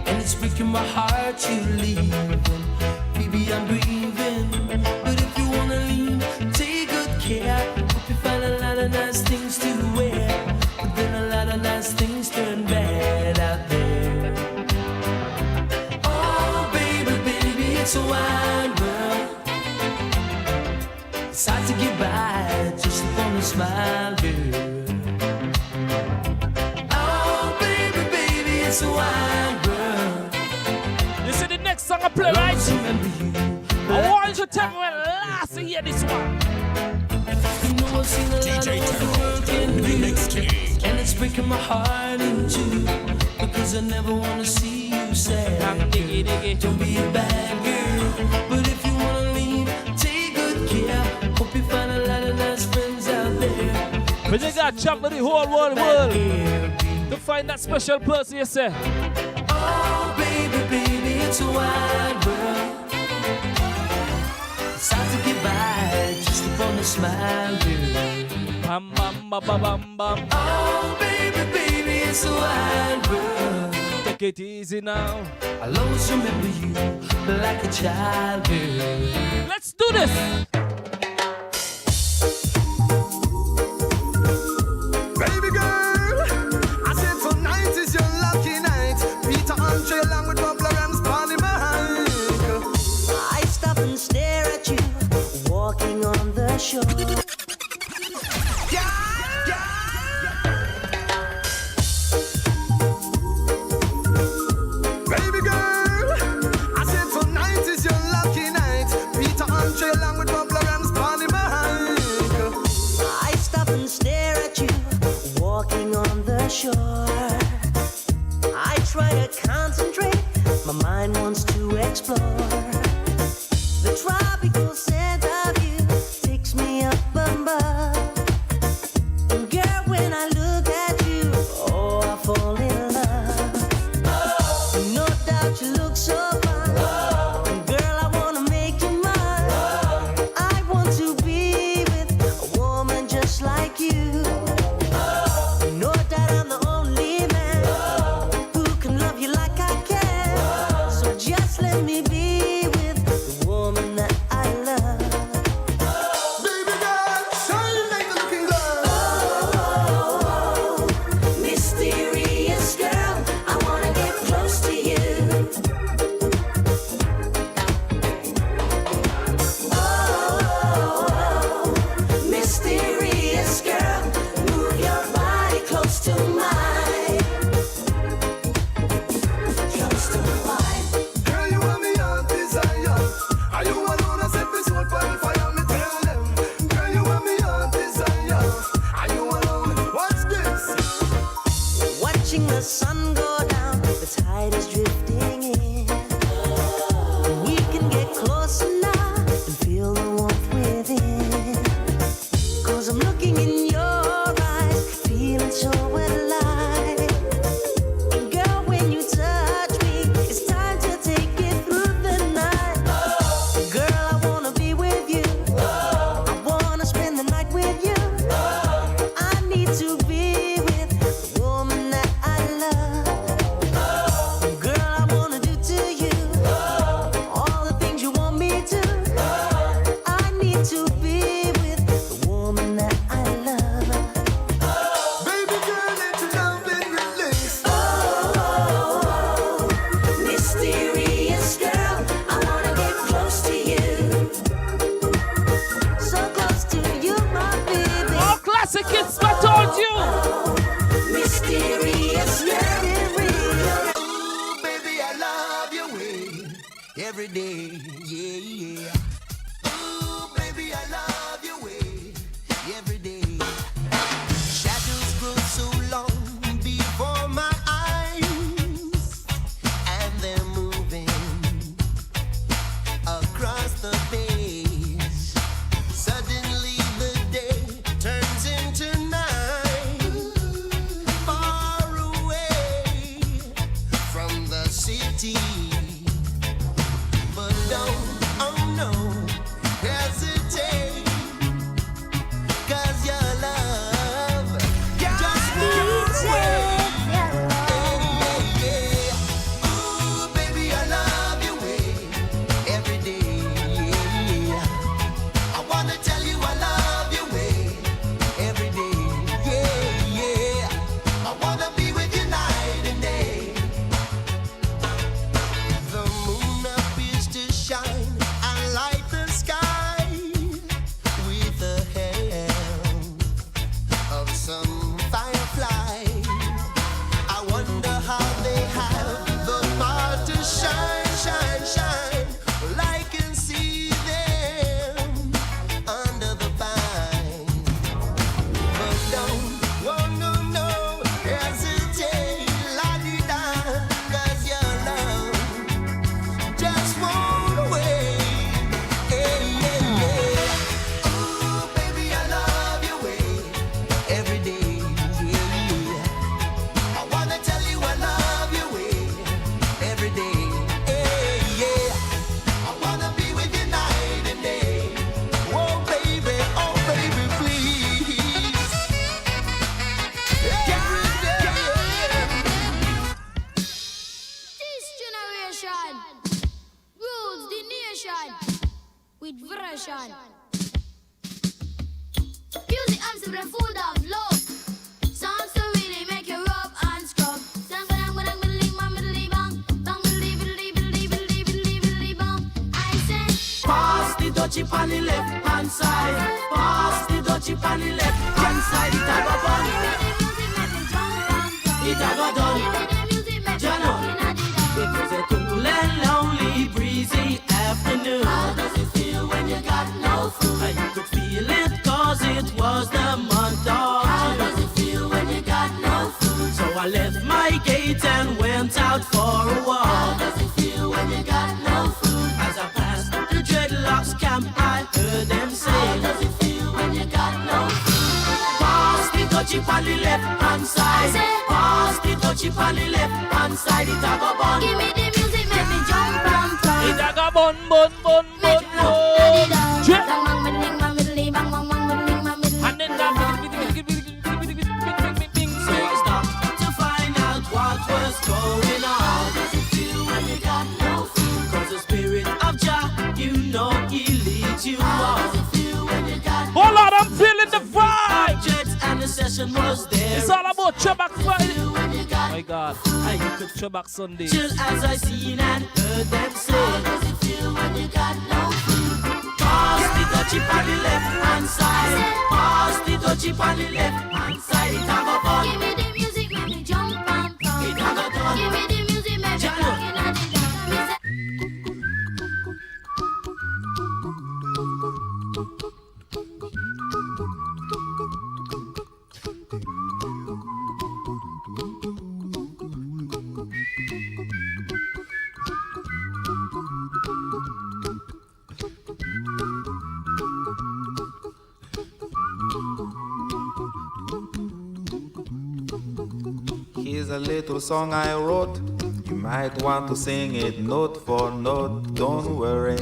and it's breaking my heart to leave. Baby, I'm grieving, but if you wanna leave, take good care. Hope you find a lot of nice things to wear, but then a lot of nice things turn bad out there. Oh, baby, baby, it's a wide world. It's hard to get by just upon a smile, girl. Oh, baby, baby, it's a wide world. You see the next song I play, right? I want you to tell me when last you hear this one. You know I've seen a lot of what the world can do, and it's breaking my heart in two, because I never wanna see you sad. Don't be a bad girl, but if you wanna leave, take good care. Hope you find a lot of nice friends out there. But you got to jump with the whole world to find that special person, you say. Oh, baby, baby, it's a wide world. It's hard to get by just upon a smile, girl. Bam, bam, bam, bam, bam, bam. Oh, baby, baby, it's a wide world. Take it easy now. I'll always remember you like a child, girl. Let's do this. Baby girl, I said tonight is your lucky night. Peter Andre along with Bubba Rams, Bonnie Mike. I stop and stare at you, walking on the shore. stare at you walking on the shore. I try to concentrate, my mind wants to explore. The tropical scent of you takes me up above. And girl, when I look at you, oh, I fall in love. No doubt you look so fine. Girl, I wanna make you mine. I want to be with a woman just like you. No doubt I'm the only man who can love you like I can. So just let me be with the woman that I love. Baby girl, shine like a looking girl. Oh, mysterious girl, I wanna get close to you. Oh, mysterious girl, move your body close to mine. Close to mine. Girl, you are me heart desire. Are you alone? I set me soul on fire. Me tell them. Girl, you are me heart desire. Are you alone? What's this? Watching the sun go down, the tide is drifting in. We can get closer now and feel the warmth within. 'Cause I'm looking in your eyes, feeling so alive. And girl, when you touch me, it's time to take it through the night. Girl, I wanna be with you. I wanna spend the night with you. I need to be with the woman that I love. Girl, I wanna do to you all the things you want me to. I need to be with the woman that I love. Baby girl, let your love be released. Oh, mysterious girl, I wanna get close to you. So close to you, my baby. Oh, classic hits, I told you. Mysterious girl. Ooh, baby, I love your way every day. Yeah, yeah. Ooh, baby, I love your way every day. Shadows grow so long before my eyes, and they're moving across the page. Suddenly the day turns into night, far away from the city. But don't, oh no, hesitate, 'cause your love just won't wait. Yeah, yeah. Ooh, baby, I love your way every day. Yeah. I wanna tell you I love your way every day. Yeah, yeah. I wanna be with you night and day. The moon appears to shine and light the sky with the help of some firefly. I wonder how they have the power to shine, shine, shine. Well, I can see them under the vine. But don't, oh no, no, hesitate, la-di-da, 'cause your love just won't wait. Yeah, yeah, yeah. Ooh, baby, I love your way every day. Yeah, yeah. I wanna tell you I love your way every day. Yeah, yeah. I wanna be with you night and day. Oh baby, please. Every day. This generation rules the nation with version. Music arms to the food of love. Songs to really make you rub and scrub. Pass the dutchie on the left hand side. Pass the dutchie on the left hand side. It a go fun. It a go done. Jano. It was a cool and lonely, breezy afternoon. How does it feel when you got no food? You could feel it 'cause it was the month of for a walk. How does it feel when you got no food? As I passed the dreadlocks camp, I heard them say, How does it feel when you got no food? pass the touchy on the left hand side. Pass the touchy on the left hand side. It a go bun. Give me the music, make me jump and pump. It a go bun, bun, bun, bun, bun. Drip. And then that. So I stopped to find out what was going on. How does it feel when you got no food? 'Cause the spirit of Jah, you know he leads you How on. does it feel when you got no Hold on, I'm feeling the vibe. Jets and the session was there. It's all about Throwback Friday. when you got My God, I could Throwback Sunday. chill as I seen and heard them say, How does it feel when you got no food? pass the touchy on the left hand side. Pass the touchy on the left hand side. It a go fun. Give me the music, make me jump and pump. It a go done. Give me the music, make me Jalo. rock in the dance. Here's a little song I wrote. You might want to sing it note for note. Don't worry.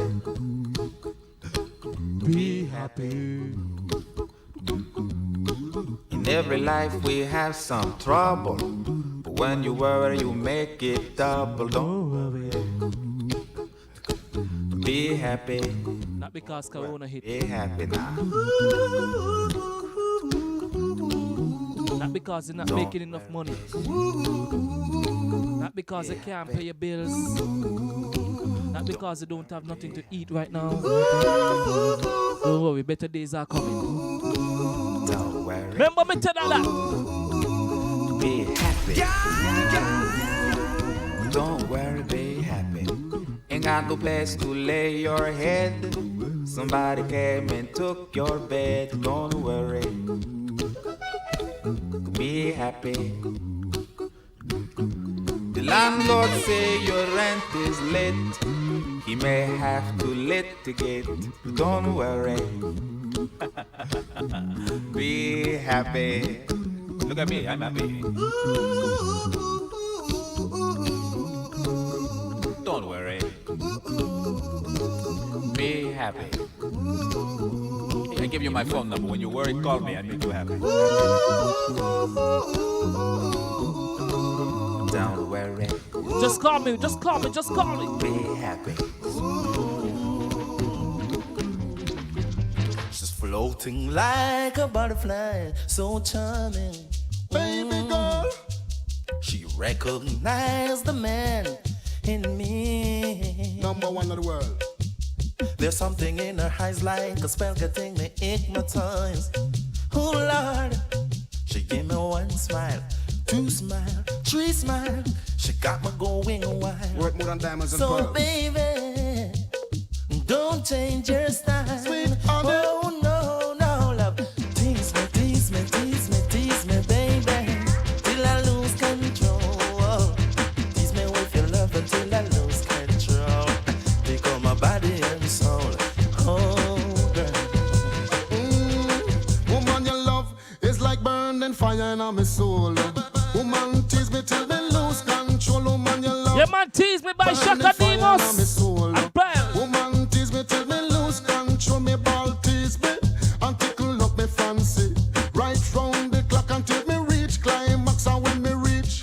Be happy. In every life we have some trouble. But when you worry, you make it double. Don't worry. Be happy. Not because Corona hit. Be happy now. Not because you're not Don't making enough money. Not because you can't pay your bills. Not because you don't have nothing to eat right now. Don't worry, better days are coming. Don't worry. Remember me tell that. Be happy. Don't worry, be happy. Ain't got no place to lay your head. Somebody came and took your bed. Don't worry. Be happy. The landlord say your rent is late. He may have to litigate. Don't worry. Be happy. Look at me, I'm happy. Don't worry. Be happy. I give you my phone number. When you worry, call me. I make you happy. Don't worry. Just call me, just call me, just call me. Be happy. She's floating like a butterfly, so charming. Baby girl. She recognized the man in me. Number one in the world. There's something in her eyes like a spell getting me hypnotized. Oh Lord, she gave me one smile, two smile, three smile. She got me going wild. Worth more than diamonds and so pearls. baby, don't change your style. Sweet honey. Oh no, no love. Tease me, tease me, tease me, tease me, baby, till I lose control. Tease me with your love until I lose control. Become my body and soul. Oh girl. Woman, your love is like burning fire in my soul. Woman, tease me till me lose control. Woman, your love. Yeah, man, tease me by Shaka Demos. Woman, tease me till me lose control. Me ball tease me and tickle up me fancy. Right round the clock until me reach climax. And when me reach,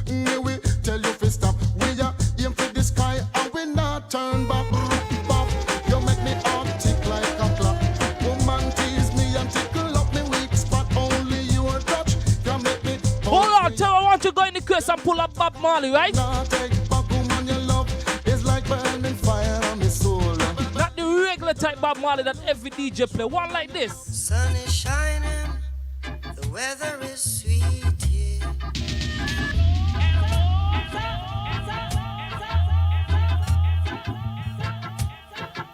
me we tell you fi stop. We are aim for the sky and we not turn back. You make me heart tick like a clock. Woman, tease me and tickle up me weak spot. Only your touch can make me. Hold on, tell I want you to go in the case and pull up Bob Marley, right? Not take back, woman, your love is like burning fire on my soul. Not the regular type Bob Marley that every DJ play. One like this. Sun is shining, the weather is sweet here.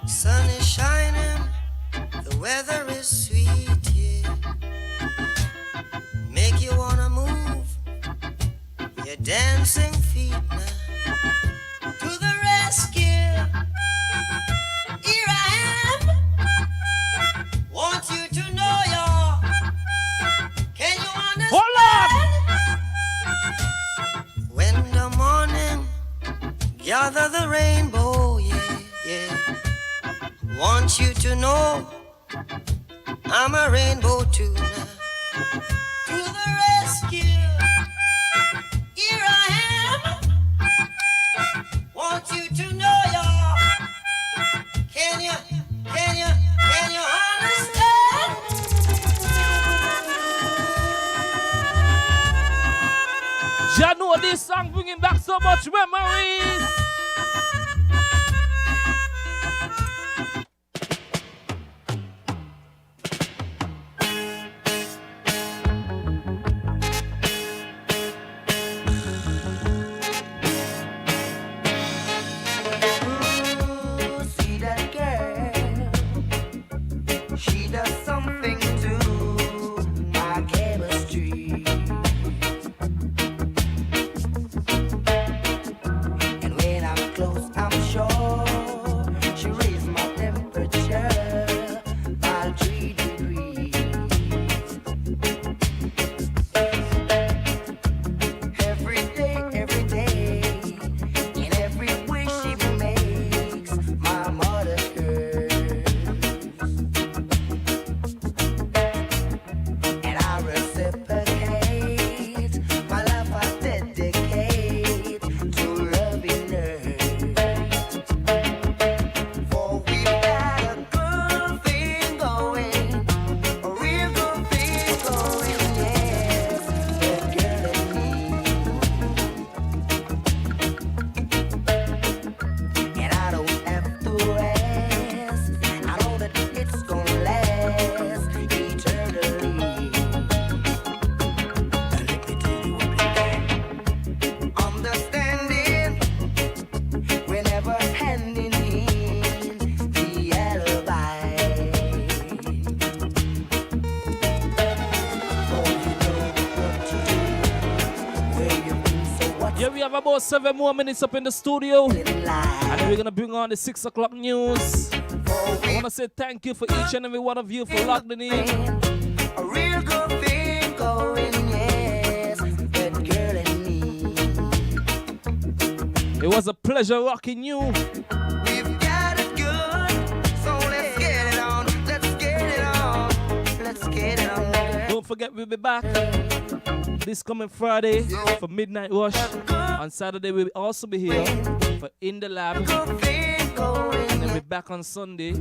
Sun is shining, the weather is sweet here. Make you wanna move your dancing feet now. gather the rainbow, yeah, yeah. Want you to know I'm a rainbow too now. To the rescue, here I am. Want you to know, y'all. Can you understand? Ya know this song bringing back so much memories. See that girl? She does something to my chemistry. And when I'm close, I'm sure she raised my temperature by 3 degrees. Every day, in every wish she makes, my mother hurts. And I reciprocate my love, I dedicate to loving her. For we've got a good thing going, a real good thing going, yes, that girl and me. And I don't have to rest, I know that it's gonna last eternally. Understanding, we're never hand in hand, the alibi. Oh, you know what to do, where you've been, so what's Yeah, we have about 7 more minutes up in the studio. And then we're gonna bring on the 6 o'clock news. I wanna say thank you for each and every one of you for logging in. a real good thing going, yes, that girl and me. It was a pleasure rocking you. We've got it good, so let's get it on, let's get it on, let's get it on, girl. Don't forget we'll be back this coming Friday for Midnight Rush. On Saturday we'll also be here for In the Lab. And then we'll be back on Sunday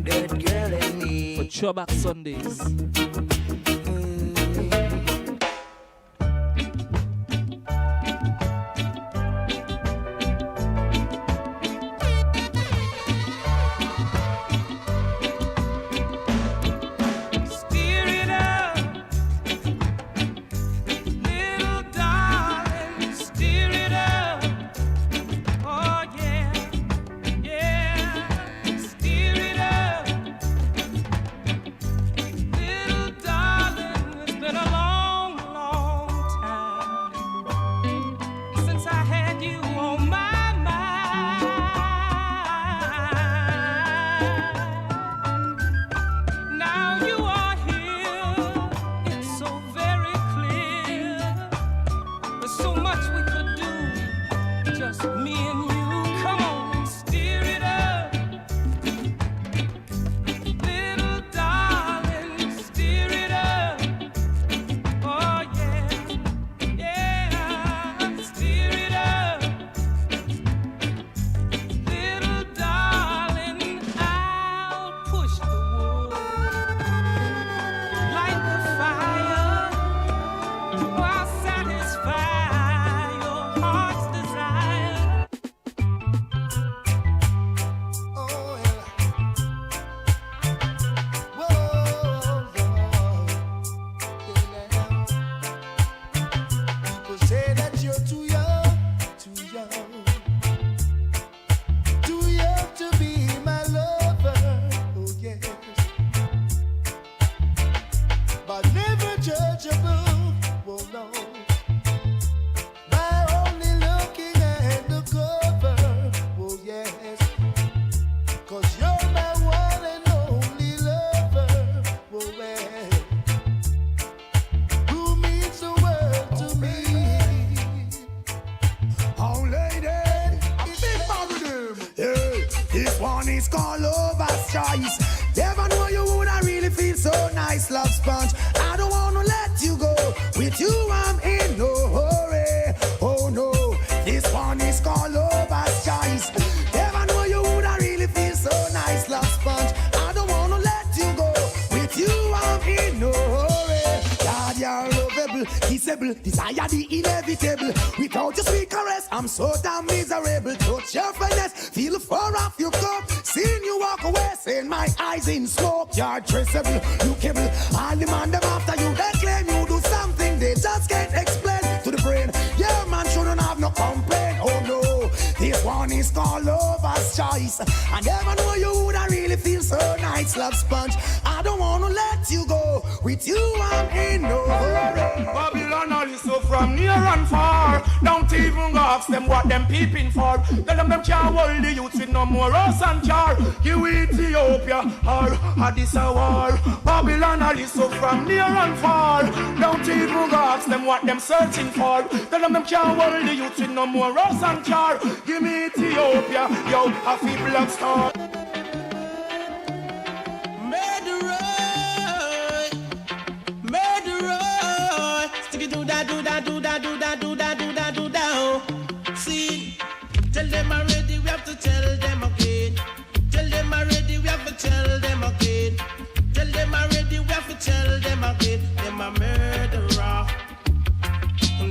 for Throwback Sundays. Steer it up, little darling, steer it up. Oh yeah, yeah, steer it up, little is called lover's choice. Never know you woulda really feel so nice, love sponge. I don't wanna let you go. With you I'm in no hurry. Oh no, this one is called lover's choice. Never know you woulda really feel so nice, love sponge. I don't wanna let you go. With you I'm in no hurry. God, you're lovable, kissable, desire the inevitable. Without your sweet caress, I'm so damn miserable. Touch your finesse, feel the fur off your cup. Seeing you walk away, seeing my eyes in smoke. You're traceable, lookable. All the man them after you, they claim you do something they just can't explain to the brain. Yeah, man shouldn't have no complaint. Oh no, this one is called lover's choice. I never know you would I really feel so nice, love sponge. I don't wanna let you go. With you I'm in no hurry. Babylon all is so from near and far. Don't even ask them what them peeping for. Tell them can't hold the youth with no more house and jar. You Ethiopia or Addis a war. Babylon all is so from near and far. Don't even ask them what them searching for. Tell them can't hold the youth with no more house and jar. Give me Ethiopia, yo, a few black star. See, tell them already, we have to tell them again. Tell them already, we have to tell them again. Tell them already, we have to tell them again. Them a murderer.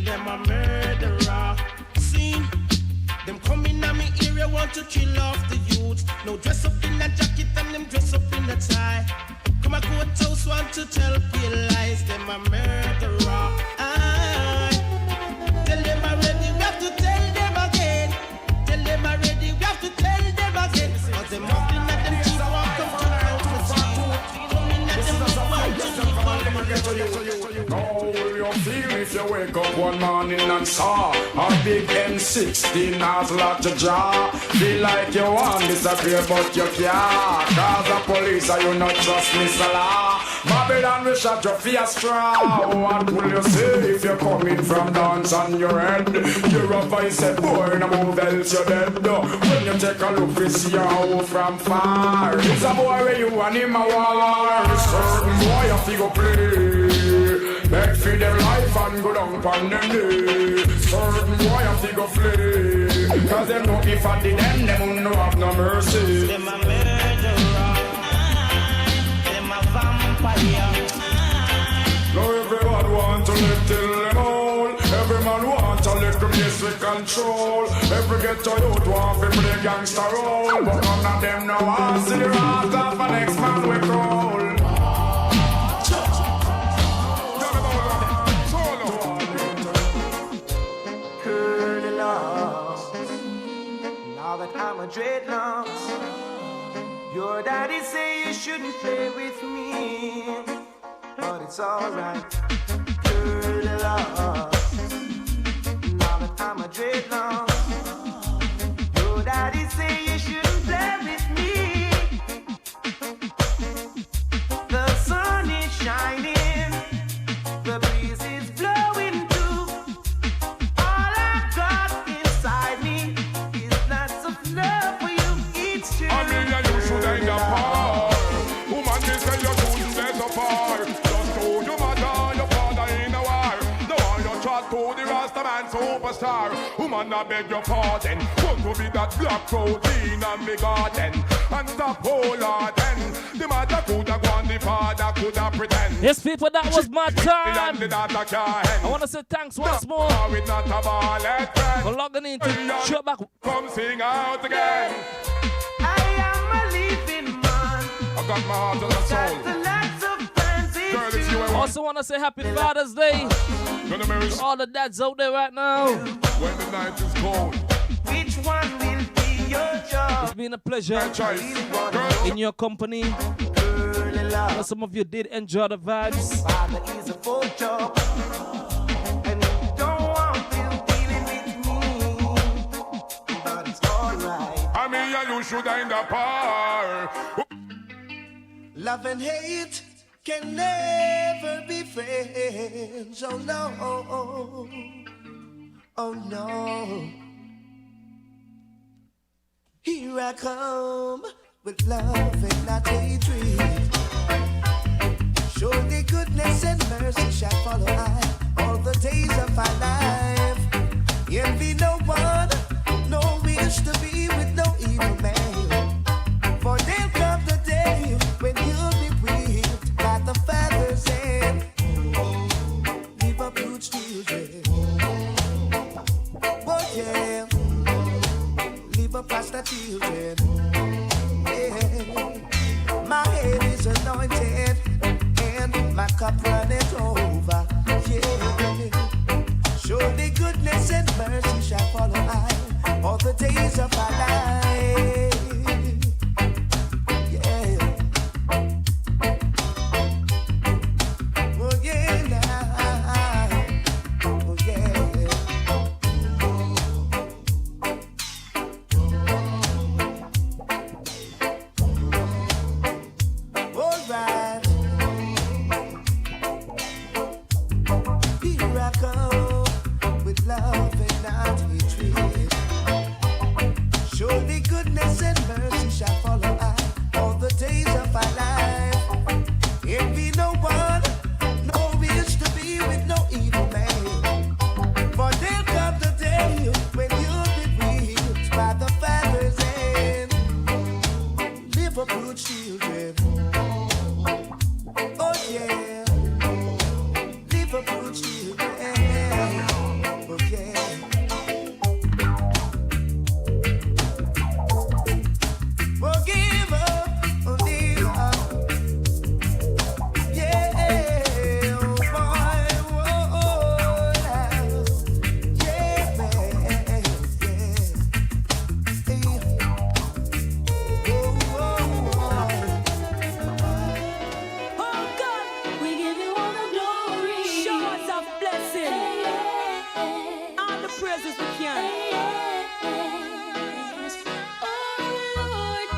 Them a murderer. See, them coming at me area want to kill off the youth. No dress up in a jacket and them dress up in a tie. Come a courthouse want to tell pale lies. Them a murderer. Tell them already, we have to tell them again. Tell them already, we have to tell them again. Cause them up in at them cheap walk come to out with you. Coming at them How will you feel if you wake up one morning and saw a big M16 nozzle at your jaw? Feel like you want disappear but you can't. Cause the police are you not trust Mr. Law. Babylon will shut your face straw. What will you say if you're coming from dance on your head? You're a voice said boy no move else you're dead. When you take a look you see your hoe from far. It's a boy where you and him a war. Certain boy you figure play. Beg for their life and go down on them day. Certain boy you figure flee. Cause them know if I did them won't no have no mercy. Them a murderer. Them a vampire. Now everyone want to live till them old. Every man want to live the place with control. Every ghetto youth want to play gangster role. But none of them now want to see the wrath of an next man we crawl. Now that I'm a dreadlocks, your daddy say you shouldn't play with me, but it's alright. Girl, love. Now that I'm a dreadlock, your daddy say you shouldn't play with me. The sun is shining, the breeze is blowing too. All I've got inside me is lots of love for you. It's true. I mean, you should end up hard. Woman, they say you shouldn't get up hard. Just told your mother, your father in a war. No one you trust to the Rasta man superstar. Woman, I beg your pardon. Want to be that black protein and me garden. And stop whole lot then. The mother could have gone, the father could have pretend. Yes, people, that was my time. I want to say thanks once more for logging into Throwback. Come sing out again. I am a living man. I got my heart and soul. Also want to say happy Father's Day to all the dads out there right now. When the night is cold, which one will be your job? It's been a pleasure in your company. Some of you did enjoy the vibes. Father is a full job, and don't want you dealing with me, but it's alright. I mean, you should end up par. Love and hate can never be friends. Oh no, oh no. Here I come with love and not hatred. Surely goodness and mercy shall follow I all the days of our life. Envy no one, no wish to be with no evil man. For there'll come the day when you'll be whipped by the father's hand. Leave up huge children. Oh yeah. Leave up pastor children. Yeah. My head is anointed and my cup runneth over. Yeah. Surely goodness and mercy shall follow I all the days of our life. Yeah. Oh yeah, now. Oh yeah. All right. Here I come with love and not hatred. Surely goodness and mercy shall follow I all the days of our life. Envy no one, no wish to be with no evil man. For there'll come the day when you'll be whipped by the father's hand. Live up good children. Oh yeah. Live up good children. Oh yeah. Forgive up, forgive up. Yeah, oh boy, oh, yeah, man, yeah. Oh God, we give you all the glory. Showers of blessing. All the praises we can. Oh Lord,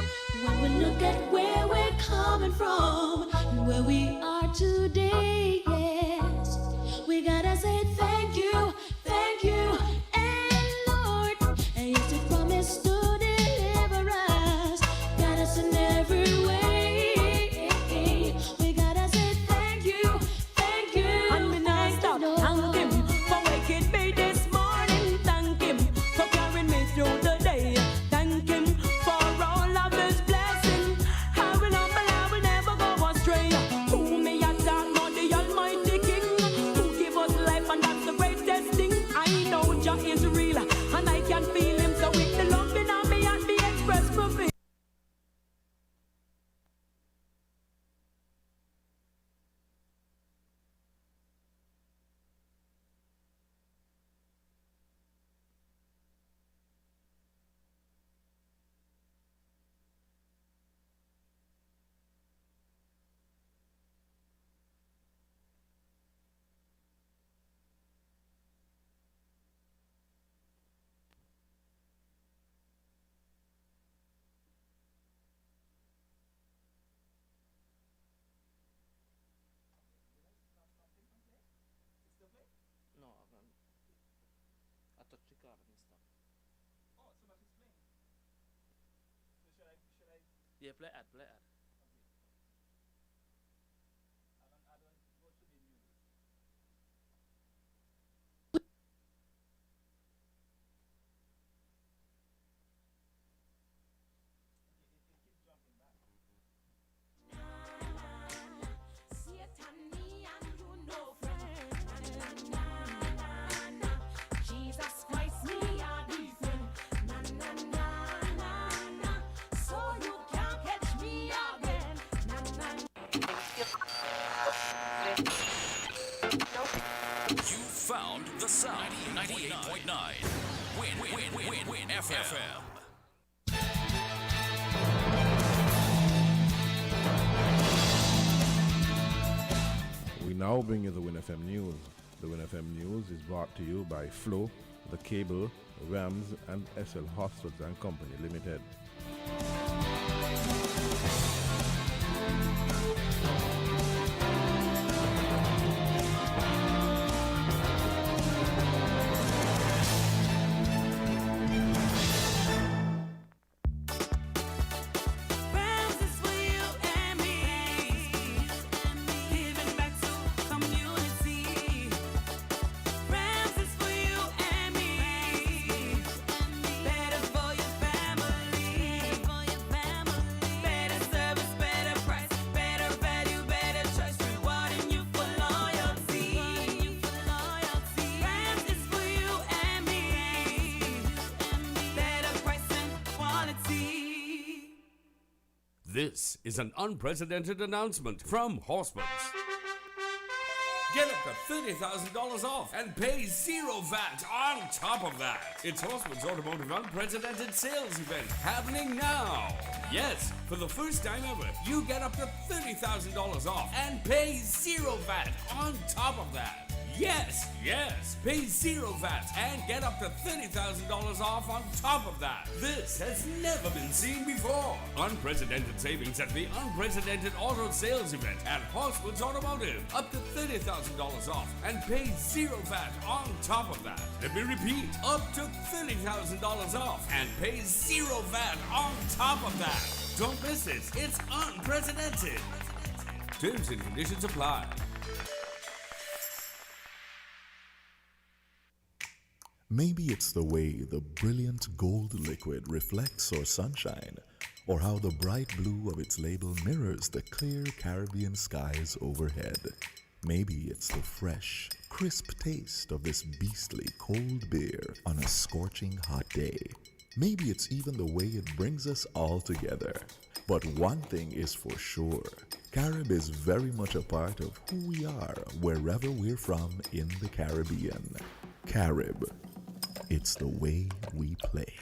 when we look at where we're coming from, and where we are today, yes, we gotta say thank you, and Lord, and you still promise to deliver us, got us in every way. We gotta say thank you, and we not stop. Thank Him for waking me this morning. Thank Him for carrying me through the day. Thank Him for all of His blessings. I will humble, I will never go astray. Who may I talk about the Almighty King, who give us life, and that's the greatest thing. I know Jah is real, and I can feel Him. So with the love in me and be expressed for me. No, I touched the card and stuff. Oh, so much is playing. So should I? Yeah, play ad. I don't go to the music. It keeps jumping back. Satan, me and you no friend. Jesus Christ, me a different. So you can't catch me again. You found the sound. 98.9. Win FM. We now bring you the Win FM News. The Win FM News is brought to you by Flow, The Cable, Rams, and SL Hospitals and Company Limited. This is an unprecedented announcement from Horseman's. Get up to $30,000 off and pay zero VAT on top of that. It's Horseman's Automotive Unprecedented Sales Event happening now. Yes, for the first time ever, you get up to $30,000 off and pay zero VAT on top of that. Yes, pay zero VAT and get up to $30,000 off on top of that. This has never been seen before. Unprecedented savings at the Unprecedented Auto Sales Event at Horseman's Automotive. Up to $30,000 off and pay zero VAT on top of that. Let me repeat, up to $30,000 off and pay zero VAT on top of that. Don't miss this, it's unprecedented. Terms and conditions apply. Maybe it's the way the brilliant gold liquid reflects our sunshine, or how the bright blue of its label mirrors the clear Caribbean skies overhead. Maybe it's the fresh, crisp taste of this beastly cold beer on a scorching hot day. Maybe it's even the way it brings us all together. But one thing is for sure, Carib is very much a part of who we are wherever we're from in the Caribbean. Carib. It's the way we play.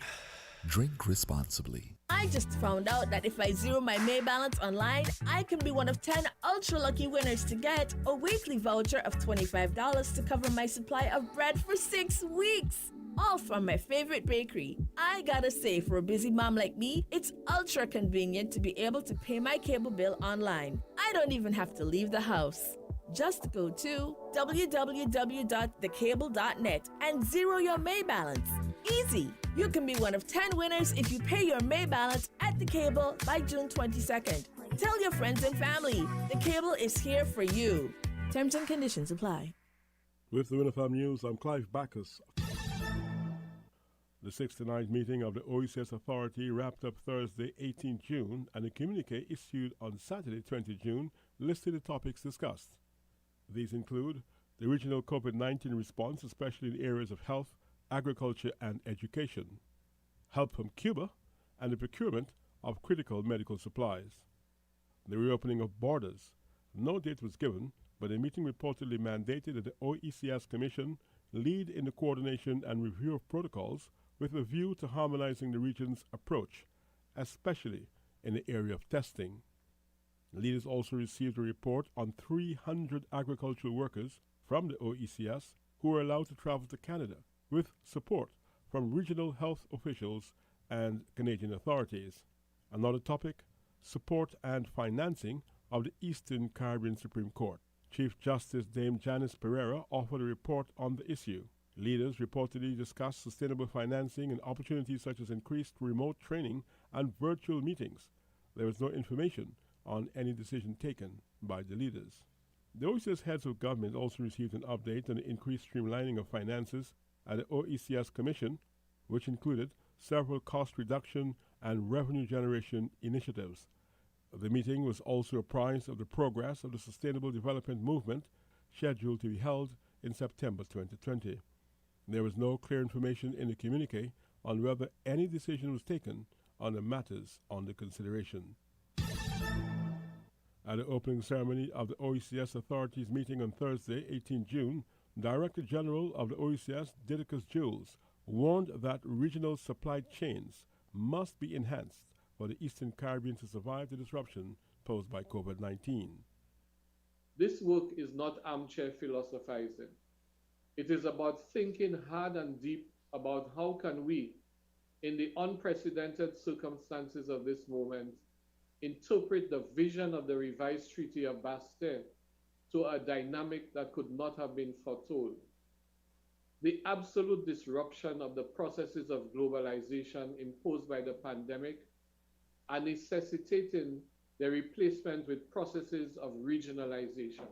Drink responsibly. I just found out that if I zero my May balance online, I can be one of 10 ultra lucky winners to get a weekly voucher of $25 to cover my supply of bread for 6 weeks. All from my favorite bakery. I gotta say, for a busy mom like me, it's ultra convenient to be able to pay my cable bill online. I don't even have to leave the house. Just go to www.thecable.net and zero your May balance. Easy! You can be one of 10 winners if you pay your May balance at The Cable by June 22nd. Tell your friends and family, The Cable is here for you. Terms and conditions apply. With the WinFM News, I'm Clive Backus. The 69th meeting of the OECS Authority wrapped up Thursday, 18 June, and a communique issued on Saturday, 20 June, listed the topics discussed. These include the regional COVID-19 response, especially in areas of health, agriculture, and education, help from Cuba, and the procurement of critical medical supplies. The reopening of borders. No date was given, but the meeting reportedly mandated that the OECS Commission lead in the coordination and review of protocols with a view to harmonizing the region's approach, especially in the area of testing. Leaders also received a report on 300 agricultural workers from the OECS who were allowed to travel to Canada, with support from regional health officials and Canadian authorities. Another topic, support and financing of the Eastern Caribbean Supreme Court. Chief Justice Dame Janice Pereira offered a report on the issue. Leaders reportedly discussed sustainable financing and opportunities such as increased remote training and virtual meetings. There was no information on any decision taken by the leaders. The OECS heads of government also received an update on the increased streamlining of finances at the OECS Commission, which included several cost reduction and revenue generation initiatives. The meeting was also apprised of the progress of the Sustainable Development Movement, scheduled to be held in September 2020. There was no clear information in the communique on whether any decision was taken on the matters under consideration. At the opening ceremony of the OECS Authorities meeting on Thursday, 18 June, Director General of the OECS, Didacus Jules, warned that regional supply chains must be enhanced for the Eastern Caribbean to survive the disruption posed by COVID-19. This work is not armchair philosophizing. It is about thinking hard and deep about how can we, in the unprecedented circumstances of this moment, interpret the vision of the revised Treaty of Bastille to a dynamic that could not have been foretold. The absolute disruption of the processes of globalization imposed by the pandemic are necessitating their replacement with processes of regionalization.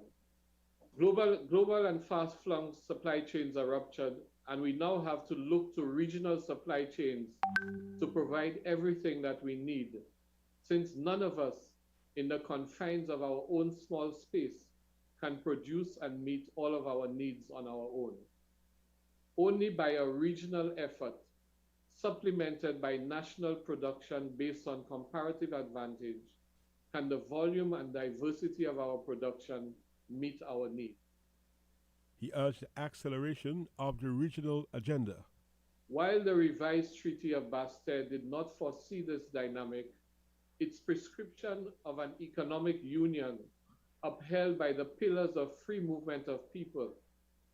Global and fast-flung supply chains are ruptured, and we now have to look to regional supply chains to provide everything that we need, since none of us, in the confines of our own small space, can produce and meet all of our needs on our own. Only by a regional effort, supplemented by national production based on comparative advantage, can the volume and diversity of our production meet our needs. He urged the acceleration of the regional agenda. While the revised Treaty of Bastet did not foresee this dynamic, its prescription of an economic union upheld by the pillars of free movement of people,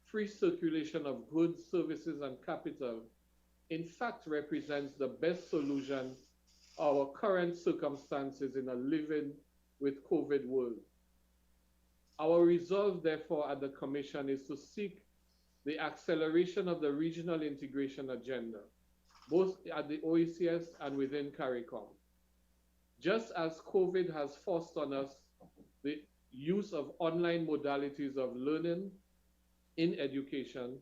free circulation of goods, services, and capital, in fact represents the best solution to our current circumstances in a living with COVID world. Our resolve, therefore, at the Commission is to seek the acceleration of the regional integration agenda, both at the OECS and within CARICOM. Just as COVID has forced on us the use of online modalities of learning in education,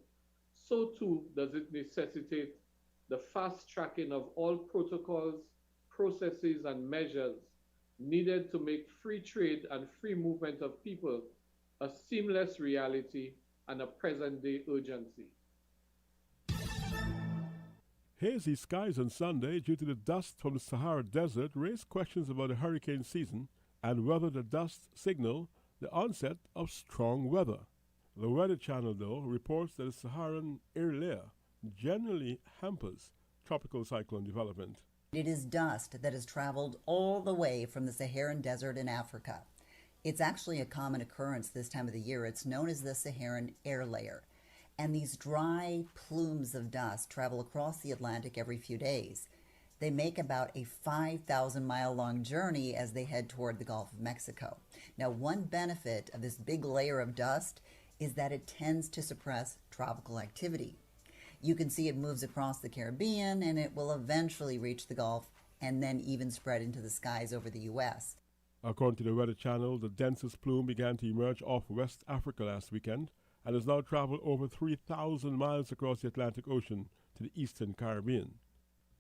so too does it necessitate the fast tracking of all protocols, processes, and measures needed to make free trade and free movement of people a seamless reality and a present-day urgency. Hazy skies on Sunday due to the dust from the Sahara Desert raised questions about the hurricane season and whether the dust signal the onset of strong weather. The Weather Channel, though, reports that the Saharan air layer generally hampers tropical cyclone development. It is dust that has traveled all the way from the Saharan Desert in Africa. It's actually a common occurrence this time of the year. It's known as the Saharan air layer. And these dry plumes of dust travel across the Atlantic every few days. They make about a 5,000-mile-long journey as they head toward the Gulf of Mexico. Now, one benefit of this big layer of dust is that it tends to suppress tropical activity. You can see it moves across the Caribbean, and it will eventually reach the Gulf and then even spread into the skies over the U.S. According to the Weather Channel, the densest plume began to emerge off West Africa last weekend and has now traveled over 3,000 miles across the Atlantic Ocean to the eastern Caribbean.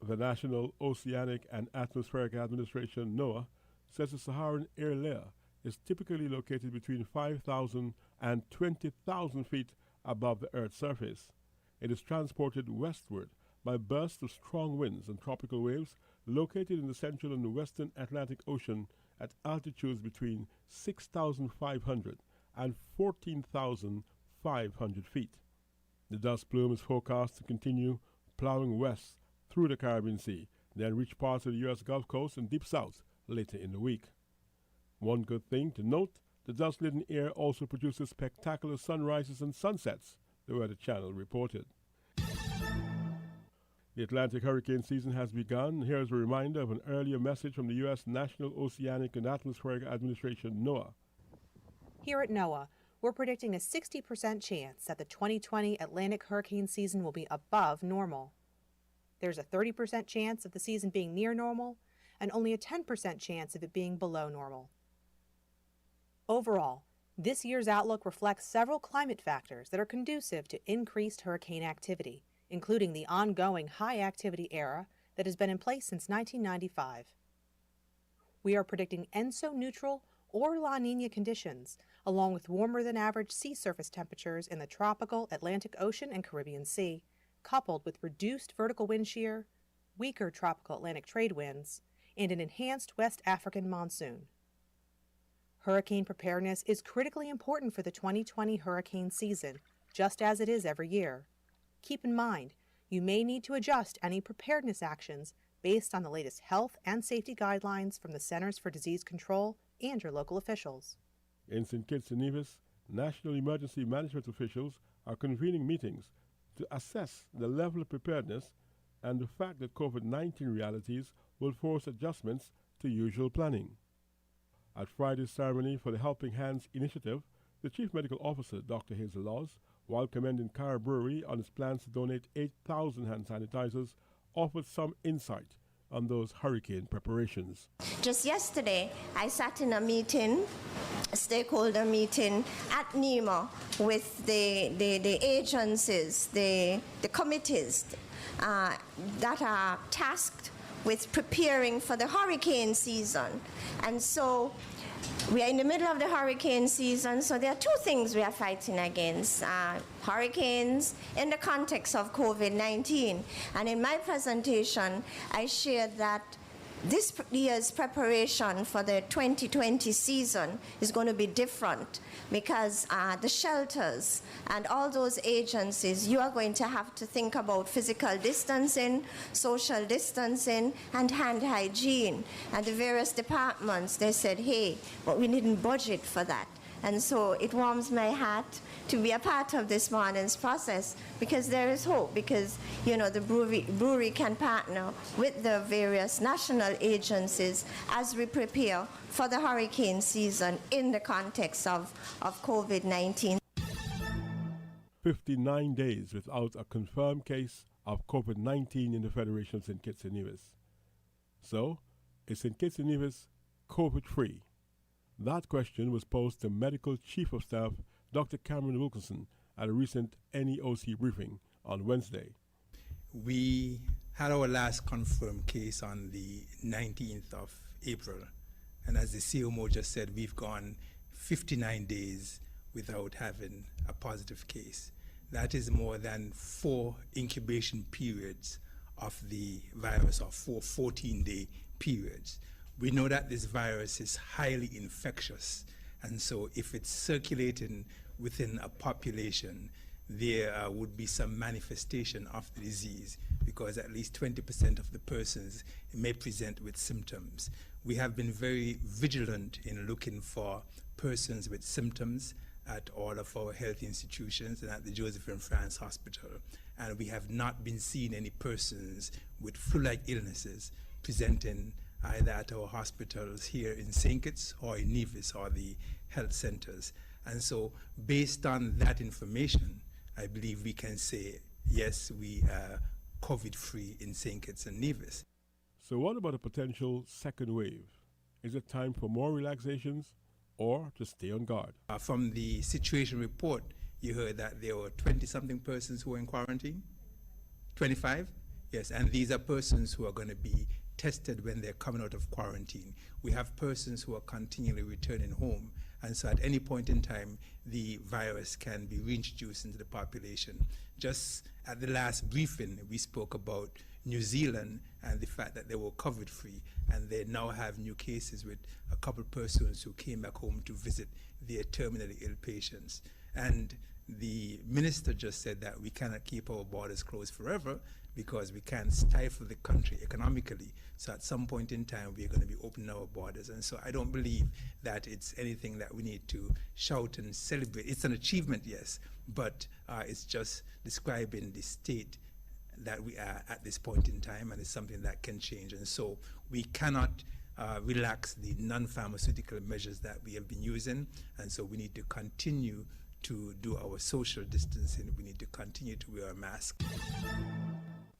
The National Oceanic and Atmospheric Administration, NOAA, says the Saharan air layer is typically located between 5,000 and 20,000 feet above the Earth's surface. It is transported westward by bursts of strong winds and tropical waves located in the central and the western Atlantic Ocean at altitudes between 6,500 and 14,500 feet. The dust plume is forecast to continue plowing west through the Caribbean Sea, then reach parts of the U.S. Gulf Coast and deep south later in the week. One good thing to note, the dust-laden air also produces spectacular sunrises and sunsets, the Weather Channel reported. The Atlantic hurricane season has begun. Here is a reminder of an earlier message from the U.S. National Oceanic and Atmospheric Administration, NOAA. Here at NOAA, we're predicting a 60% chance that the 2020 Atlantic hurricane season will be above normal. There's a 30% chance of the season being near normal, and only a 10% chance of it being below normal. Overall, this year's outlook reflects several climate factors that are conducive to increased hurricane activity, including the ongoing high-activity era that has been in place since 1995. We are predicting ENSO-neutral or La Niña conditions, along with warmer-than-average sea surface temperatures in the tropical Atlantic Ocean and Caribbean Sea, coupled with reduced vertical wind shear, weaker tropical Atlantic trade winds, and an enhanced West African monsoon. Hurricane preparedness is critically important for the 2020 hurricane season, just as it is every year. Keep in mind, you may need to adjust any preparedness actions based on the latest health and safety guidelines from the Centers for Disease Control and your local officials. In St. Kitts and Nevis, national emergency management officials are convening meetings to assess the level of preparedness and the fact that COVID-19 realities will force adjustments to usual planning. At Friday's ceremony for the Helping Hands initiative, the Chief Medical Officer, Dr. Hazel Laws, while commending Cara Brewery on its plans to donate 8,000 hand sanitizers, offered some insight on those hurricane preparations. Just yesterday, I sat in a meeting, a stakeholder meeting at NEMA with the agencies, the committees that are tasked with preparing for the hurricane season. And so we are in the middle of the hurricane season, so there are two things we are fighting against. Hurricanes in the context of COVID-19. And in my presentation, I shared that this year's preparation for the 2020 season is going to be different because the shelters and all those agencies, you are going to have to think about physical distancing, social distancing, and hand hygiene. And the various departments, they said, hey, but we didn't budget for that. And so it warms my heart to be a part of this morning's process because there is hope, because, you know, the brewery can partner with the various national agencies as we prepare for the hurricane season in the context of COVID-19. 59 days without a confirmed case of COVID-19 in the Federation of St. Kitts and Nevis. So, is St. Kitts and Nevis COVID-free? That question was posed to Medical Chief of Staff Dr. Cameron Wilkinson at a recent NEOC briefing on Wednesday. We had our last confirmed case on the 19th of April, and as the CMO just said, we've gone 59 days without having a positive case. That is more than 4 incubation periods of the virus, or 4 14-day periods. We know that this virus is highly infectious, and so if it's circulating within a population, there would be some manifestation of the disease, because at least 20% of the persons may present with symptoms. We have been very vigilant in looking for persons with symptoms at all of our health institutions and at the Joseph and France Hospital, and we have not been seeing any persons with flu-like illnesses presenting either at our hospitals here in St. Kitts or in Nevis or the health centers. And so based on that information, I believe we can say, yes, we are COVID-free in St. Kitts and Nevis. So what about a potential second wave? Is it time for more relaxations or to stay on guard? From the situation report, you heard that there were 20-something persons who were in quarantine? 25? Yes, and these are persons who are going to be tested when they're coming out of quarantine. We have persons who are continually returning home, and so at any point in time, the virus can be reintroduced into the population. Just at the last briefing, we spoke about New Zealand and the fact that they were COVID-free, and they now have new cases with a couple persons who came back home to visit their terminally ill patients. And the minister just said that we cannot keep our borders closed forever because we can't stifle the country economically. So at some point in time, we're going to be opening our borders. And so I don't believe that it's anything that we need to shout and celebrate. It's an achievement, yes, but it's just describing the state that we are at this point in time, and it's something that can change. And so we cannot relax the non-pharmaceutical measures that we have been using, and so we need to continue to do our social distancing. We need to continue to wear a mask.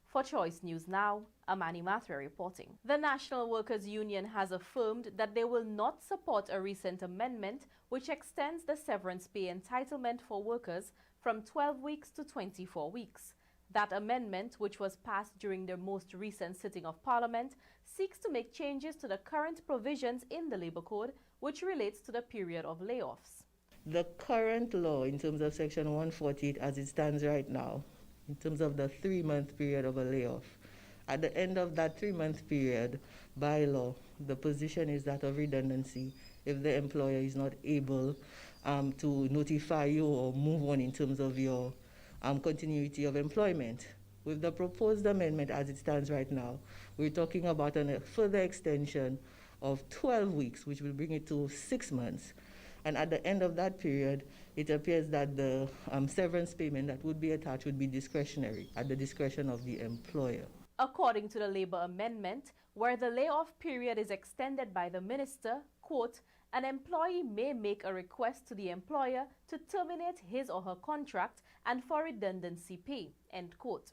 For Choice News Now, Amani Mathre reporting. The National Workers' Union has affirmed that they will not support a recent amendment which extends the severance pay entitlement for workers from 12 weeks to 24 weeks. That amendment, which was passed during the most recent sitting of Parliament, seeks to make changes to the current provisions in the Labour Code, which relates to the period of layoffs. The current law, in terms of Section 148 as it stands right now, in terms of the 3-month period of a layoff, at the end of that 3-month period, by law, the position is that of redundancy if the employer is not able to notify you or move on in terms of your continuity of employment. With the proposed amendment as it stands right now, we're talking about a further extension of 12 weeks, which will bring it to 6 months. And at the end of that period, it appears that the severance payment that would be attached would be discretionary, at the discretion of the employer. According to the Labour amendment, where the layoff period is extended by the minister, quote, an employee may make a request to the employer to terminate his or her contract and for redundancy pay, end quote.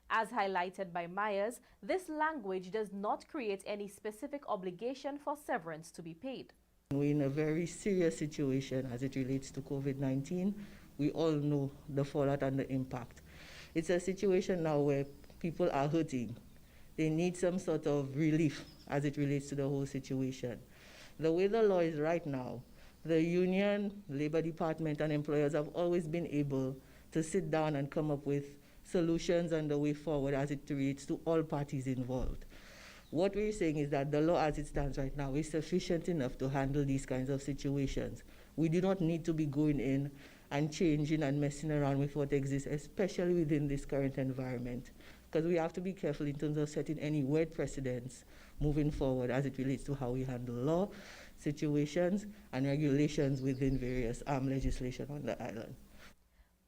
As highlighted by Myers, this language does not create any specific obligation for severance to be paid. We're in a very serious situation as it relates to COVID-19. We all know the fallout and the impact. It's a situation now where people are hurting. They need some sort of relief as it relates to the whole situation. The way the law is right now, the union, Labor Department, and employers have always been able to sit down and come up with solutions and the way forward as it relates to all parties involved. What we're saying is that the law as it stands right now is sufficient enough to handle these kinds of situations. We do not need to be going in and changing and messing around with what exists, especially within this current environment, because we have to be careful in terms of setting any weird precedents moving forward as it relates to how we handle law, situations, and regulations within various legislation on the island.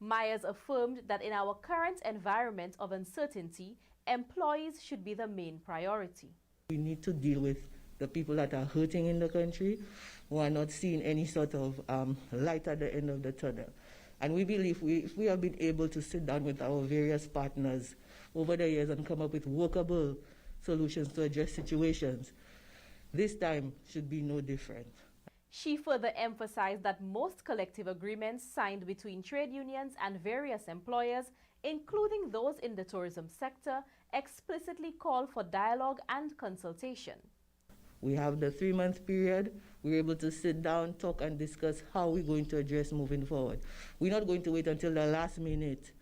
Myers affirmed that in our current environment of uncertainty, employees should be the main priority. We need to deal with the people that are hurting in the country, who are not seeing any sort of light at the end of the tunnel. And we believe if we have been able to sit down with our various partners over the years and come up with workable solutions to address situations, this time should be no different. She further emphasized that most collective agreements signed between trade unions and various employers, including those in the tourism sector, explicitly call for dialogue and consultation. We have the 3-month period. We're able to sit down, talk, and discuss how we're going to address moving forward. We're not going to wait until the last minute,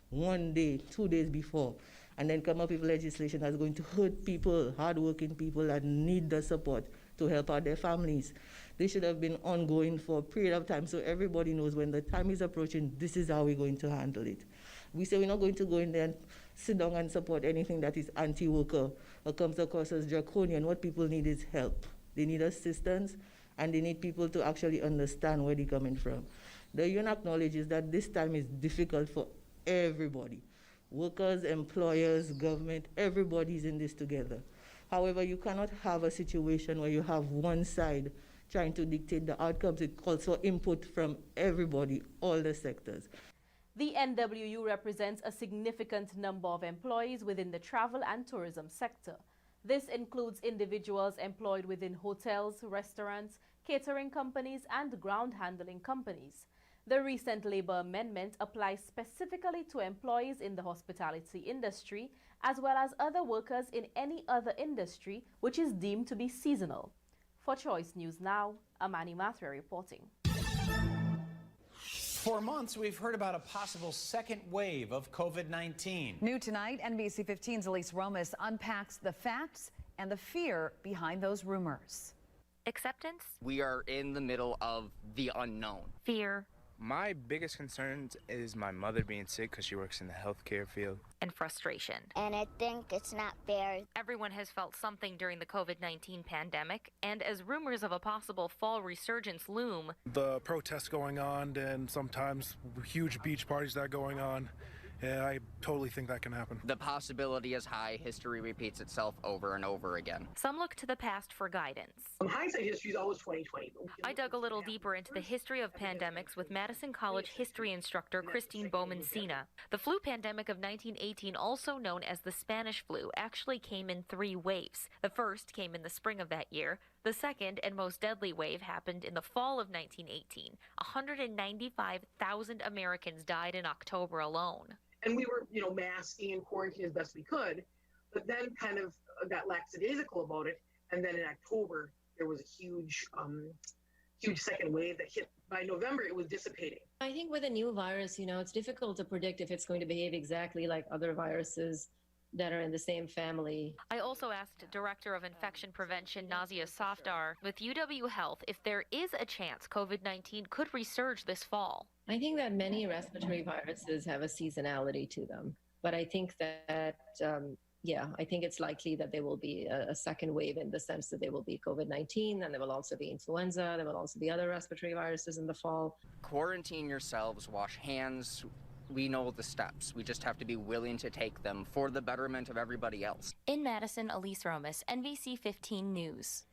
1 day, 2 days before, and then come up with legislation that's going to hurt people, hardworking people that need the support to help out their families. They should have been ongoing for a period of time so everybody knows when the time is approaching, this is how we're going to handle it. We say we're not going to go in there and sit down and support anything that is anti-worker or comes across as draconian. What people need is help. They need assistance, and they need people to actually understand where they're coming from. The UN acknowledges that this time is difficult for everybody. Workers, employers, government, everybody's in this together. However, you cannot have a situation where you have one side trying to dictate the outcomes. It calls for input from everybody, all the sectors. The NWU represents a significant number of employees within the travel and tourism sector. This includes individuals employed within hotels, restaurants, catering companies, and ground handling companies. The recent labor amendment applies specifically to employees in the hospitality industry, as well as other workers in any other industry which is deemed to be seasonal. For Choice News Now, Amani Mathre reporting. For months, we've heard about a possible second wave of COVID-19. New tonight, NBC 15's Elise Romas unpacks the facts and the fear behind those rumors. Acceptance? We are in the middle of the unknown. Fear. My biggest concern is my mother being sick because she works in the healthcare field. And frustration. And I think it's not fair. Everyone has felt something during the COVID-19 pandemic, and as rumors of a possible fall resurgence loom, the protests going on and sometimes huge beach parties that are going on, yeah, I totally think that can happen. The possibility is high. History repeats itself over and over again. Some look to the past for guidance. Hindsight history is always 20/20. I dug a little deeper into the history of pandemics with Madison College history instructor Christine Bowman-Sina. The flu pandemic of 1918, also known as the Spanish flu, actually came in 3 waves. The first came in the spring of that year. The second and most deadly wave happened in the fall of 1918. 195,000 Americans died in October alone. And we were, masking and quarantining as best we could, but then kind of got lackadaisical about it. And then in October, there was a huge second wave that hit. By November, it was dissipating. I think with a new virus, it's difficult to predict if it's going to behave exactly like other viruses that are in the same family. I also asked Director of Infection Prevention Nazia Safdar with UW Health if there is a chance COVID-19 could resurge this fall. I think that many respiratory viruses have a seasonality to them, but I think that, I think it's likely that there will be a second wave in the sense that there will be COVID-19 and there will also be influenza, there will also be other respiratory viruses in the fall. Quarantine yourselves, wash hands. We know the steps. We just have to be willing to take them for the betterment of everybody else. In Madison, Elise Romas, NBC 15 News.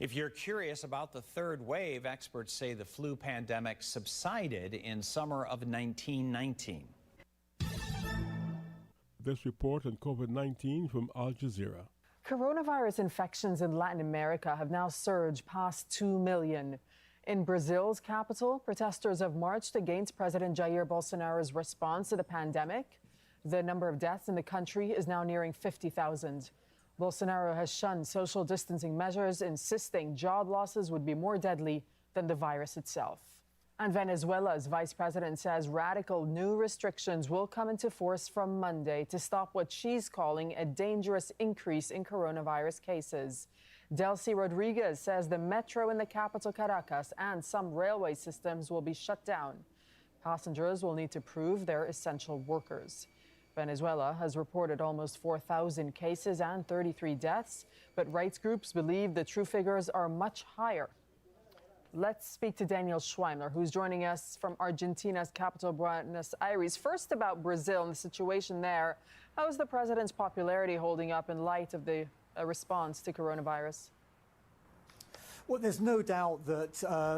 If you're curious about the third wave, experts say the flu pandemic subsided in summer of 1919. This report on COVID-19 from Al Jazeera. Coronavirus infections in Latin America have now surged past 2 million. In Brazil's capital, protesters have marched against President Jair Bolsonaro's response to the pandemic. The number of deaths in the country is now nearing 50,000. Bolsonaro has shunned social distancing measures, insisting job losses would be more deadly than the virus itself. And Venezuela's vice president says radical new restrictions will come into force from Monday to stop what she's calling a dangerous increase in coronavirus cases. Delcy Rodriguez says the metro in the capital Caracas and some railway systems will be shut down. Passengers will need to prove they're essential workers. Venezuela has reported almost 4,000 cases and 33 deaths, but rights groups believe the true figures are much higher. Let's speak to Daniel Schweimler, who's joining us from Argentina's capital, Buenos Aires. First, about Brazil and the situation there. How is the president's popularity holding up in light of the response to coronavirus? Well, there's no doubt that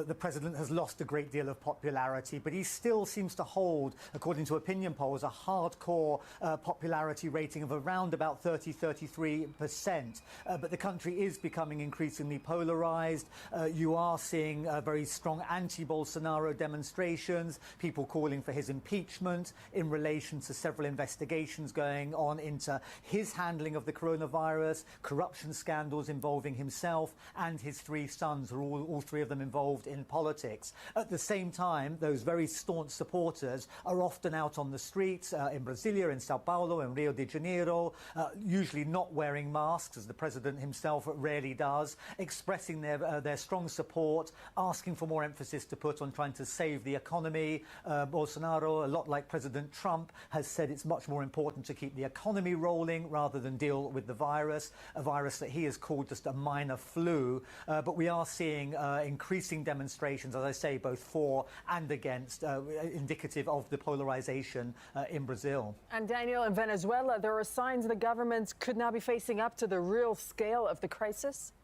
the president has lost a great deal of popularity, but he still seems to hold, according to opinion polls, a hardcore popularity rating of around about 33%. But the country is becoming increasingly polarized. You are seeing very strong anti-Bolsonaro demonstrations, people calling for his impeachment in relation to several investigations going on into his handling of the coronavirus, corruption scandals involving himself and his three sons, are all three of them involved in politics. At the same time, those very staunch supporters are often out on the streets in Brasilia, in Sao Paulo, in Rio de Janeiro, usually not wearing masks, as the president himself rarely does, expressing their strong support, asking for more emphasis to put on trying to save the economy. Bolsonaro, a lot like President Trump, has said it's much more important to keep the economy rolling rather than deal with the virus, a virus that he has called just a minor flu. But we are seeing increasing demonstrations, as I say, both for and against, indicative of the polarization in Brazil. And Daniel, in Venezuela, there are signs the government could now be facing up to the real scale of the crisis?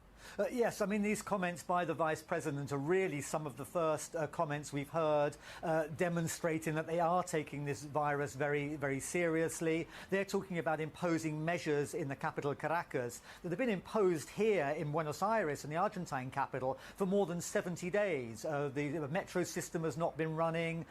Yes, I mean, these comments by the Vice President are really some of the first comments we've heard demonstrating that they are taking this virus very, very seriously. They're talking about imposing measures in the capital Caracas that have been imposed here in Buenos Aires, in the Argentine capital, for more than 70 days. The metro system has not been running.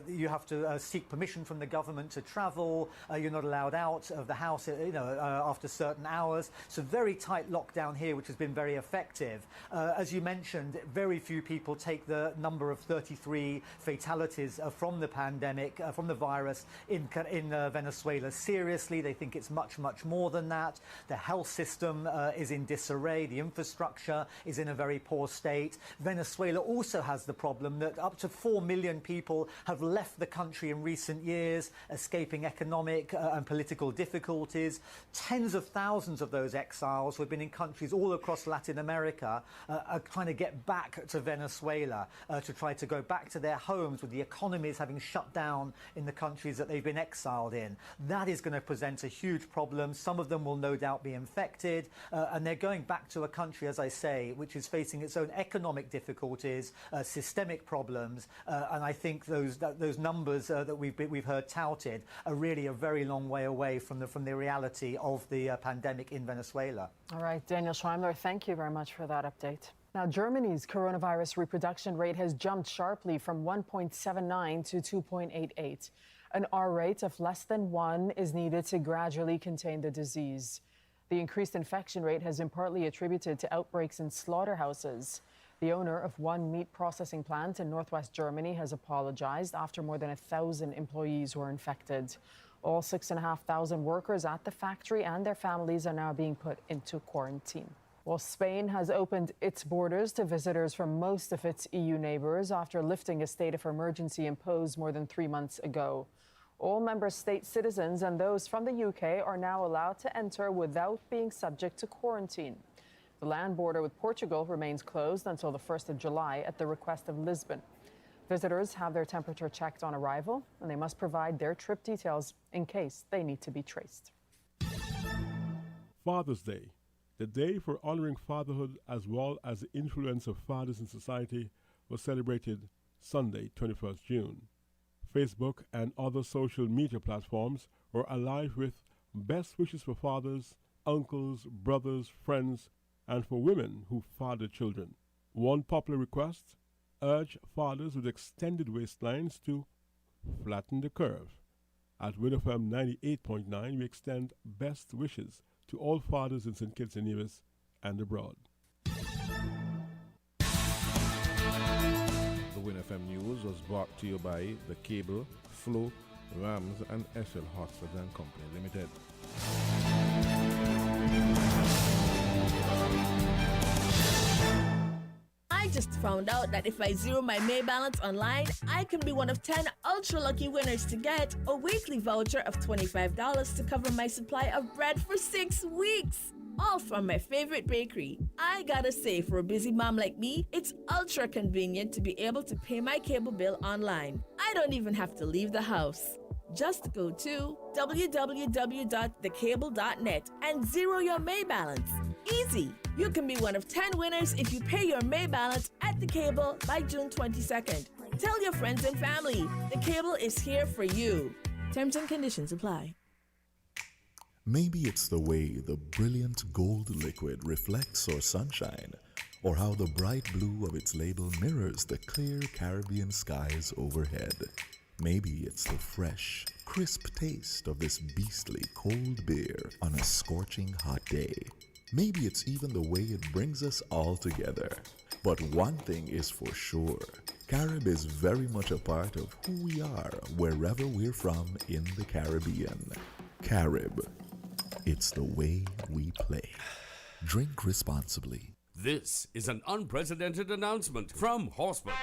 You have to seek permission from the government to travel. You're not allowed out of the house, after certain hours. So very tight lockdown here, which has been very effective. As you mentioned, very few people take the number of 33 fatalities from the pandemic, from the virus in Venezuela seriously. They think it's much, much more than that. The health system is in disarray. The infrastructure is in a very poor state. Venezuela also has the problem that up to 4 million people have left the country in recent years, escaping economic and political difficulties. Tens of thousands of those exiles who have been in countries all across Latin America are trying to get back to Venezuela, to try to go back to their homes with the economies having shut down in the countries that they've been exiled in. That is going to present a huge problem. Some of them will no doubt be infected, and they're going back to a country, as I say, which is facing its own economic difficulties, systemic problems, and I think those numbers that we've heard touted are really a very long way away from the reality of the pandemic in Venezuela. All right, Daniel Schweimler, thank you very much for that update. Now, Germany's coronavirus reproduction rate has jumped sharply from 1.79 to 2.88. An R rate of less than 1 is needed to gradually contain the disease. The increased infection rate has been partly attributed to outbreaks in slaughterhouses. The owner of one meat processing plant in northwest Germany has apologized after more than 1,000 employees were infected. All 6,500 workers at the factory and their families are now being put into quarantine. Well, Spain has opened its borders to visitors from most of its EU neighbors after lifting a state of emergency imposed more than 3 months ago. All member state citizens and those from the UK are now allowed to enter without being subject to quarantine. The land border with Portugal remains closed until the 1st of July at the request of Lisbon. Visitors have their temperature checked on arrival, and they must provide their trip details in case they need to be traced. Father's Day, the day for honoring fatherhood as well as the influence of fathers in society, was celebrated Sunday, 21st June. Facebook and other social media platforms were alive with best wishes for fathers, uncles, brothers, friends, and for women who father children. One popular request: urge fathers with extended waistlines to flatten the curve. At WinFM 98.9, we extend best wishes to all fathers in St. Kitts and Nevis and abroad. The Win FM News was brought to you by The Cable, Flow, Rams and SL Hotspurs and Company Limited. I just found out that if I zero my May balance online, I can be one of 10 ultra lucky winners to get a weekly voucher of $25 to cover my supply of bread for 6 weeks. All from my favorite bakery. I gotta say, for a busy mom like me, it's ultra convenient to be able to pay my cable bill online. I don't even have to leave the house. Just go to www.thecable.net and zero your May balance. Easy! You can be one of 10 winners if you pay your May balance at The Cable by June 22nd. Tell your friends and family. The Cable is here for you. Terms and conditions apply. Maybe it's the way the brilliant gold liquid reflects our sunshine, or how the bright blue of its label mirrors the clear Caribbean skies overhead. Maybe it's the fresh, crisp taste of this beastly cold beer on a scorching hot day. Maybe it's even the way it brings us all together. But one thing is for sure, Carib is very much a part of who we are wherever we're from in the Caribbean. Carib. It's the way we play. Drink responsibly. This is an unprecedented announcement from Horseman's.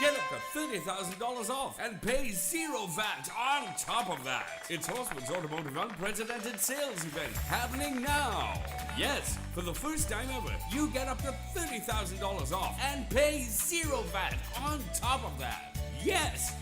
Get up to $30,000 off and pay zero VAT on top of that. It's Horseman's Automotive Unprecedented Sales Event happening now. Yes, for the first time ever, you get up to $30,000 off and pay zero VAT on top of that. Yes,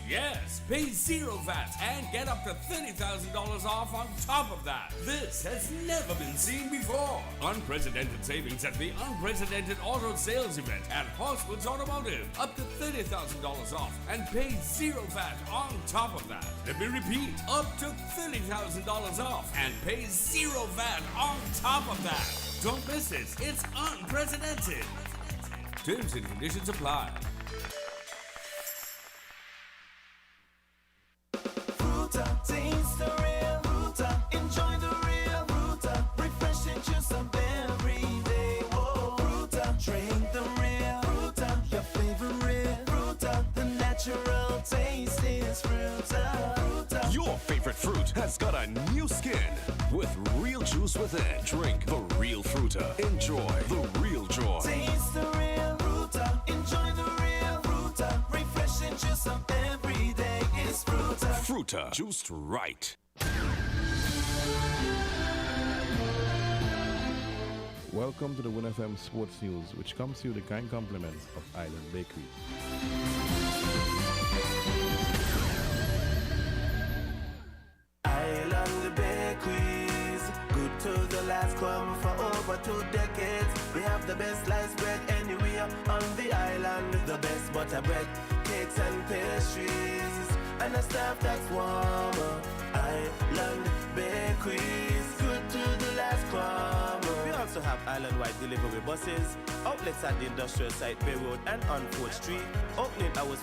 pay zero VAT and get up to $30,000 off on top of that. This has never been seen before. Unprecedented savings at the Unprecedented Auto Sales Event at Horseman's Automotive. Up to $30,000 off and pay zero VAT on top of that. Let me repeat, up to $30,000 off and pay zero VAT on top of that. Don't miss this, it's unprecedented. Terms and conditions apply. Taste the real Fruta. Enjoy the real Fruta. Refreshing juice of every day. Whoa, Fruta. Drink the real Fruta. Your favorite Fruta. The natural taste is Fruta. Your favorite fruit has got a new skin with real juice within. Drink the real Fruta. Enjoy the real joy. Taste the real Fruta. Enjoy the real Fruta. Refreshing juice of every day is Fruta. Fruta, juiced right. Welcome to the Win FM Sports News, which comes to you with the kind compliments of Island Bakery. Island Bakeries, good to the last come for over 2 decades. We have the best sliced bread anywhere on the island, the best butter bread, cakes and pastries, and a staff that's warmer. Island Bakeries, good to the last crumb. We also have island-wide delivery buses, outlets at the industrial site Bay Road and on 4th Street, opening hours